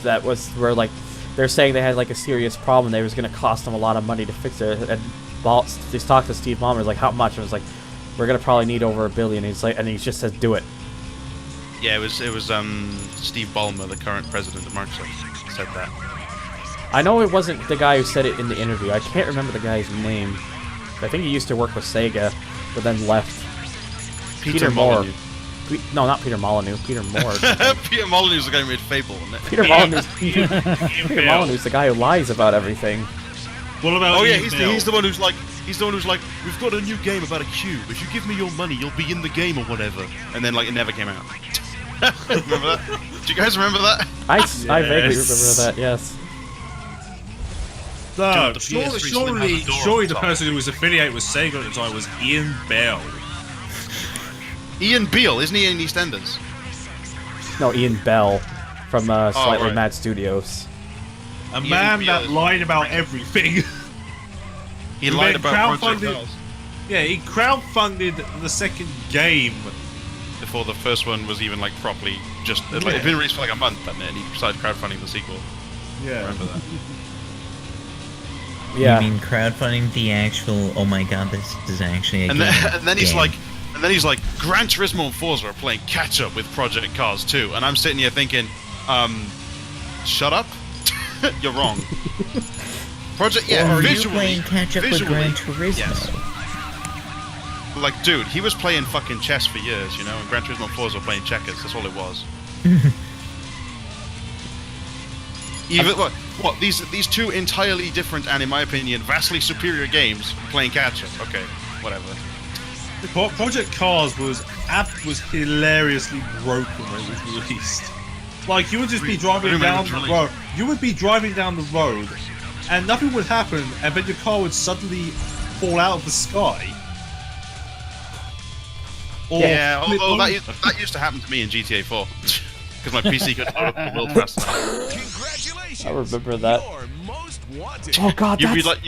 that was where like they're saying they had like a serious problem. They was gonna cost them a lot of money to fix it. And they talked to Steve Ballmer like how much? And it was like we're gonna probably need over $1 billion. And he just says do it. Yeah, it was Steve Ballmer, the current president of Microsoft, said that. I know it wasn't the guy who said it in the interview. I can't remember the guy's name. I think he used to work with Sega, but then left. Peter Moore. Molyneux. No, not Peter Molyneux. Peter Moore. Peter Molyneux's the guy who made Fable, isn't it? Peter Molyneux's the guy who lies about everything. What about Oh yeah, Ian he's Bell? the one who's like, we've got a new game about a cube. If you give me your money, you'll be in the game or whatever. And then like it never came out. Remember that? Do you guys remember that? I vaguely Yes. remember that. Yes. No, Dude, the PS3 Slim has a door surely on the top. person who was affiliated with Sega at the time was Ian Bell. Ian Beale, isn't he in EastEnders? No, Ian Bell from Slightly right. Mad Studios. A Ian man Bell that is- lied about everything. He He lied made about Project crowdfunded- Bells Yeah, he crowdfunded the second game. before the first one was even like properly just like, it'd been released for like a month, and then he started crowdfunding the sequel. Yeah. Remember that? Yeah. You mean crowdfunding the actual? Oh my god, this is actually a And game. then he's game. like, Gran Turismo and Forza are playing catch up with Project Cars 2, and I'm sitting here thinking, shut up, you're wrong. Project, yeah, Or are you visually, playing catch up with visually, Gran Turismo? yes. Like, dude, he was playing fucking chess for years, you know, and Gran Turismo and Forza were playing checkers. That's all it was. Even what these two entirely different and, in my opinion, vastly superior games playing catch up. Okay, whatever. Project Cars was hilariously broken when it was released. Like, you would just be driving down the road. You would be driving down the road, and nothing would happen, and then your car would suddenly fall out of the sky. Or, Yeah, although that used to happen to me in GTA 4 because my PC couldn't load up the world fast enough. Congratulations! I remember that. You're most wanted. Oh god, You'd that's...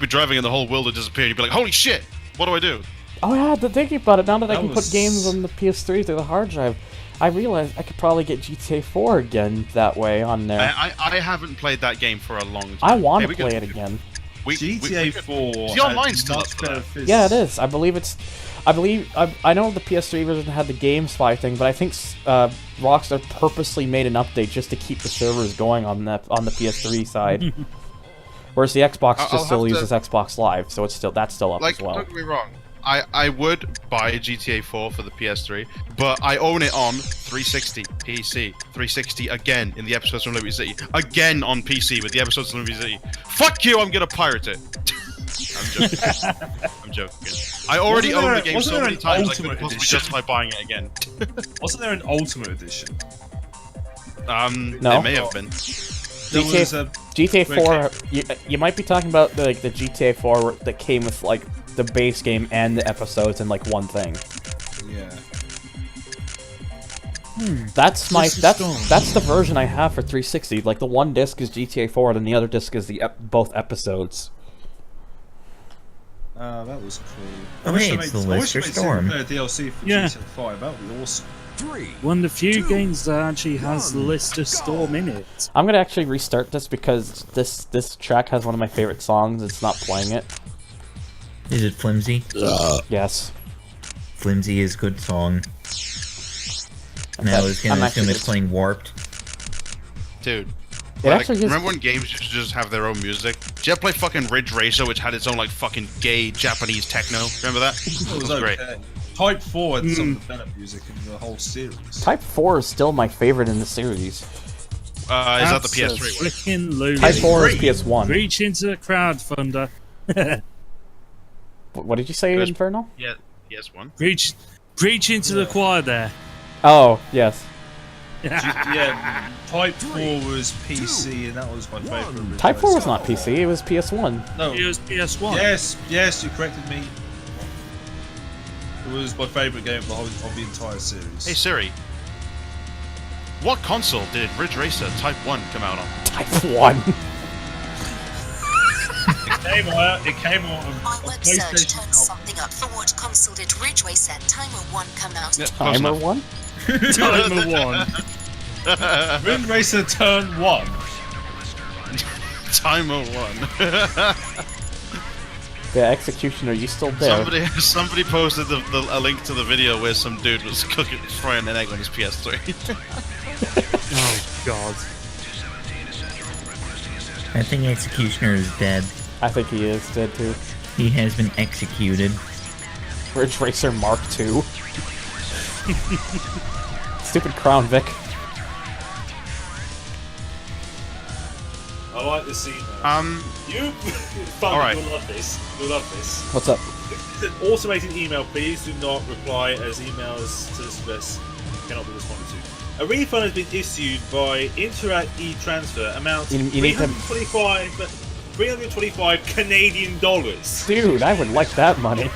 be driving and the whole world would disappear. You'd be like, holy shit, what do I do? Oh yeah, thinking about it, now that I That can put was- games on the PS3 through the hard drive, I realized I could probably get GTA 4 again that way on there. I haven't played that game for a long time. I want Hey, to we play could- it again. GTA 4 The online's still much up for better that. physics. Yeah, it is. I believe I know the PS3 version had the GameSpy thing, but I think Rockstar purposely made an update just to keep the servers going on the PS3 side. Whereas the Xbox I'll just still have to- uses Xbox Live, so that's still up Like, as well. don't get me wrong. I would buy GTA 4 for the PS3, but I own it on 360 PC, 360 again in the episodes from Liberty City, again on PC with the episodes from Liberty City. Fuck you! I'm gonna pirate it. I'm joking. I'm joking. I already Wasn't own there- the game wasn't so there many an times I Ultimate couldn't possibly Edition? justify buying it again. Wasn't there an Ultimate Edition? No. There may have been. There GTA was a GTA 4, you might be talking about the GTA 4 that came with like the base game and the episodes in like one thing. yeah. That's This is that's the version I have for 360. Like the one disc is GTA 4 and the other disc is the both episodes. That was cool. Oh, hey, it's the Lister Storm. DLC for Yeah. GTA 5. That would be awesome. 3, One of the few 2, games that actually has Lister Storm in it. I'm gonna actually restart this because this track has one of my favorite songs. It's not playing it. Is it Flimsy? Yes. Flimsy is a good song. Now I was I'm gonna actually assume it's playing Warped. Dude. It actually is. Remember when games used to just have their own music? Did you ever play fucking Ridge Racer, which had its own like fucking gay Japanese techno? Remember that? It was great. okay. Type 4 had some of the better music in the whole series. Type 4 is still my favorite in the series. Is that the PS3 one? Flicking loony. Type 4 is PS1. Reach into the crowdfunder. What did you say, There's- Inferno? Yeah, PS1. Preach into the choir there. Oh, yes. Yeah, Type 4 was PC, and that was my favourite. Type 4 was not PC, it was PS1. No. It was PS1. Yes, you corrected me. It was my favourite game of the entire series. Hey Siri. What console did Ridge Racer Type 1 come out on? Type 1. It came out on My web search PlayStation. turned something up. For what console did Ridge Racer Timer 1 come out? Yeah, close Timer enough. 1? Timer 1. Ridge Racer Turn 1. Timer 1. The Executioner, you still there? Somebody posted a link to the video where some dude was frying an egg on his PS3. Oh, God. I think Executioner is dead. I think he is dead too. He has been executed. Ridge Racer Mark II. Stupid Crown Vic. I like this scene. You, All right. You'll love this. You'll love this. What's up? It's an automated email. Please do not reply as emails to this address cannot be responded to. A refund has been issued by Interact e-transfer amounts You need to- 325 Canadian dollars. Dude, I would like that money.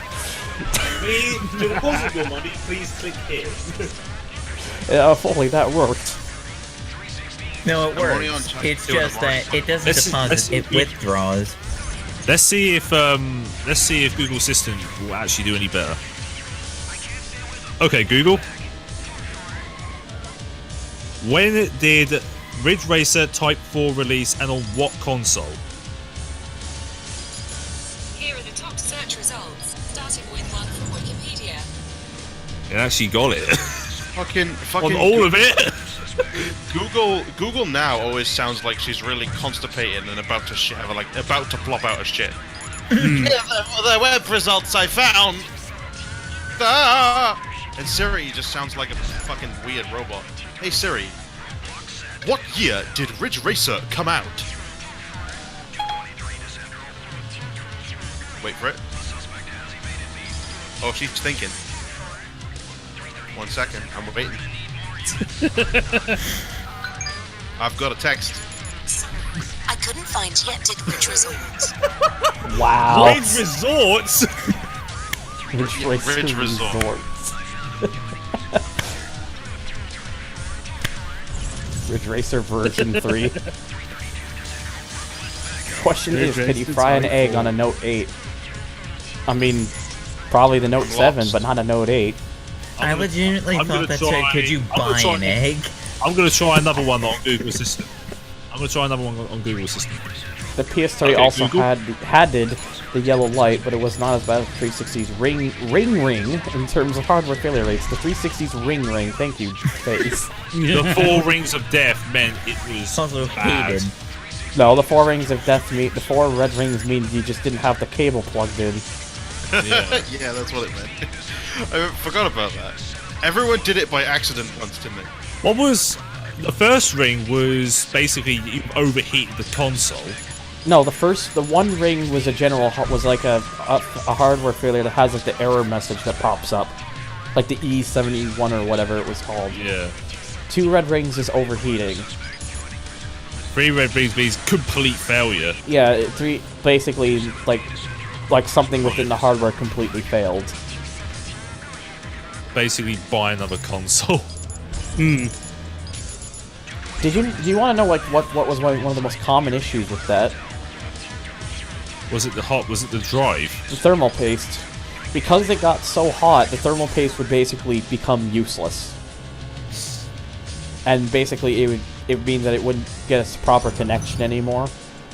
Please, to deposit your money, please click here. If only that worked. No, it I'm only on works. Type It's 2 just on the that it doesn't Let's- deposit, it withdraws. Let's see if Google Assistant will actually do any better. Okay, Google. When did Ridge Racer Type 4 release and on what console? Here are the top search results, starting with one from Wikipedia. It actually got it. Fucking on all of it. Google now always sounds like she's really constipated and about to about to plop out of shit. Here are the web results I found. And Siri just sounds like a fucking weird robot. Hey Siri, what year did Ridge Racer come out? Wait for it. Oh, she's thinking. 1 second, I'm waiting. I've got a text. I couldn't find yet did Ridge Resort. Wow. Ridge Resorts. Ridge Resort. Ridge Racer version 3. Question is, can you fry an egg on a Note 8? I mean, probably the Note 7, but not a Note 8. I legitimately thought that said, could you buy an egg? I'm going to try another one on Google Assistant. I'm going to try another one on Google Assistant. The PS3 also had the yellow light, but it was not as bad as the 360's ring in terms of hardware failure rates. The 360's ring, thank you, face. The 4 rings of death meant it was also bad. hated. No, the 4 rings of death mean the 4 red rings mean you just didn't have the cable plugged in. Yeah, yeah, that's what it meant. I forgot about that. Everyone did it by accident once, didn't they? What was the first ring was basically you overheated the console. No, the one ring was like a hardware failure that has like the error message that pops up, like the E71 or whatever it was called. Yeah. 2 red rings is overheating. 3 red rings means complete failure. Yeah, 3 basically like something within the hardware completely failed. Basically, buy another console. Do you want to know like what was one of the most common issues with that? Was it the drive? The thermal paste. Because it got so hot, the thermal paste would basically become useless. And basically it would mean that it wouldn't get a proper connection anymore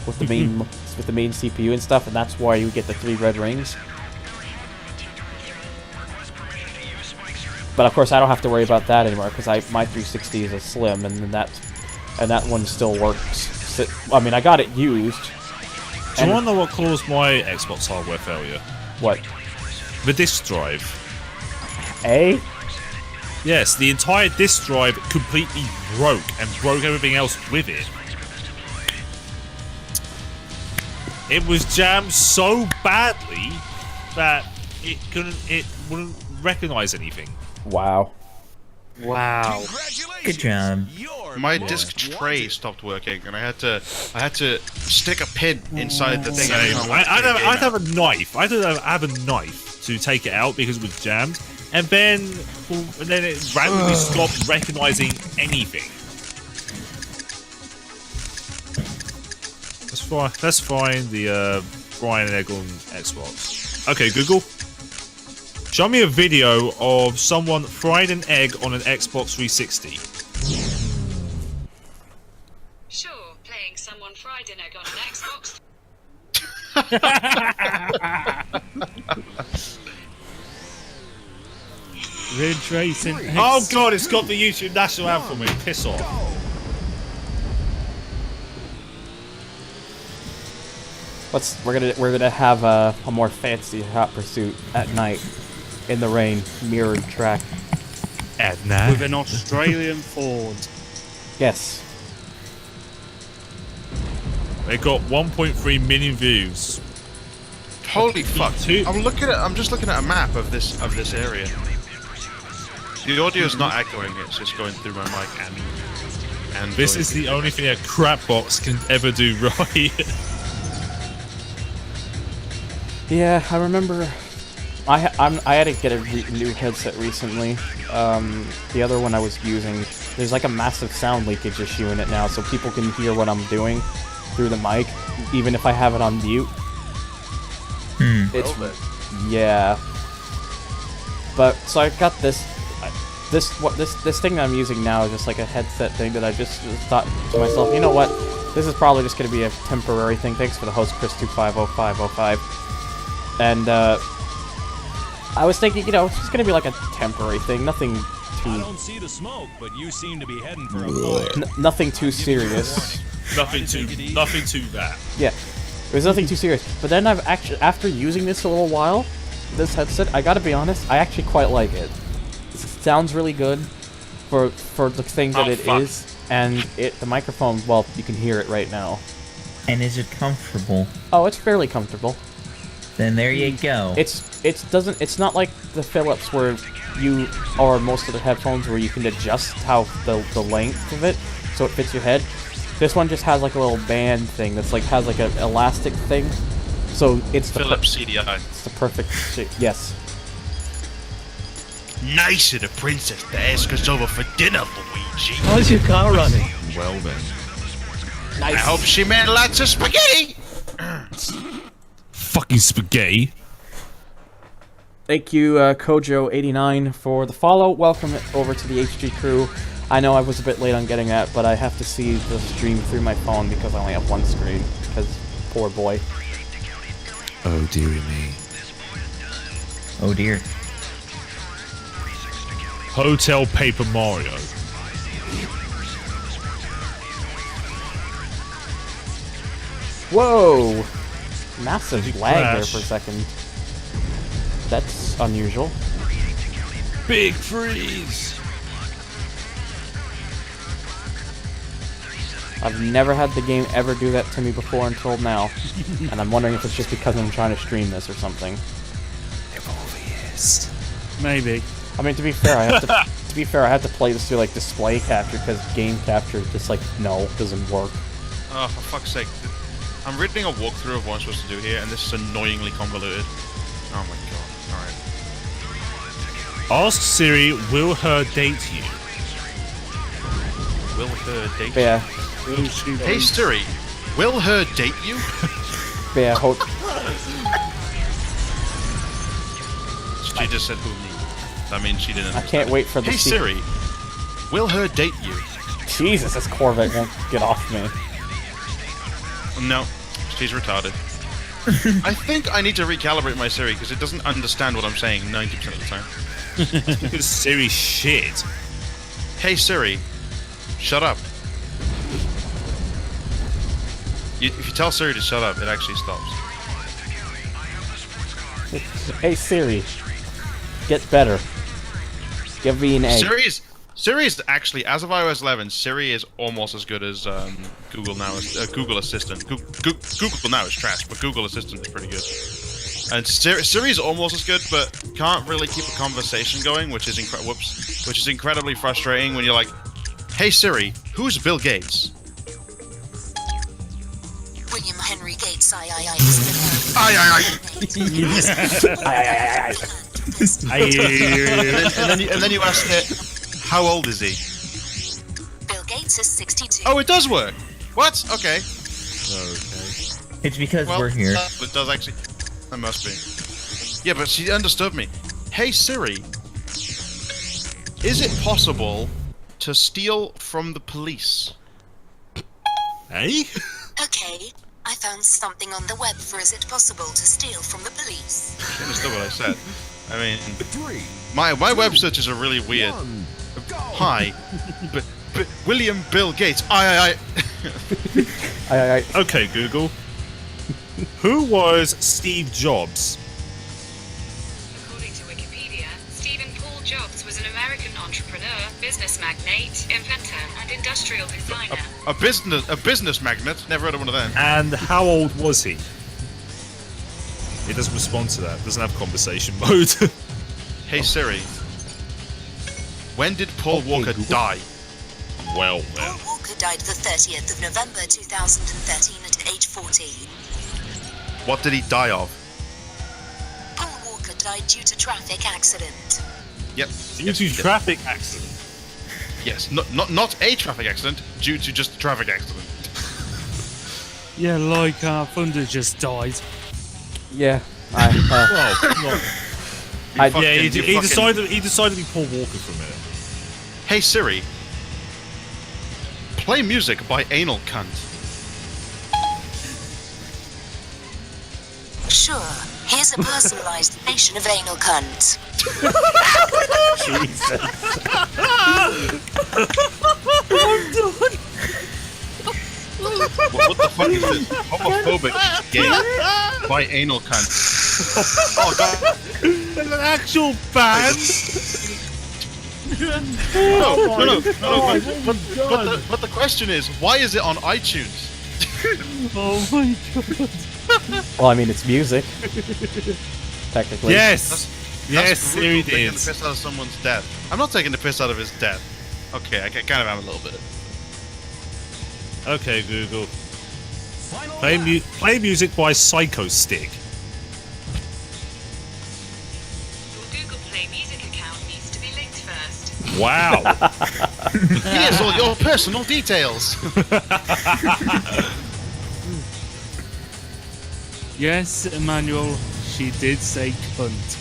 with the main CPU and stuff, and that's why you get the 3 red rings. But of course I don't have to worry about that anymore because my 360 is a slim and that one still works. I mean, I got it used. Do you want to know what caused my Xbox hardware failure? What? The disk drive. Yes, the entire disk drive completely broke and broke everything else with it. It was jammed so badly that it wouldn't recognize anything. Wow. Wow. Good job. My disc tray stopped working, and I had to stick a pin inside the thing. I'd have a knife. I have a knife to take it out because it was jammed, and then it randomly stopped recognizing anything. Let's find the Brian and Egg on Xbox. Okay, Google. Show me a video of someone fried an egg on an Xbox 360. Sure, playing someone fried an egg on an Xbox. Ridge Racing. Oh god, it's got the YouTube national anthem in. Piss off. We're gonna have a more fancy hot pursuit at night in the rain, mirrored track. At night with an Australian Ford. Yes. It got 1.3 million views. Holy fuck! I'm just looking at a map of this area. The audio is not echoing; it's just going through my mic and. This is the only thing a crap box can ever do right. Yeah, I remember. I had to get a new headset recently. The other one I was using, there's like a massive sound leakage issue in it now, so people can hear what I'm doing through the mic, even if I have it on mute. Yeah. But so I got this. this thing that I'm using now is just like a headset thing that I just thought to myself, you know what? This is probably just going to be a temporary thing. Thanks for the host, Chris250505. And I was thinking, you know, it's just going to be like a temporary thing, nothing I too don't see the smoke, but you seem to be heading for a fire. nothing too serious. Nothing too bad. Yeah, there's nothing too serious. But then I've actually, after using this a little while, this headset, I gotta be honest, I actually quite like it. It sounds really good for the thing that it is, and the microphone, well, you can hear it right now. And is it comfortable? Oh, it's fairly comfortable. Then there you go. It's not like the Philips where you, or most of the headphones where you can adjust how the length of it so it fits your head. This one just has like a little band thing that's like has like an elastic thing, so it's the Philips CDI. It's the perfect shape. Yes. Nice of the princess to ask us over for dinner, Luigi. How's your car running? Well then. I hope she made lots of spaghetti. Fucking spaghetti. Thank you, Kojo89, for the follow. Welcome over to the HG crew. I know I was a bit late on getting that, but I have to see the stream through my phone because I only have one screen. Because, poor boy. Oh dearie me. Oh dear. Hotel Paper Mario. Whoa! Massive Did you lag there crash? for a second. That's unusual. Big freeze. I've never had the game ever do that to me before until now. And I'm wondering if it's just because I'm trying to stream this or something. Maybe. I mean, to be fair, I have to I have to play this through like display capture because game capture just like no, doesn't work. Oh, for fuck's sake. I'm reading a walkthrough of what I'm supposed to do here, and this is annoyingly convoluted. Oh my god. Alright. Ask Siri, will her date you? Will her date Yeah. Hey Siri, will her date you? Yeah, She just said who me. That means she didn't. I can't wait for the Hey Siri, will her date you? Jesus, this Corvette won't get off me. No, she's retarded. I think I need to recalibrate my Siri because it doesn't understand what I'm saying 90% of the time. Because Siri shit. Hey Siri, shut up. If you tell Siri to shut up, it actually stops. Hey Siri, get better. Give me an A. Siri is actually, as of iOS 11, Siri is almost as good as Google Now, Google Assistant. Google Now is trash, but Google Assistant is pretty good. And Siri is almost as good, but can't really keep a conversation going, which is incredibly frustrating when you're like, "Hey Siri, who's Bill Gates?" William Henry Gates, Aye, aye, aye. and then you ask it, how old is he? Bill Gates is 62. Oh, it does work. What? Okay. It's because Well, we're here. It does actually. That must be. Yeah, but she understood me. Hey Siri, is it possible to steal from the police? Hey? Okay, I found something on the web for is it possible to steal from the police? She understood what I said. I mean, my web searches are really weird. Hi, but William Bill Gates. Aye. Okay, Google. Who was Steve Jobs? According to Wikipedia, Stephen Paul Jobs was an American entrepreneur, business magnate, inventor, and industrial designer. A business magnate. Never heard of one of them. And how old was he? It doesn't respond to that. It doesn't have conversation mode. Hey Siri, when did Paul Walker die? Well. Paul Walker died the 30th of November 2013 at age 14. What did he die of? Paul Walker died due to traffic accident. Yep. Due to traffic accident. Yes, not a traffic accident, due to just a traffic accident. Yeah, like Thunder just died. Yeah. Well, You he fucking- decided to be Paul Walker for a minute. Hey Siri, play music by Anal Cunt. Sure. Here's a personalized nation of anal cunt. What the fuck is this? Homophobic game by Anal Cunt. Oh god. There's an actual band. No. But the question is, why is it on iTunes? Oh my god. Well, I mean, it's music. Technically. Yes. Yes, That's Siri brutal, taking did. the piss out of someone's death. I'm not taking the piss out of his death. Okay, I kind of am a little bit. Okay, Google. Play music by Psycho Stick. Your Google Play Music account needs to be linked first. Wow. Here's all your personal details. Yes, Emmanuel, she did say cunt.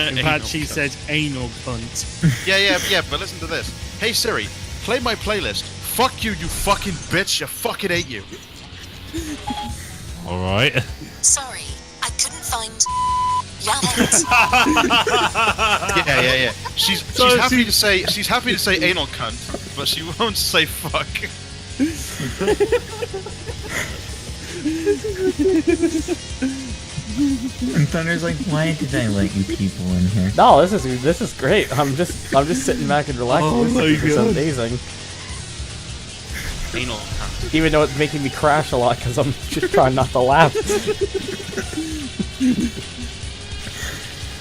In fact, she said anal cunt. Yeah, but listen to this. Hey Siri, play my playlist. Fuck you, you fucking bitch. I fucking hate you. Alright. Sorry, I couldn't find. Yeah. She's happy to say anal cunt, but she won't say fuck. And Thunder's like, why did I let you people in here? No, this is great. I'm just sitting back and relaxing. Oh my It's God. amazing. Anal cunt. Even though it's making me crash a lot because I'm just trying not to laugh.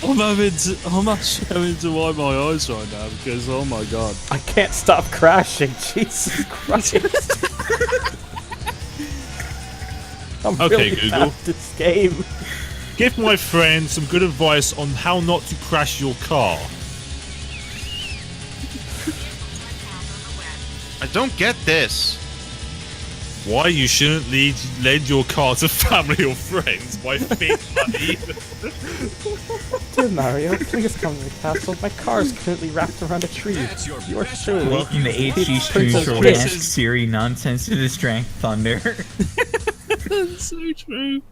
I'm actually having to wipe my eyes right now because, oh my god. I can't stop crashing. Jesus Christ. I'm Okay, really Google. bad at this game. Give my friend some good advice on how not to crash your car. I don't get this. Why you shouldn't lend your car to family or friends by fake money. Dear Mario, please come to the castle. My car is currently wrapped around a tree. You're truly Welcome to HG Princess Stream Peach. Ask Siri nonsense to distract Thunder. That's so true.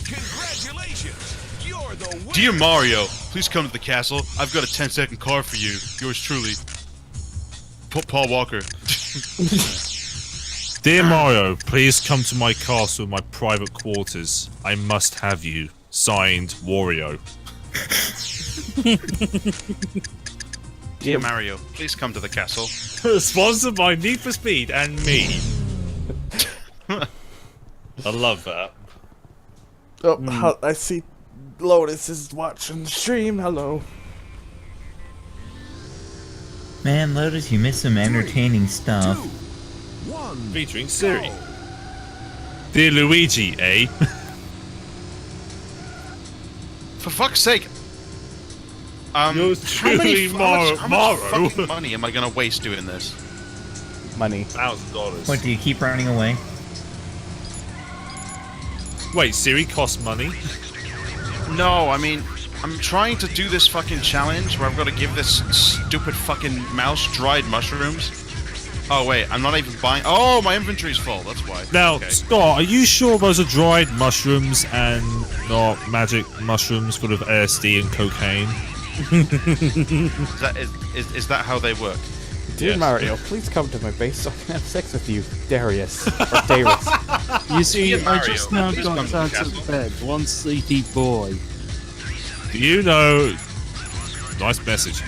Congratulations! You're the winner! Dear Mario, please come to the castle. I've got a 10-second car for you. Yours truly, Paul Walker. Dear Mario, please come to my castle, my private quarters. I must have you. Signed, Wario. Dear Mario, please come to the castle. Sponsored by Need for Speed and me. I love that. Oh, I see Lotus is watching the stream. Hello. Man, Lotus, you missed some entertaining stuff. Featuring Siri. Dear Luigi, eh? For fuck's sake. Yours truly, how much Maro. fucking money am I gonna waste doing this? Money. $1,000. What, do you keep running away? Wait, Siri costs money? No, I mean, I'm trying to do this fucking challenge where I've got to give this stupid fucking mouse dried mushrooms. Oh wait, I'm not even buying. Oh, my inventory's full. That's why. Now, Okay. Scott, are you sure those are dried mushrooms and not magic mushrooms full of LSD and cocaine? Is that how they work? Dear Yes. Mario, please come to my base so I can have sex with you, Darius. Or Darius. You see, Dear I Mario, just now please come got to the out castle. of bed. One sleepy boy. Do you know... Nice message.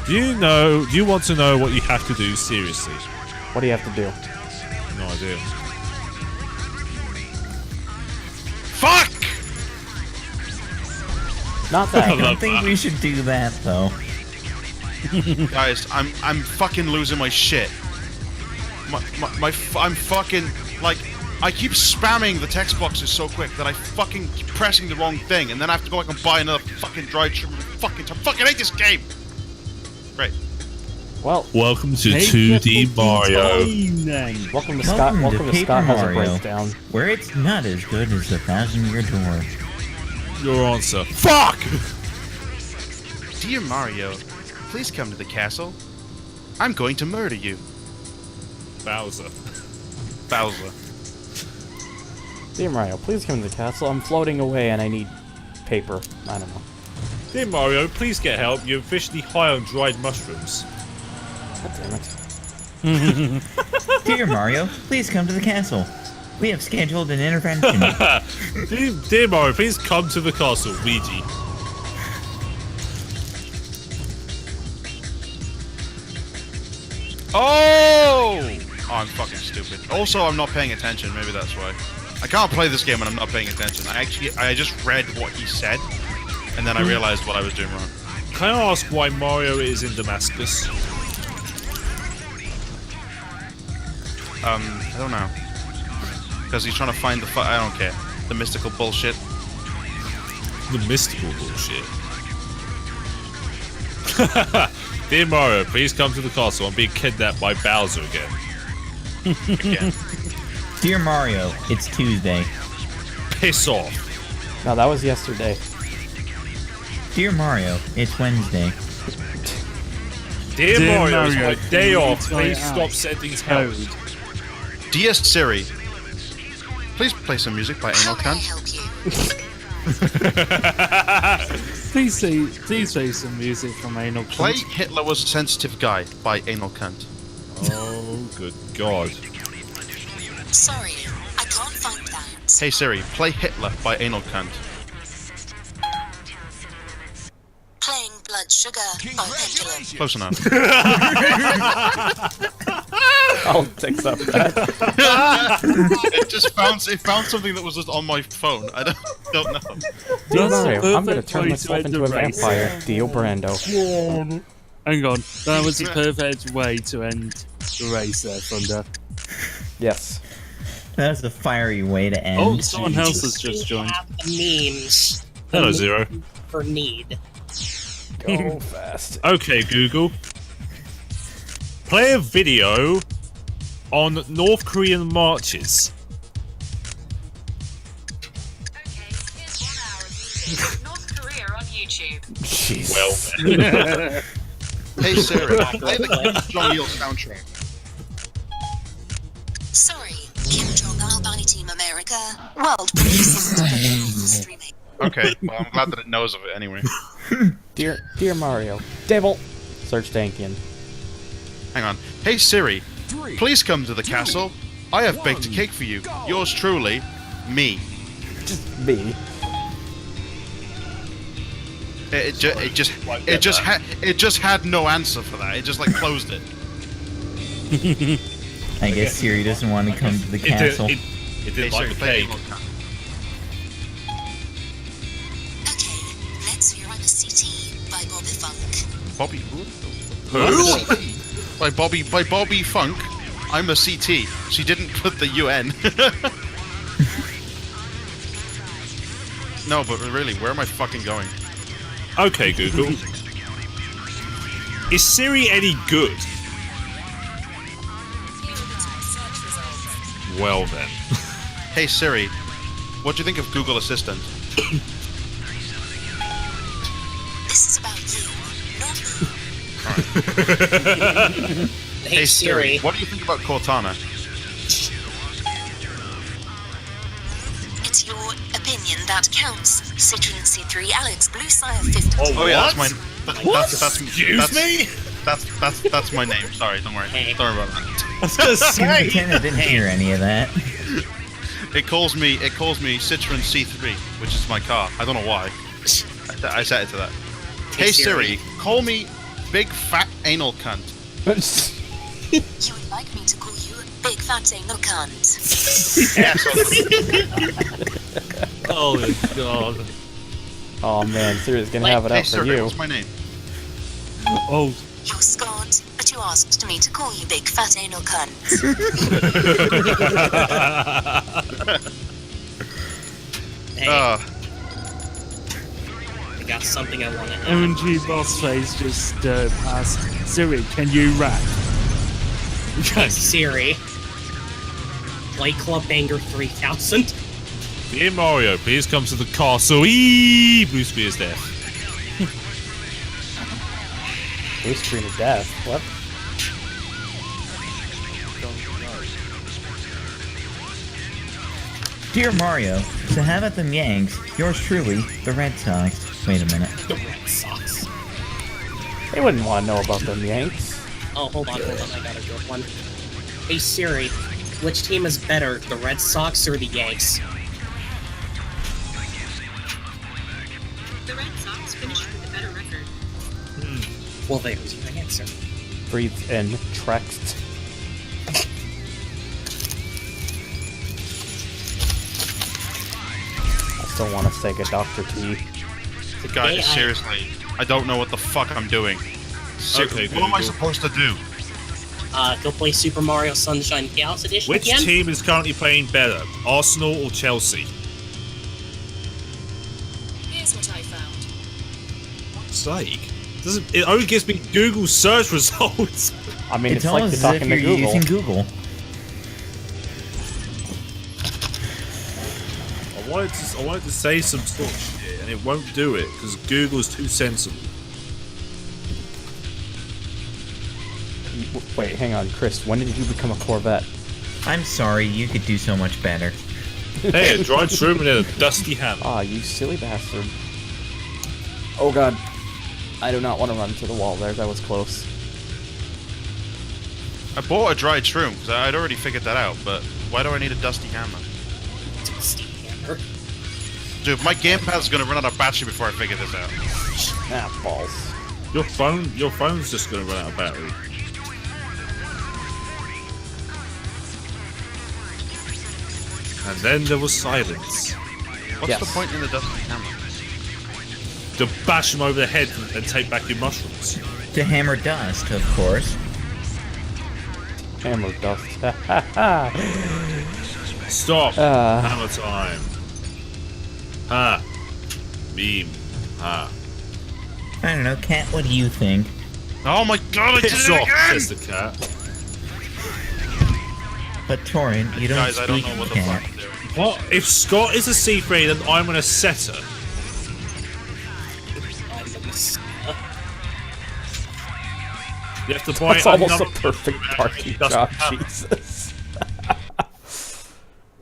Do you want to know what you have to do seriously? What do you have to do? No idea. Fuck! Not I that. don't think we should do that, though. Guys, I'm fucking losing my shit. I'm fucking like I keep spamming the text boxes so quick that I fucking keep pressing the wrong thing, and then I have to go back and buy another fucking dried shroom. Fucking hate this game. Right. Well, Welcome to Take your 2D fucking Mario. time, then. welcome to Scott. Welcome to Paper Scott has a Mario, breakdown. where it's not as good as the 1,000-year door. Your answer. Fuck! Dear Mario, please come to the castle. I'm going to murder you. Bowser. Dear Mario, please come to the castle. I'm floating away and I need paper. I don't know. Dear Mario, please get help. You're officially high on dried mushrooms. God damn it. Dear Mario, please come to the castle. We have scheduled an intervention. Dear Mario, please come to the castle, Luigi. Oh! Oh, I'm fucking stupid. Also, I'm not paying attention. Maybe that's why. I can't play this game when I'm not paying attention. I just read what he said, and then I realized what I was doing wrong. Can I ask why Mario is in Damascus? I don't know. Because he's trying to find the I don't care. The mystical bullshit. The mystical bullshit. Dear Mario, please come to the castle. I'm being kidnapped by Bowser again. Again. Dear Mario, it's Tuesday. Piss off. No, that was yesterday. Dear Mario, it's Wednesday. Dear Mario, it's Mario, my day can you off. try Please out stop sending help. Dear Siri, please play some music by How Anal may I Cunt. help you? Please play some music from Anal Cunt. Play Hitler Was a Sensitive Guy by Anal Cunt. Oh, good God. Sorry, I can't find that. Hey Siri, play Hitler by Anal Cunt. Playing Blood Sugar by Pendulum. Close enough. I'll accept that. It found something that was just on my phone. I don't know. Dear That's a Mario, I'm gonna perfect turn way myself to end into a a race. vampire. Dio Brando. Hang on, that was the perfect way to end the race there, Thunder. Yes. That was a fiery way to end. Oh, someone else has just joined. Memes Hello, Zero. for need. Go fast. Okay, Google. Play a video on North Korean marches. Okay, here's 1 hour of music. North Korea on YouTube. Jeez. Well, Hey Siri, play the Kim Jong-il soundtrack. Sorry, Kim Jong Albani Team America. World Police streaming. Okay, well I'm glad that it knows of it anyway. Dear Mario. Devil. Search Dankian. Hang on. Hey Siri, please come to the castle. I have baked a cake for you. Yours truly, me. Just me. It just had no answer for that. It just like closed it. I guess Siri doesn't want to come to the castle. It didn't like the play cake. Anal Cunt. Okay, let's hear I'm a CT by Bobby Funk. Bobby who? By Bobby Funk. I'm a CT. She didn't put the UN. No, but really, where am I fucking going? Okay, Google. Is Siri any good? Well then. Hey Siri, what do you think of Google Assistant? This is about you, not me. Hey Siri. what do you think about Cortana? It's your opinion that counts. Citroen C3 Alex Blue Sire 50. Oh yeah, that's my. Excuse me? That's my name. Sorry, don't worry. Hey. Don't worry about that. I was gonna pretend I didn't hear any of that. It calls me Citroen C3, which is my car. I don't know why. I set it to that. Hey Siri, call me big fat anal cunt. You would like me to call you big fat anal cunt. Yeah, so Oh my God. Oh man, Siri's gonna have it hey out for Siri, you. what's my name? Oh, You're Scott, but you asked me to call you big fat anal cunt. Hey, Uh, I got something I want to add. MG Boss Face just asked Siri, can you rap? Hey Siri. Play Club Banger 3000. Dear Mario, please come to the castle. Eee! Blue Spear's death. Blue screen of death. What? Dear Mario, to have at them Yanks, yours truly, the Red Sox. Wait a minute. The Red Sox. They wouldn't want to know about them Yanks. Oh, hold on, I got a good one. Hey Siri, which team is better, the Red Sox or the Yanks? The Red Sox finished with a better record. Well, there's your answer. Breathe in. Trext. I still want to Sega Dr. T. Guys, seriously, I don't know what the fuck I'm doing. Okay, what am I supposed to do? Go play Super Mario Sunshine Chaos Edition Which again? team is currently playing better, Arsenal or Chelsea? Here's what I found. Sake. It only gives me Google search results. I mean, it's like almost you're as if talking to you're Google. using Google. I wanted to say some sort of shit, and it won't do it because Google's too sensible. Wait, hang on, Chris. When did you become a Corvette? I'm sorry, you could do so much better. Hey, a dried shroom and a dusty hammer. Ah, you silly bastard. Oh god. I do not want to run to the wall there. That was close. I bought a dried shroom because I'd already figured that out, but why do I need a dusty hammer? Dusty Hammer. Dude, my gamepad's gonna run out of battery before I figure this out. Ah, balls. Your phone's just gonna run out of battery. And then there was silence. What's Yes. the point in the dusty hammer? To bash him over the head and take back your mushrooms. To hammer dust, of course. Hammer dust. Stop. Hammer time. Ha. Meme. Ha. I don't know, Cat, what do you think? Oh my god, I did Piss it off, again! says the cat. But Torrent, you don't Guys, I don't speak know what the Cat. fuck I'm doing. What? If Scott is a C3, then I'm an setter. You have to buy That's almost a another- perfect parking Doesn't job, happen. Jesus.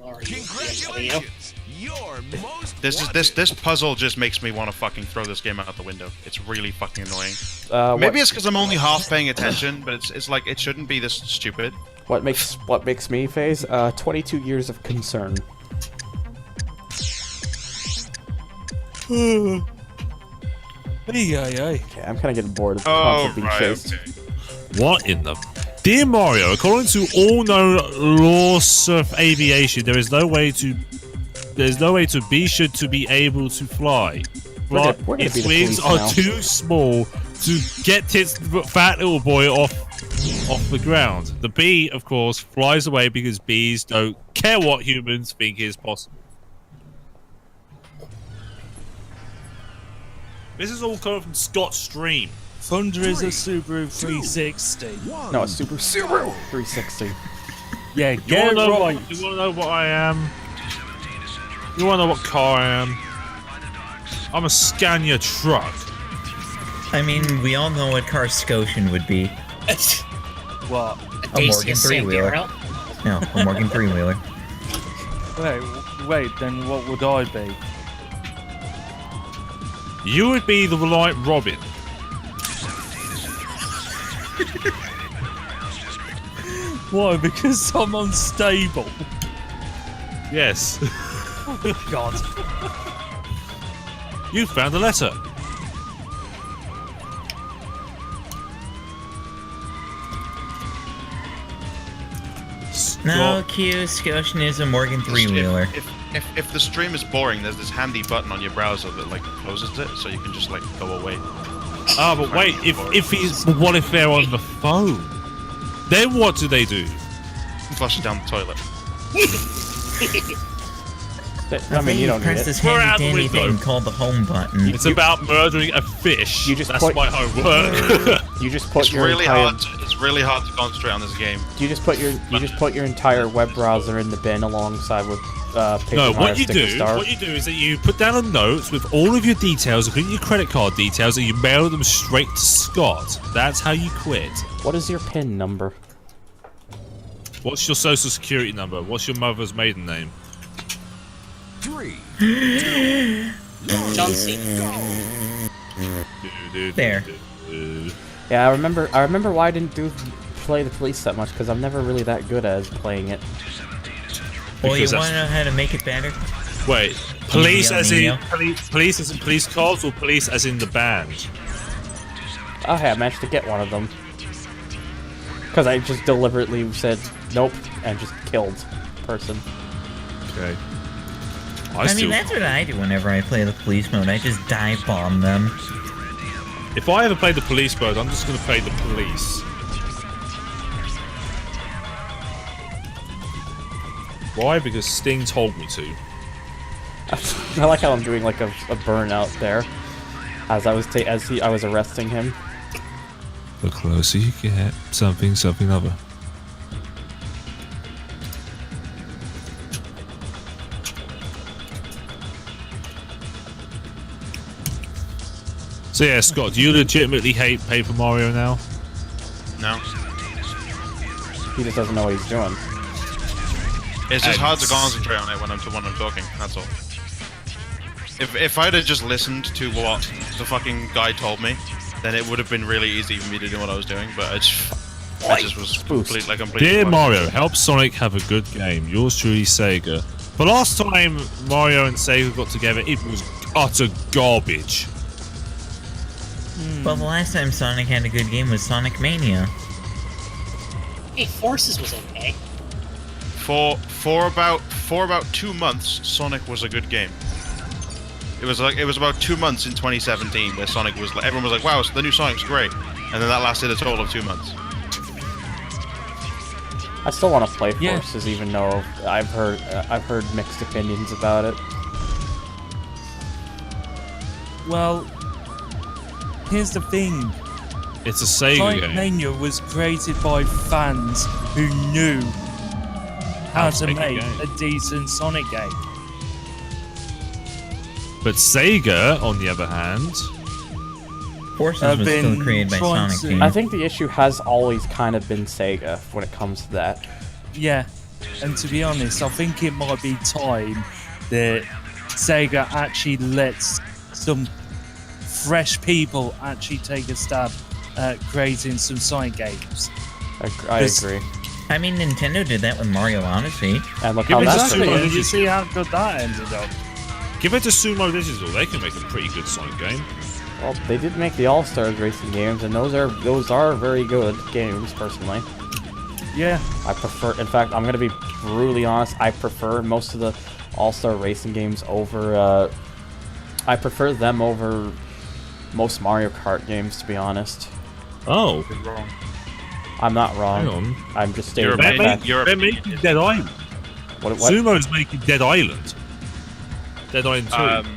Congratulations! You're most This puzzle just makes me want to fucking throw this game out the window. It's really fucking annoying. What- Maybe it's because I'm only half paying attention, but it's like it shouldn't be this stupid. What makes me phase? 22 years of concern. Okay, I'm kind of getting bored of the concept being phased. What in the... Dear Mario, according to all known laws of aviation, there is no way to be should to be able to fly. We're But gonna its be the wings police are now. too small to get its fat little boy off the ground. The bee, of course, flies away because bees don't care what humans think is possible. This is all coming from Scott's stream. Thunder is a Subaru 360. No, it's Subaru 360. Yeah, You get it wanna know right. you wanna know what I am? You wanna know what car I am? I'm a Scania truck. I mean, we all know what car Scotian would be. What? A Morgan three-wheeler. No, a Morgan three-wheeler. Wait, then what would I be? You would be the Reliant Robin. Why? Because I'm unstable. Yes. Oh, God. You found a letter. No, Scott. Q, Scotian is a Morgan three-wheeler. If the stream is boring, there's this handy button on your browser that like closes it, so you can just like go away. Ah, but wait, if he's, what if they're on the phone? Then what do they do? Flush it down the toilet. I mean, you don't need press it. this We're out handy the dandy window. thing called the home button. It's about murdering a fish. You just That's put- my homework. You just put It's your really entire, hard. It's really hard to concentrate on this game. You just put your entire web browser in the bin alongside with Paper No, Mario what you Sticker do, Star. what you do is that you put down a note with all of your details, including your credit card details, and you mail them straight to Scott. That's how you quit. What is your PIN number? What's your social security number? What's your mother's maiden name? 3. John C. There. Yeah, I remember why I didn't play the police that much, because I'm never really that good at playing it. Well, you Because want to know how to make it better? Wait, police Neo, as in Neo. police as in police cars, or police as in the band? Oh, hey, I managed to get one of them. Because I just deliberately said nope and just killed the person. Okay. I mean, that's what I do whenever I play the police mode. I just dive bomb them. If I ever play the police mode, I'm just going to play the police. Why? Because Sting told me to. I like how I'm doing like a burnout there, as I was arresting him. The closer you get, something other. So yeah, Scott, do you legitimately hate Paper Mario now? No. He just doesn't know what he's doing. It's just hard to concentrate on it when I'm talking, that's all. If I'd have just listened to what the fucking guy told me, then it would have been really easy for me to do what I was doing, but I just was completely Dear fucked. Mario, help Sonic have a good game. Yours truly, Sega. The last time Mario and Sega got together, it was utter garbage. Well, the last time Sonic had a good game was Sonic Mania. Hey, Forces was okay. For about 2 months, Sonic was a good game. It was about 2 months in 2017 where Sonic was everyone was like, wow, the new Sonic's great, and then that lasted a total of 2 months. I still want to play Forces, even though I've heard mixed opinions about it. Well, here's the thing. It's a Sega Sonic game. Mania was created by fans who knew how to make a decent Sonic game. But Sega, on the other hand, Forces was still created by Sonic Team. I think the issue has always kind of been Sega when it comes to that. Yeah, and to be honest, I think it might be time that Sega actually lets some fresh people actually take a stab at creating some Sonic games. I agree. I mean, Nintendo did that with Mario Odyssey. And look how that's and you see how good that ended up. give it to Sumo Digital. They can make a pretty good Sonic game. Well, they did make the All-Stars racing games, and those are very good games, personally. Yeah. I prefer, in fact, I'm gonna be brutally honest, I prefer most of the All-Star racing games over, I prefer them over most Mario Kart games, to be honest. Oh. Wrong. I'm not wrong. Hang on. I'm just stating You're the fact. They're making Dead Island. What? Sumo's making Dead Island. Dead Island 2.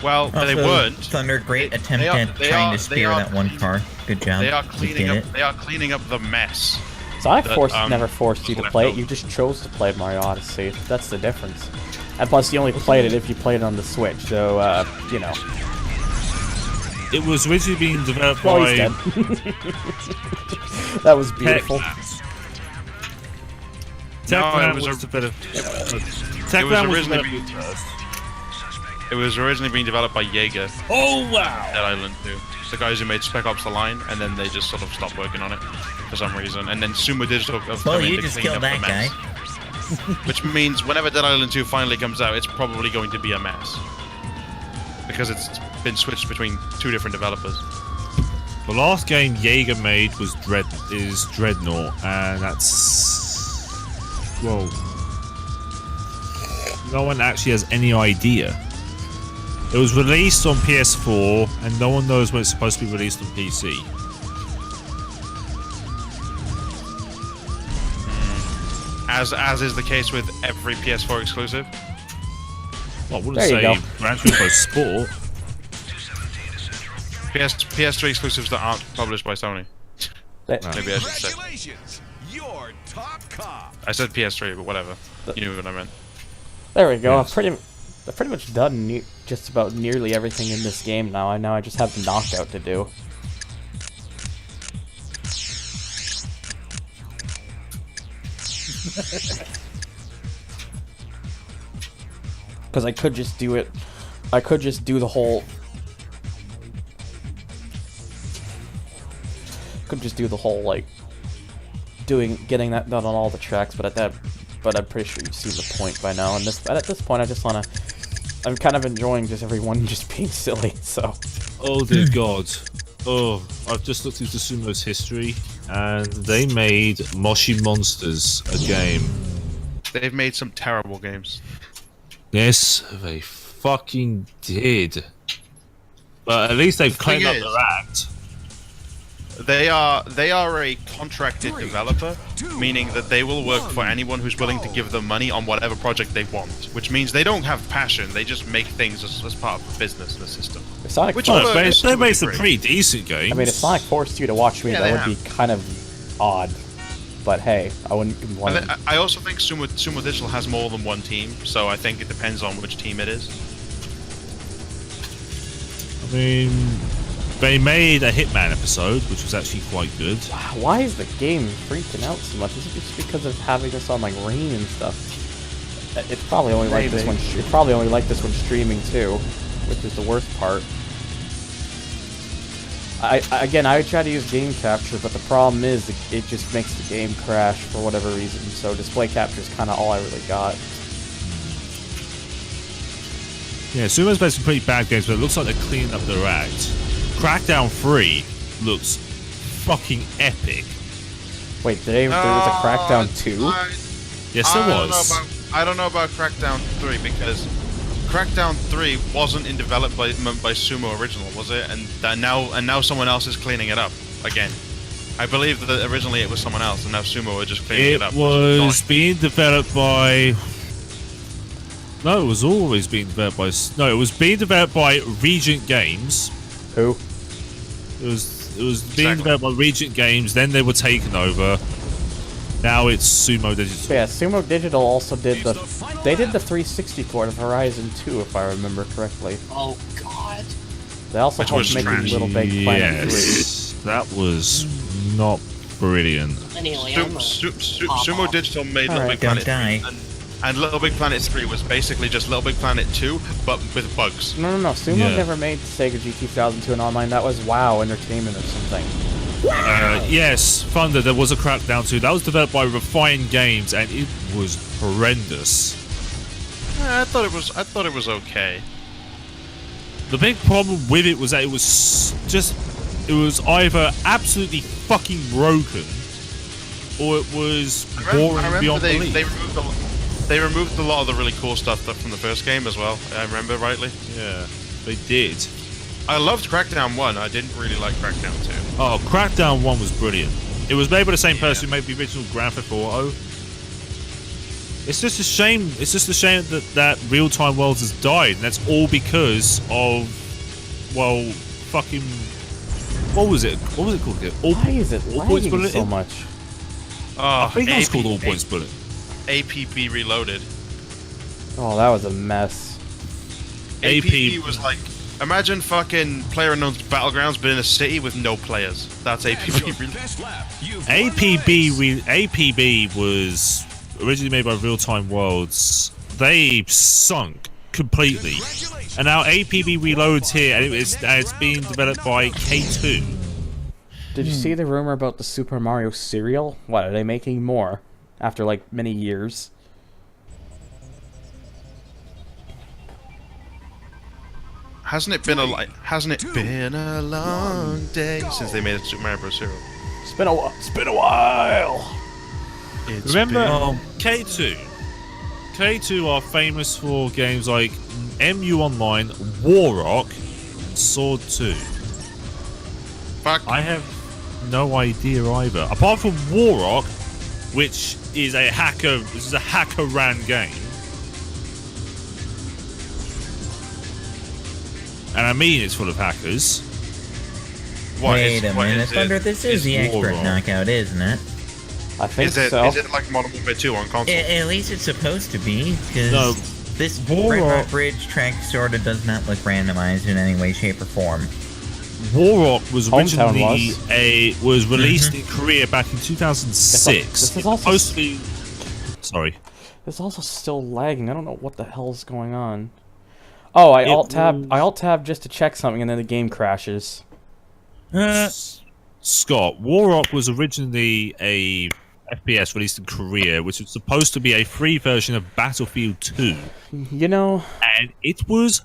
Well, they weren't. Thunder, great attempt They are- at they trying are- to they spear are that one car. Good job. They are You cleaning did up. it. They are cleaning up the mess. Sonic that, Force never forced you to left play it. over. You just chose to play Mario Odyssey. That's the difference. And plus, you only played it if you played it on the Switch. So, you know. It was originally being developed Well, by he's dead. That was beautiful. Techland it was was developed. It was Techland was originally developed first. It was originally being developed by Jaeger. Oh wow! Dead Island 2. The guys who made Spec Ops: The Line, and then they just sort of stopped working on it for some reason. And then Sumo Digital have Well, come in you to just clean killed up the that mess. guy. Which means whenever Dead Island 2 finally comes out, it's probably going to be a mess. Because it's been switched between 2 different developers. The last game Jaeger made was Dreadnought, and that's... Whoa. No one actually has any idea. It was released on PS4, and no one knows when it's supposed to be released on PC. As is the case with every PS4 exclusive. Well, I wouldn't There you say go. Gran Turismo Sport. PS3 exclusives that aren't published by Sony. That- Maybe I should say. Congratulations, you're top cop. I said PS3, but whatever. You knew what I meant. There we go. Yes. I've pretty much done just about nearly everything in this game now. I just have the knockout to do. Because I could just do it. I could just do the whole. Could just do the whole like getting that done on all the tracks, but I'm pretty sure you've seen the point by now. And at this point, I just wanna. I'm kind of enjoying just everyone just being silly. So. Oh dear God. Oh, I've just looked into Sumo's history, and they made Moshi Monsters a game. They've made some terrible games. Yes, they fucking did. But at least they've cleaned up their act. They are a contracted developer, meaning that they will work for anyone who's willing to give them money on whatever project they want. Which means they don't have passion; they just make things as part of the business and the system. If Sonic they made some pretty decent games. I mean, if Sonic forced you to watch me, that would be kind of odd. But hey, I wouldn't complain. I also think Sumo Digital has more than one team, so I think it depends on which team it is. I mean, they made a Hitman episode, which was actually quite good. Why is the game freaking out so much? Is it just because of having this on like rain and stuff? It's probably only like this one. It's probably only like this one streaming too, which is the worst part. Again, I try to use game capture, but the problem is it just makes the game crash for whatever reason. So display capture is kind of all I really got. Yeah, Sumo's made some pretty bad games, but it looks like they're cleaning up their act. Crackdown 3 looks fucking epic. Wait, there was a Crackdown 2? Yes, there was. I don't know about Crackdown 3 because Crackdown 3 wasn't in development by Sumo original, was it? And now someone else is cleaning it up again. I believe that originally it was someone else, and now Sumo are just cleaning it up. It was being developed by. No, it was always being developed by. No, it was being developed by Regent Games. Who? It was being developed by Regent Games. Then they were taken over. Now it's Sumo Digital. Yeah, Sumo Digital also did they did the 360 port of Horizon 2, if I remember correctly. Oh God. They also helped make Little Big Planet 3. That was not brilliant. Anyway, Sumo Digital made Little Big Planet 3, and Little Big Planet 3 was basically just Little Big Planet 2, but with bugs. No. Sumo never made Sega GT2002 and online. That was WoW Entertainment or something. Yes, Thunder, there was a Crackdown 2. That was developed by Refined Games, and it was horrendous. I thought it was okay. The big problem with it was that it was either absolutely fucking broken, or it was boring beyond belief. They removed a lot of the really cool stuff from the first game as well. I remember rightly. Yeah, they did. I loved Crackdown 1. I didn't really like Crackdown 2. Oh, Crackdown 1 was brilliant. It was made by the same person who made the original Grand Theft Auto. It's just a shame. It's just a shame that Real-Time Worlds has died, and that's all because of, well, fucking. What was it? What was it called again? Why is it lagging so much? I think it was called All Points Bullet. APB Reloaded. Oh, that was a mess. APB was like. Imagine fucking PlayerUnknown's Battlegrounds, but in a city with no players. That's APB. APB was originally made by Real-Time Worlds. They sunk completely, and now APB Reloads here, and it's being developed by K2. Did you see the rumor about the Super Mario cereal? What, are they making more after like many years? Hasn't it been a long day since they made a Super Mario Bros. Cereal? It's been a while. Remember K2? K2 are famous for games like MU Online, Warrock, and Sword 2. Fuck. I have no idea either. Apart from Warrock, which is a hacker ran game. And I mean it's full of hackers. Wait a minute, Thunder, this is the expert knockout, isn't it? I think so. Is it like Modern Warfare 2 on console? At least it's supposed to be, because... No, This War Red Rock- Rock Bridge track sort of does not look randomized in any way, shape, or form. Warrock was Hometown originally was released in Korea back in 2006. This is It's also supposed to be. Sorry. It's also still lagging. I don't know what the hell's going on. Oh, I alt tab just to check something, and then the game crashes. Scott, Warrock was originally a FPS released in Korea, which was supposed to be a free version of Battlefield 2. You know, And it was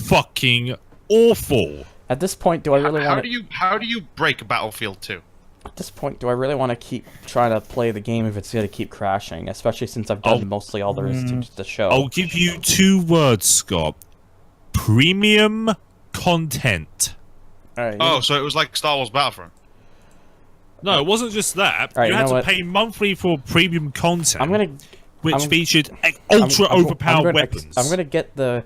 fucking awful. at this point, do I really want to? How do you break Battlefield 2? At this point, do I really want to keep trying to play the game if it's going to keep crashing? Especially since I've done mostly all there is to the show. I'll give you 2 words, Scott. Premium content. All right, Oh, so it was like Star Wars Battlefront. No, it wasn't just that. Right, you you had know to what? pay monthly for premium content. I'm featured ultra overpowered weapons. I'm gonna get the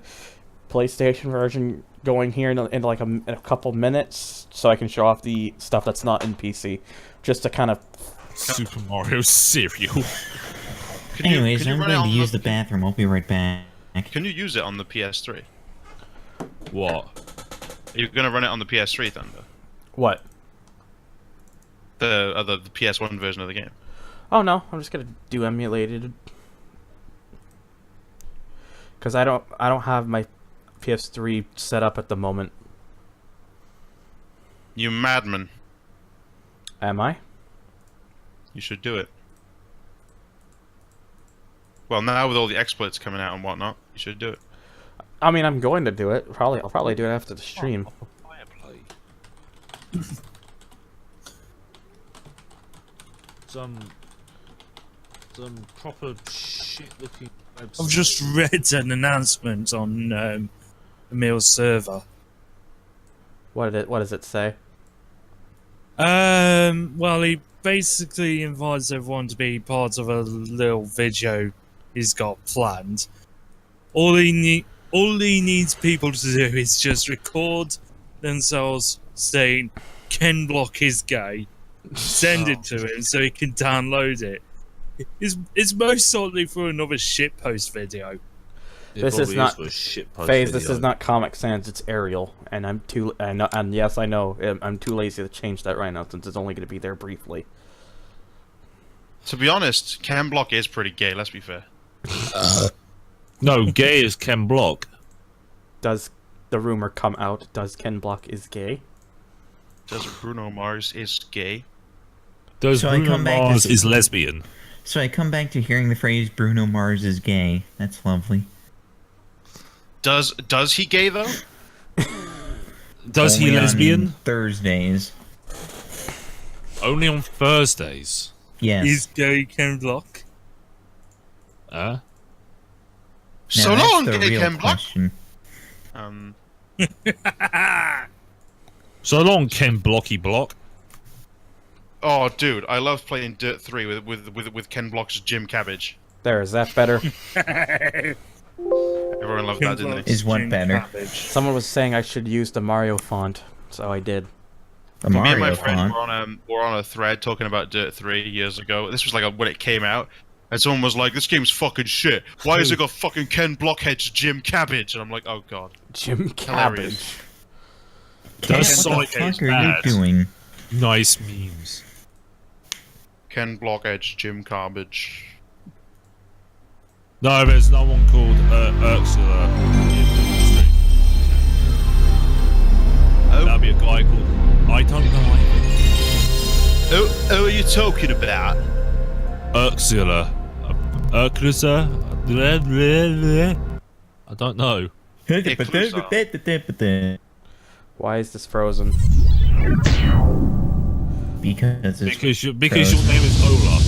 PlayStation version going here in like in a couple minutes, so I can show off the stuff that's not in PC, just to kind of. Super Mario cereal. Anyways, I'm run it going to on use the bathroom. I'll be right back. Can you use it on the PS3? What? Are you gonna run it on the PS3 then? Though? What? The PS1 version of the game. Oh no, I'm just gonna do emulated. Because I don't have my PS3 set up at the moment. You madman. Am I? You should do it. Well, now with all the exploits coming out and whatnot, you should do it. I mean, I'm going to do it. I'll probably do it after the stream. Some proper shit-looking website. I've just read an announcement on Emil's server. What does it say? Well, he basically invites everyone to be part of a little video he's got planned. All he needs people to do is just record themselves saying Ken Block is gay, send it to him so he can download it. It's most certainly for another shitpost video. This is not Phase. This is not Comic Sans. It's Ariel, and I'm too. And yes, I know. I'm too lazy to change that right now since it's only going to be there briefly. To be honest, Ken Block is pretty gay. Let's be fair. No, gay is Ken Block. Does the rumor come out? Does Ken Block is gay? Does Bruno Mars is gay? Does So I Bruno come back Mars to- is lesbian? So I come back to hearing the phrase Bruno Mars is gay. That's lovely. Does he gay though? Does he Only on lesbian? Thursdays. Only on Thursdays. Yes. Is gay Ken Block? Now, So that's long, the gay real Ken Block. question. So long, Ken Blocky Block. Oh, dude, I love playing Dirt 3 with Ken Block's Jim Cabbage. There, is that better? Everyone loved that, didn't they? Is what better? Someone was saying I should use the Mario font, so I did. The Me and my Mario friend font. were on a thread talking about Dirt 3 years ago. This was like when it came out, and someone was like, "This game's fucking shit. Why has it got fucking Ken Blockhead's Jim Cabbage?" And I'm like, "Oh god." Jim Hilarious. Cabbage. Does What the Sonic fuck X are you bad? doing? Nice memes. Ken Blockhead's Jim Cabbage. No, there's no one called Ursula. Oh. That'd be a guy called. I don't know. Who are you talking about? Ursula. Ursula. I don't know. Why is this frozen? Because it's Because your name is Ola.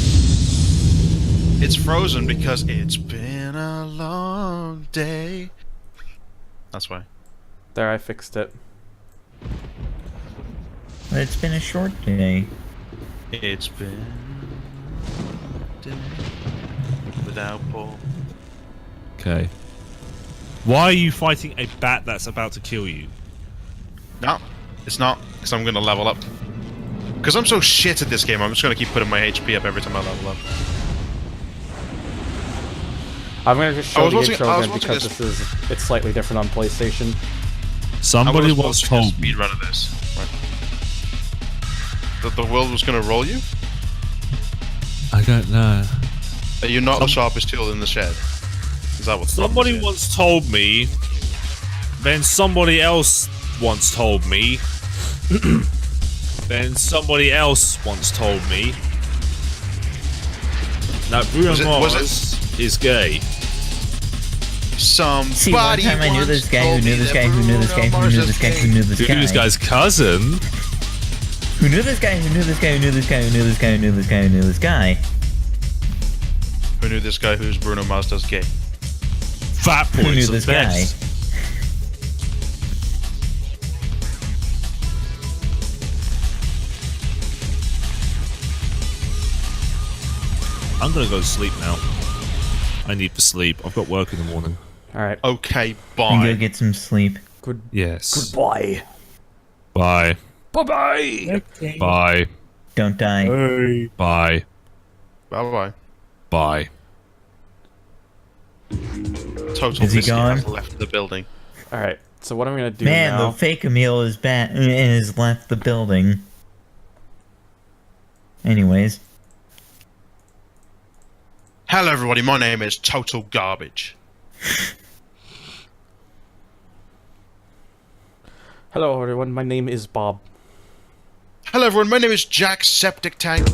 It's frozen because it's been a long day. That's why. There, I fixed it. But it's been a short day. It's been a day without Paul. Okay. Why are you fighting a bat that's about to kill you? No, it's not, because I'm going to level up. Because I'm so shit at this game, I'm just going to keep putting my HP up every time I level up. I'm gonna just show the intro I was again watching because this. it's slightly different on PlayStation. Somebody once watching a told me. speed run of this. Right. That the world was gonna roll you? I don't know. Are you not the sharpest tool in the shed? Is that what? Somebody once told me. Then somebody else once told me. Then somebody else once told me. Now Bruno Mars is gay. Somebody See, one time I knew this guy who knew this guy who knew this guy who knew this guy who knew this Who knew this guy. guy's cousin? Who knew this guy who knew this guy who knew this guy who knew this guy who knew this guy who knew this guy. Who knew this guy who's Bruno Mars does gay? Fat Who knew points this and guy? bets. I'm gonna go to sleep now. I need to sleep. I've got work in the morning. Alright. Okay, And go bye. get some sleep. Good. Yes. Goodbye. Bye. Bye-bye! Okay. Bye. Don't die. Hey. Bye. Bye bye. Bye. Total Is he biscuit gone? has left the building. Alright, so what I'm gonna do Man, now... the fake Emil is back and has left the building. Anyways. Hello everybody, my name is Total Garbage. Hello everyone, my name is Bob. Hello everyone, my name is Jack Septic Tank.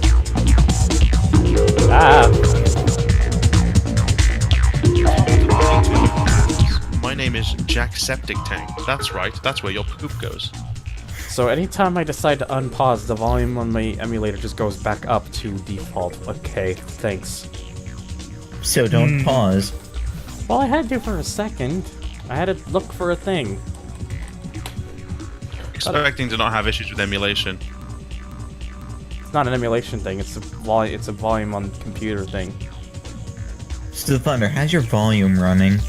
Ah! My name is Jack Septic Tank. That's right, that's where your poop goes. So anytime I decide to unpause, the volume on my emulator just goes back up to default. Okay, thanks. So don't pause. Well, I had to for a second. I had to look for a thing. Expecting to not have issues with emulation. It's not an emulation thing, it's a volume on the computer thing. So Thunder, how's your volume running?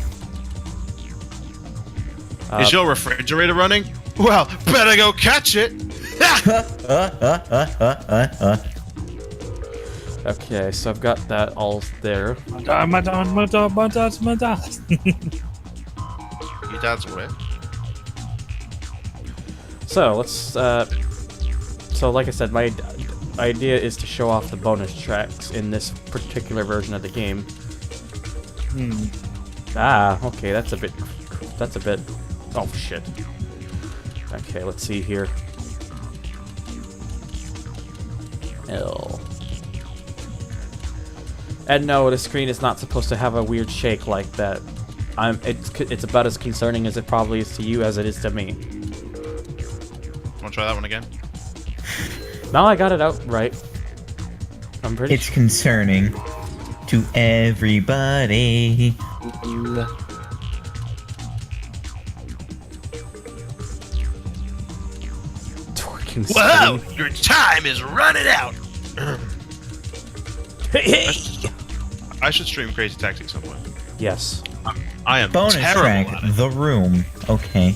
Is your refrigerator running? Well, better go catch it! Okay, so I've got that all there. My dad. Your dad's wet. So, let's, so like I said, my idea is to show off the bonus tracks in this particular version of the game. Ah, okay, that's a bit, oh shit. Okay, let's see here. L. And no, the screen is not supposed to have a weird shake like that. It's about as concerning as it probably is to you as it is to me. Wanna try that one again? No, I got it out right. I'm pretty It's concerning to everybody. Twerking Whoa! screen. Your time is running out! I should stream Crazy Taxi somewhere. Yes. I am Bonus terrible track, at it. The Room. Okay.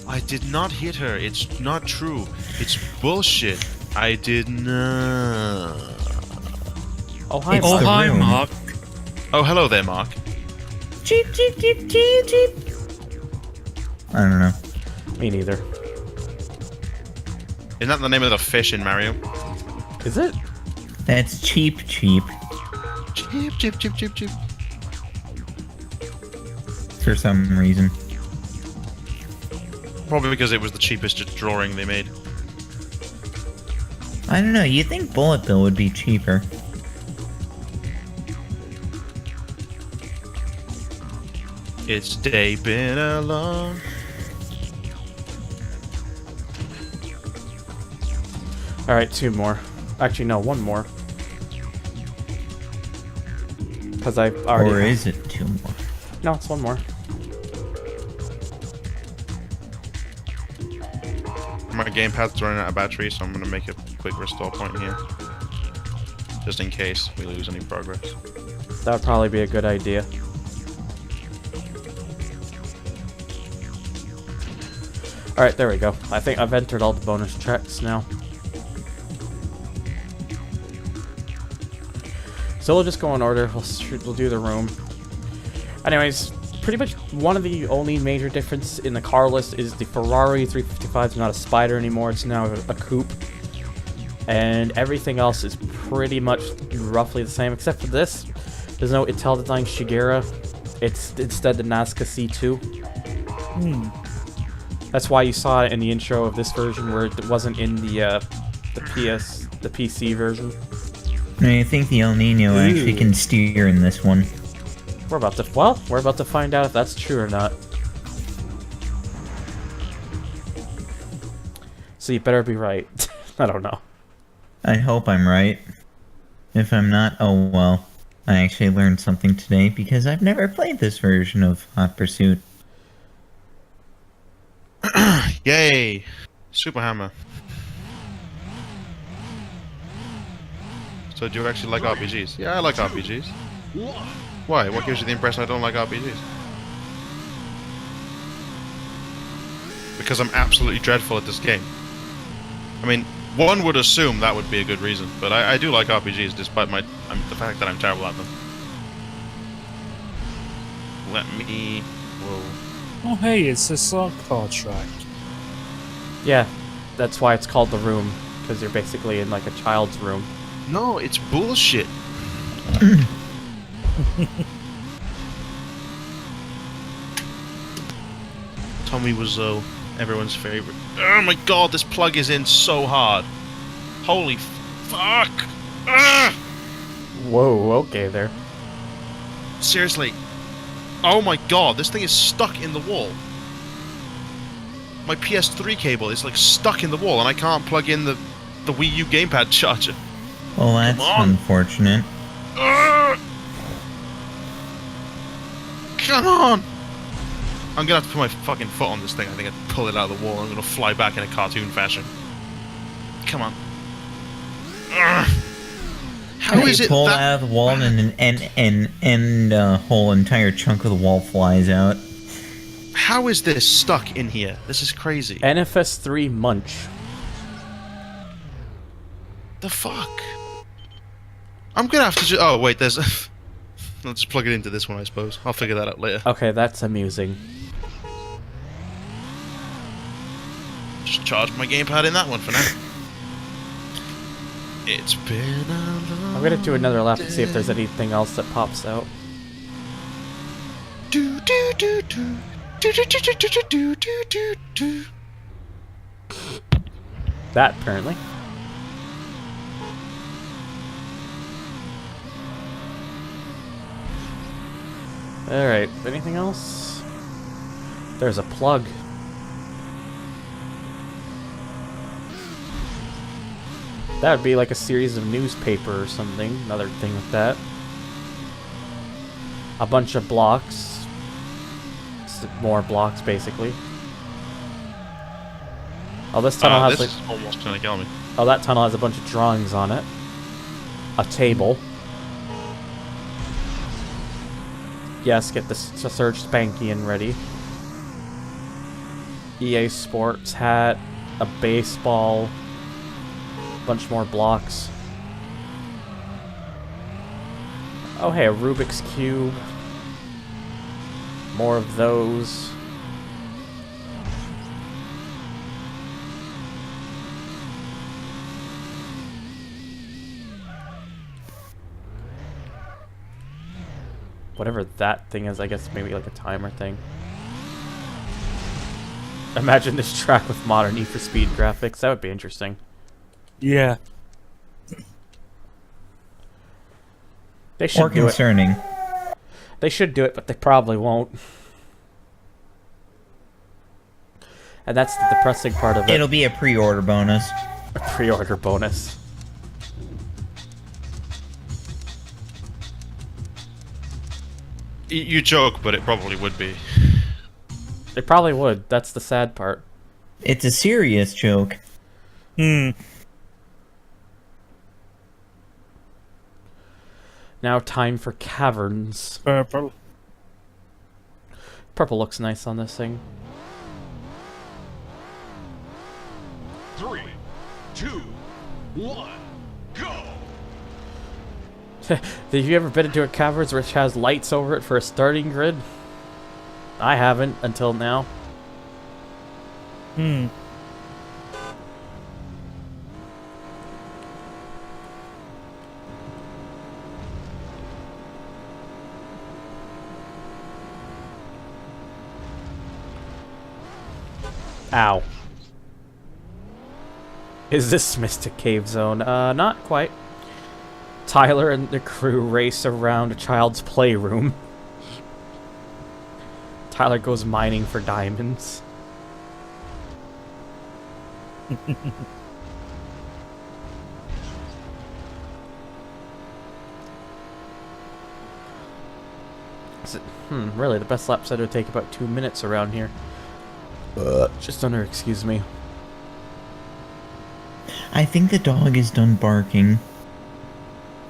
I did not hit her. It's not true. It's bullshit. I did not. Oh, hi, It's Oh, The hi, Room. Mark. Oh, hello there, Mark. Cheep, cheep, cheep, cheep, cheep. I don't know. Me neither. Isn't that the name of the fish in Mario? Is it? That's cheap, cheap. Chip, chip, chip, chip, chip. For some reason. Probably because it was the cheapest drawing they made. I don't know. You think Bullet Bill would be cheaper? It's day been alone. Alright, two more. Actually, no, one more. Because I've already... Or is it two more? No, it's one more. My gamepad's running out of battery, so I'm gonna make a quick restore point here. Just in case we lose any progress. That would probably be a good idea. Alright, there we go. I think I've entered all the bonus tracks now. So we'll just go in order. We'll do the room. Anyways, pretty much one of the only major difference in the car list is the Ferrari 355 is not a Spider anymore, it's now a coupe. And everything else is pretty much roughly the same, except for this. There's no Intel Design Shigeru. It's instead the Nazca C2. That's why you saw it in the intro of this version, where it wasn't in the PC version. I think the El Nino actually can steer in this one. We're about to find out if that's true or not. So you better be right. I don't know. I hope I'm right. If I'm not, oh well. I actually learned something today because I've never played this version of Hot Pursuit. Yay! Super Hammer. So do you actually like RPGs? Yeah, I like RPGs. Why? What gives you the impression I don't like RPGs? Because I'm absolutely dreadful at this game. I mean, one would assume that would be a good reason, but I do like RPGs despite the fact that I'm terrible at them. Let me... Whoa. Oh hey, it's a slot car track. Yeah, that's why it's called The Room, because you're basically in like a child's room. No, it's bullshit. Tommy Wiseau, everyone's favorite. Oh my god, this plug is in so hard. Holy fuck! Ah! Whoa, okay there. Seriously. Oh my god, this thing is stuck in the wall. My PS3 cable is like stuck in the wall and I can't plug in the Wii U gamepad charger. Well, that's unfortunate. Come on! I'm gonna have to put my fucking foot on this thing. I think I'd pull it out of the wall. I'm gonna fly back in a cartoon fashion. Come on. How is it pull that... out of the wall and a whole entire chunk of the wall flies out. How is this stuck in here? This is crazy. NFS3 Munch. The fuck? I'm gonna have to just... Oh, wait, there's... I'll just plug it into this one, I suppose. I'll figure that out later. Okay, that's amusing. Just charge my gamepad in that one for now. It's been a long I'm gonna do another lap and see if there's anything else that pops out. Do do do do do do do do do do do do. That, apparently. Alright, anything else? There's a plug. That would be like a series of newspaper or something. Another thing with that. A bunch of blocks. More blocks, basically. Oh, this tunnel has this like... is almost gonna kill me. Oh, that tunnel has a bunch of drawings on it. A table. Yes, get the Surge Spankian ready. EA Sports hat, a baseball, a bunch more blocks. Oh hey, a Rubik's Cube. More of those. Whatever that thing is, I guess maybe like a timer thing. Imagine this track with modern Need for Speed graphics. That would be interesting. Yeah. They should Or do concerning. it. They should do it, but they probably won't. And that's the depressing part of it. It'll be a pre-order bonus. A pre-order bonus. You joke, but it probably would be. It probably would. That's the sad part. It's a serious joke. Hmm. Now time for caverns. Purple. Purple looks nice on this thing. 3, 2, 1, go! Have you ever been into a cavern which has lights over it for a starting grid? I haven't until now. Hmm. Ow. Is this Mystic Cave Zone? Not quite. Tyler and the crew race around a child's playroom. Tyler goes mining for diamonds. Really, the best lap set would take about 2 minutes around here. Just under, excuse me. I think the dog is done barking.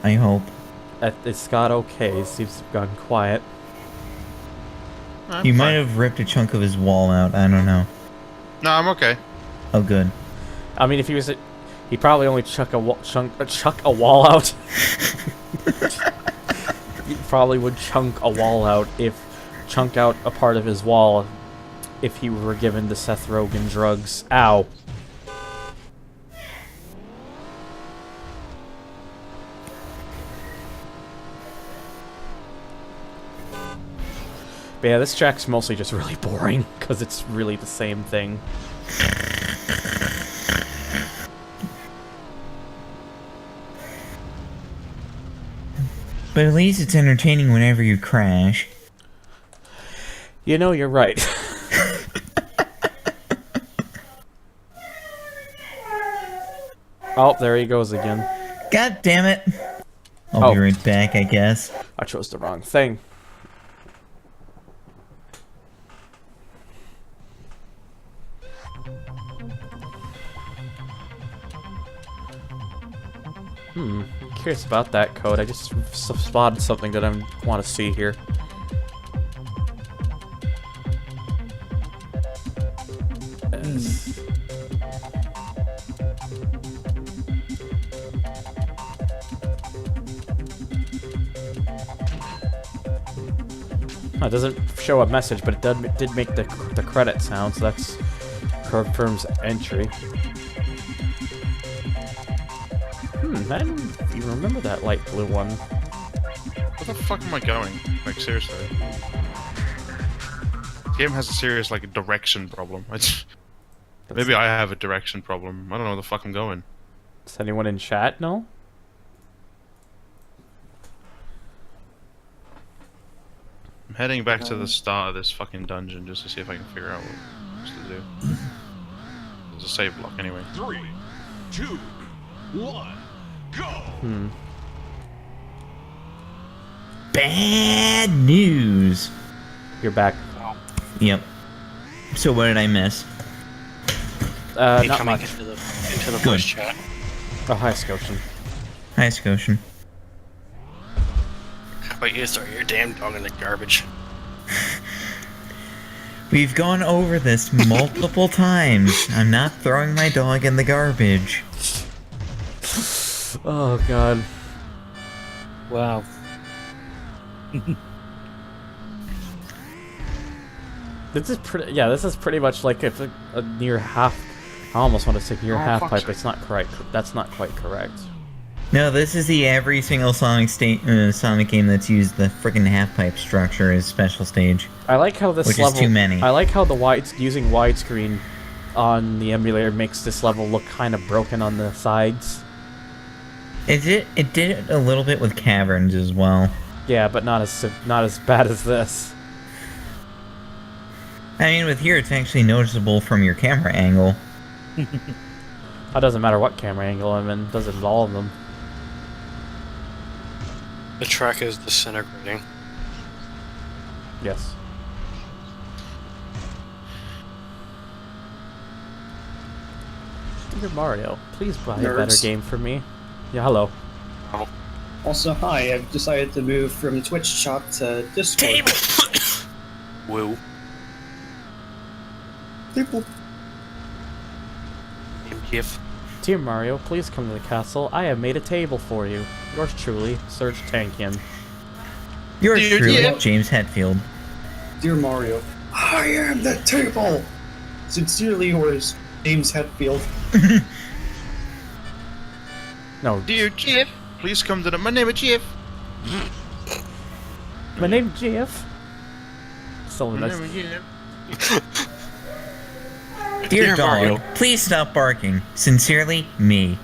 I hope. It's got okay. It seems to have gone quiet. He might have ripped a chunk of his wall out. I don't know. No, I'm okay. Oh, good. I mean, if he was, he probably only chuck a wall out. He probably would chunk a wall out chunk out a part of his wall if he were given the Seth Rogen drugs. Ow. But yeah, this track's mostly just really boring, because it's really the same thing. But at least it's entertaining whenever you crash. You know, you're right. Oh, there he goes again. God damn it! I'll be right back, I guess. I chose the wrong thing. I'm curious about that code. I just spotted something that I want to see here. It doesn't show a message, but it did make the credit sound, so that's confirms entry. I didn't even remember that light blue one. Where the fuck am I going? Like, seriously. The game has a serious, like, direction problem. Maybe I have a direction problem. I don't know where the fuck I'm going. Does anyone in chat know? I'm heading back to the start of this fucking dungeon just to see if I can figure out what I'm supposed to do. There's a save block anyway. 3, 2, 1, go! Bad news! You're back. Yep. So what did I miss? Not much. Into the Good. voice chat. Oh, hi, Scotian. Hi, Scotian. How about you throw your damn dog in the garbage? We've gone over this multiple times. I'm not throwing my dog in the garbage. Oh, God. Wow. This is pretty. Yeah, this is pretty much like a near half. I almost want to say near half pipe. But it's not correct. That's not quite correct. No, this is the every single Sonic game that's used the freaking half pipe structure as special stage. I like how this which level. is too many. I like how using widescreen on the emulator makes this level look kind of broken on the sides. It did it a little bit with caverns as well. Yeah, but not as bad as this. I mean, with here it's actually noticeable from your camera angle. It doesn't matter what camera angle I'm in. It does it in all of them. The track is disintegrating. Yes. Dear Mario, please buy a better game for me. Yeah, hello. Oh. Also, hi, I've decided to move from Twitch chat to Discord. Woo. People. GIF. Dear Mario, please come to the castle. I have made a table for you. Yours truly, Serge Tankian. Yours Dear truly, Jeff. James Hetfield. Dear Mario, I am the table! Sincerely yours, James Hetfield. No, Dear Jeff, please come to the. My name is Jeff. my name's Jeff. So My nice. name is Jeff. Dear dog, Mario. please stop barking. Sincerely, me.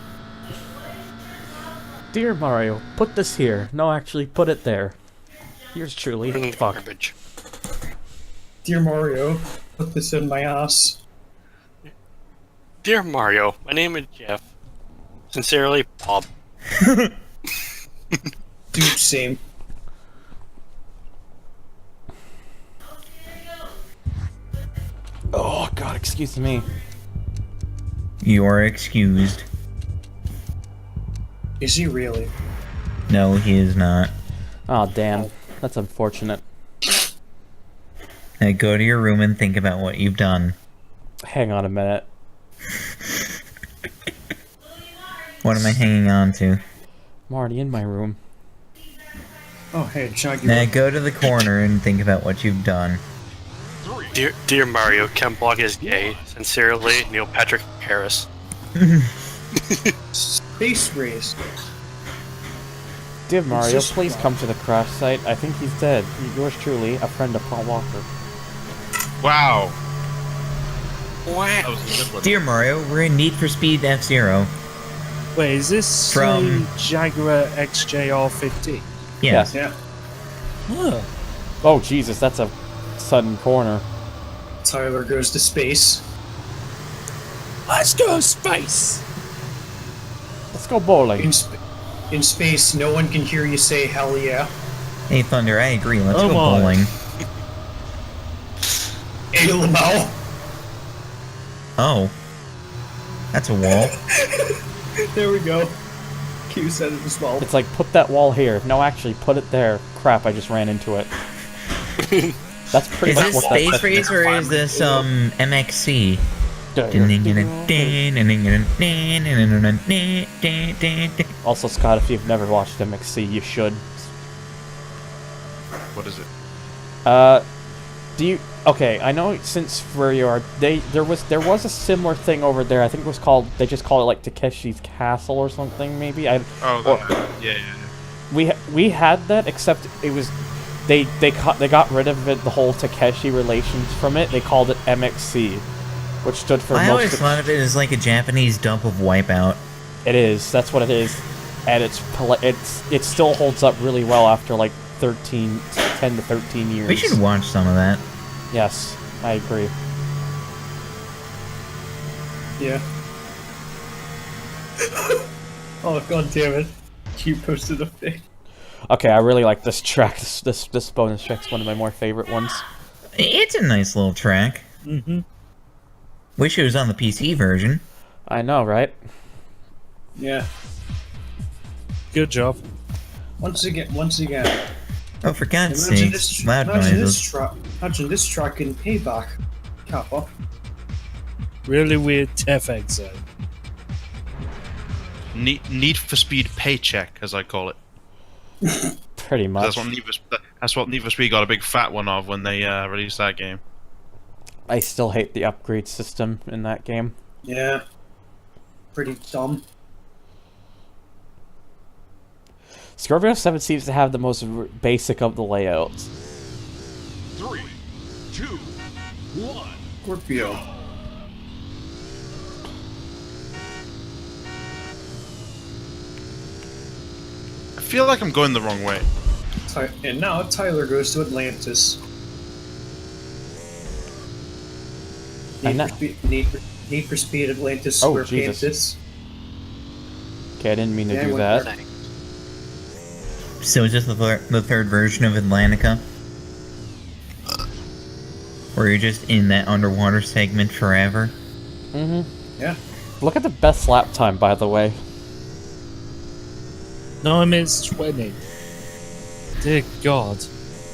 Dear Mario, put this here. No, actually, put it there. Yours truly. In the Fuck. garbage. Dear Mario, put this in my ass. Dear Mario, my name is Jeff. Sincerely, Bob. Dude, same. Oh God, excuse me. You are excused. Is he really? No, he is not. Oh damn, that's unfortunate. Now go to your room and think about what you've done. Hang on a minute. What am I hanging on to? I'm already in my room. Oh, hey, Shaggy. Now go to the corner and think about what you've done. Dear Mario, Ken Block is gay. Sincerely, Neil Patrick Harris. Space race. Dear Mario, just please fun. come to the crash site. I think he's dead. Yours truly, a friend of Paul Walker. Wow. Wow. That was a good one. Dear Mario, we're in Need for Speed F-Zero. Wait, is this From- Jaguar XJR50? Yes. Yeah. Huh. Oh Jesus, that's a sudden corner. Tyler goes to space. Let's go space! Let's go bowling. In space, no one can hear you say hell yeah. Hey Thunder, I agree. Let's Oh go my. bowling. Hey, Lamau. Oh. That's a wall. There we go. Q said it as well. It's like, put that wall here. No, actually, put it there. Crap, I just ran into it. That's pretty Is much this what Space Race or is this MXC? Also, Scott, if you've never watched MXC, you should. What is it? Do you? Okay, I know since where you are, there was a similar thing over there. I think it was called. They just called it like Takeshi's Castle or something, maybe. Yeah. We had that, except it was they got rid of it, the whole Takeshi relations from it. They called it MXC, which stood for. I always thought of it as like a Japanese dump of Wipeout. It is. That's what it is, and it still holds up really well after like 10 to 13 years. We should watch some of that. Yes, I agree. Yeah. Oh, god damn it. Q posted a thing. Okay, I really like this track. This bonus track's one of my more favorite ones. It's a nice little track. Mm-hmm. Wish it was on the PC version. I know, right? Yeah. Good job. Once again. Oh, for God's Imagine sake, loud imagine noises. this track in Payback. Kappa. Really weird TFX zone. Need for Speed Paycheck, as I call it. Pretty much. That's what Need for Speed got a big fat one of when they released that game. I still hate the upgrade system in that game. Yeah. Pretty dumb. Scorpio 7 seems to have the most basic of the layouts. 3, 2, 1. Scorpio. I feel like I'm going the wrong way. And now Tyler goes to Atlantis. Need for Speed Atlantis Oh, Square Jesus. Pantis. Okay, I didn't mean to Yeah, do went that. there. So is this the third version of Atlantica? Where you're just in that underwater segment forever? Mm-hmm. Yeah. Look at the best lap time, by the way. 9 minutes 20. Dear God.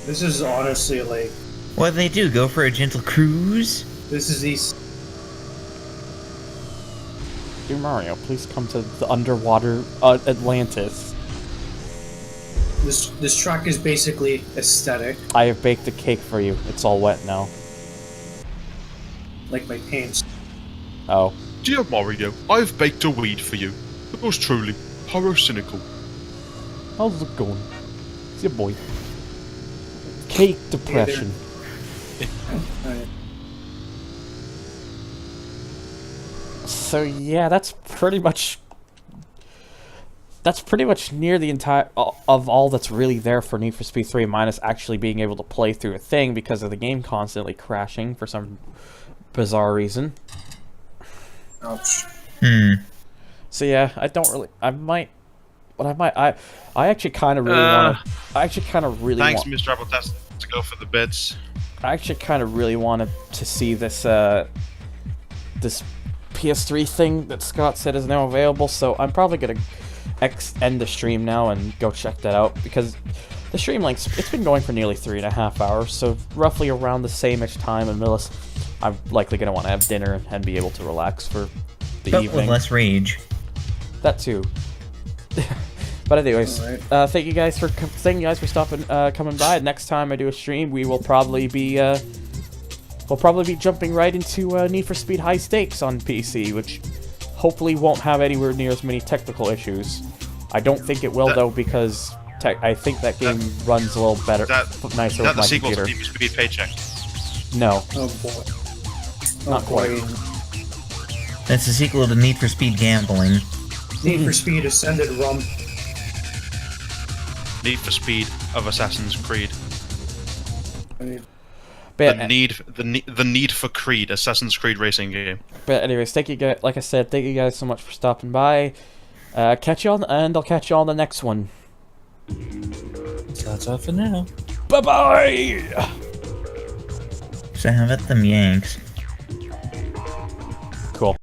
This is honestly like. What do they do? Go for a gentle cruise? This is these. Dear Mario, please come to the underwater Atlantis. This track is basically aesthetic, I have baked a cake for you. It's all wet now. like my pants. Oh. Dear Mario, I've baked a weed for you. Yours truly, Pyrocynical. How's it going? It's your boy. Cake depression. Alright. So yeah, that's pretty much near the entire of all that's really there for Need for Speed 3, minus actually being able to play through a thing because of the game constantly crashing for some bizarre reason. Ouch. So yeah, I actually kind of really want to. I actually kind of really Thanks, want. Mr. Appletest, to go for the bits. I actually kind of really wanted to see this this PS3 thing that Scott said is now available. So I'm probably gonna end the stream now and go check that out, because the stream length, it's been going for nearly 3.5 hours. So roughly around the same-ish time in Millis, I'm likely gonna want to have dinner and be able to relax for the But evening. with less rage. That too. But anyways, Alright. thank you guys for stopping, coming by. Next time I do a stream, we will probably be jumping right into Need for Speed High Stakes on PC, which hopefully won't have anywhere near as many technical issues. I don't think it will though, because I think that game runs a little better, nicer with my Is that the sequel computer. to Need for Speed Paycheck? No, Oh boy. not quite. That's the sequel to Need for Speed Gambling. Need for Speed Ascended Rum. Need for Speed of Assassin's Creed. But, The Need for Creed, Assassin's Creed racing game. but anyways, thank you guys. Like I said, thank you guys so much for stopping by. I'll catch you on the next one. That's all for now. Bye bye. So have it them Yanks.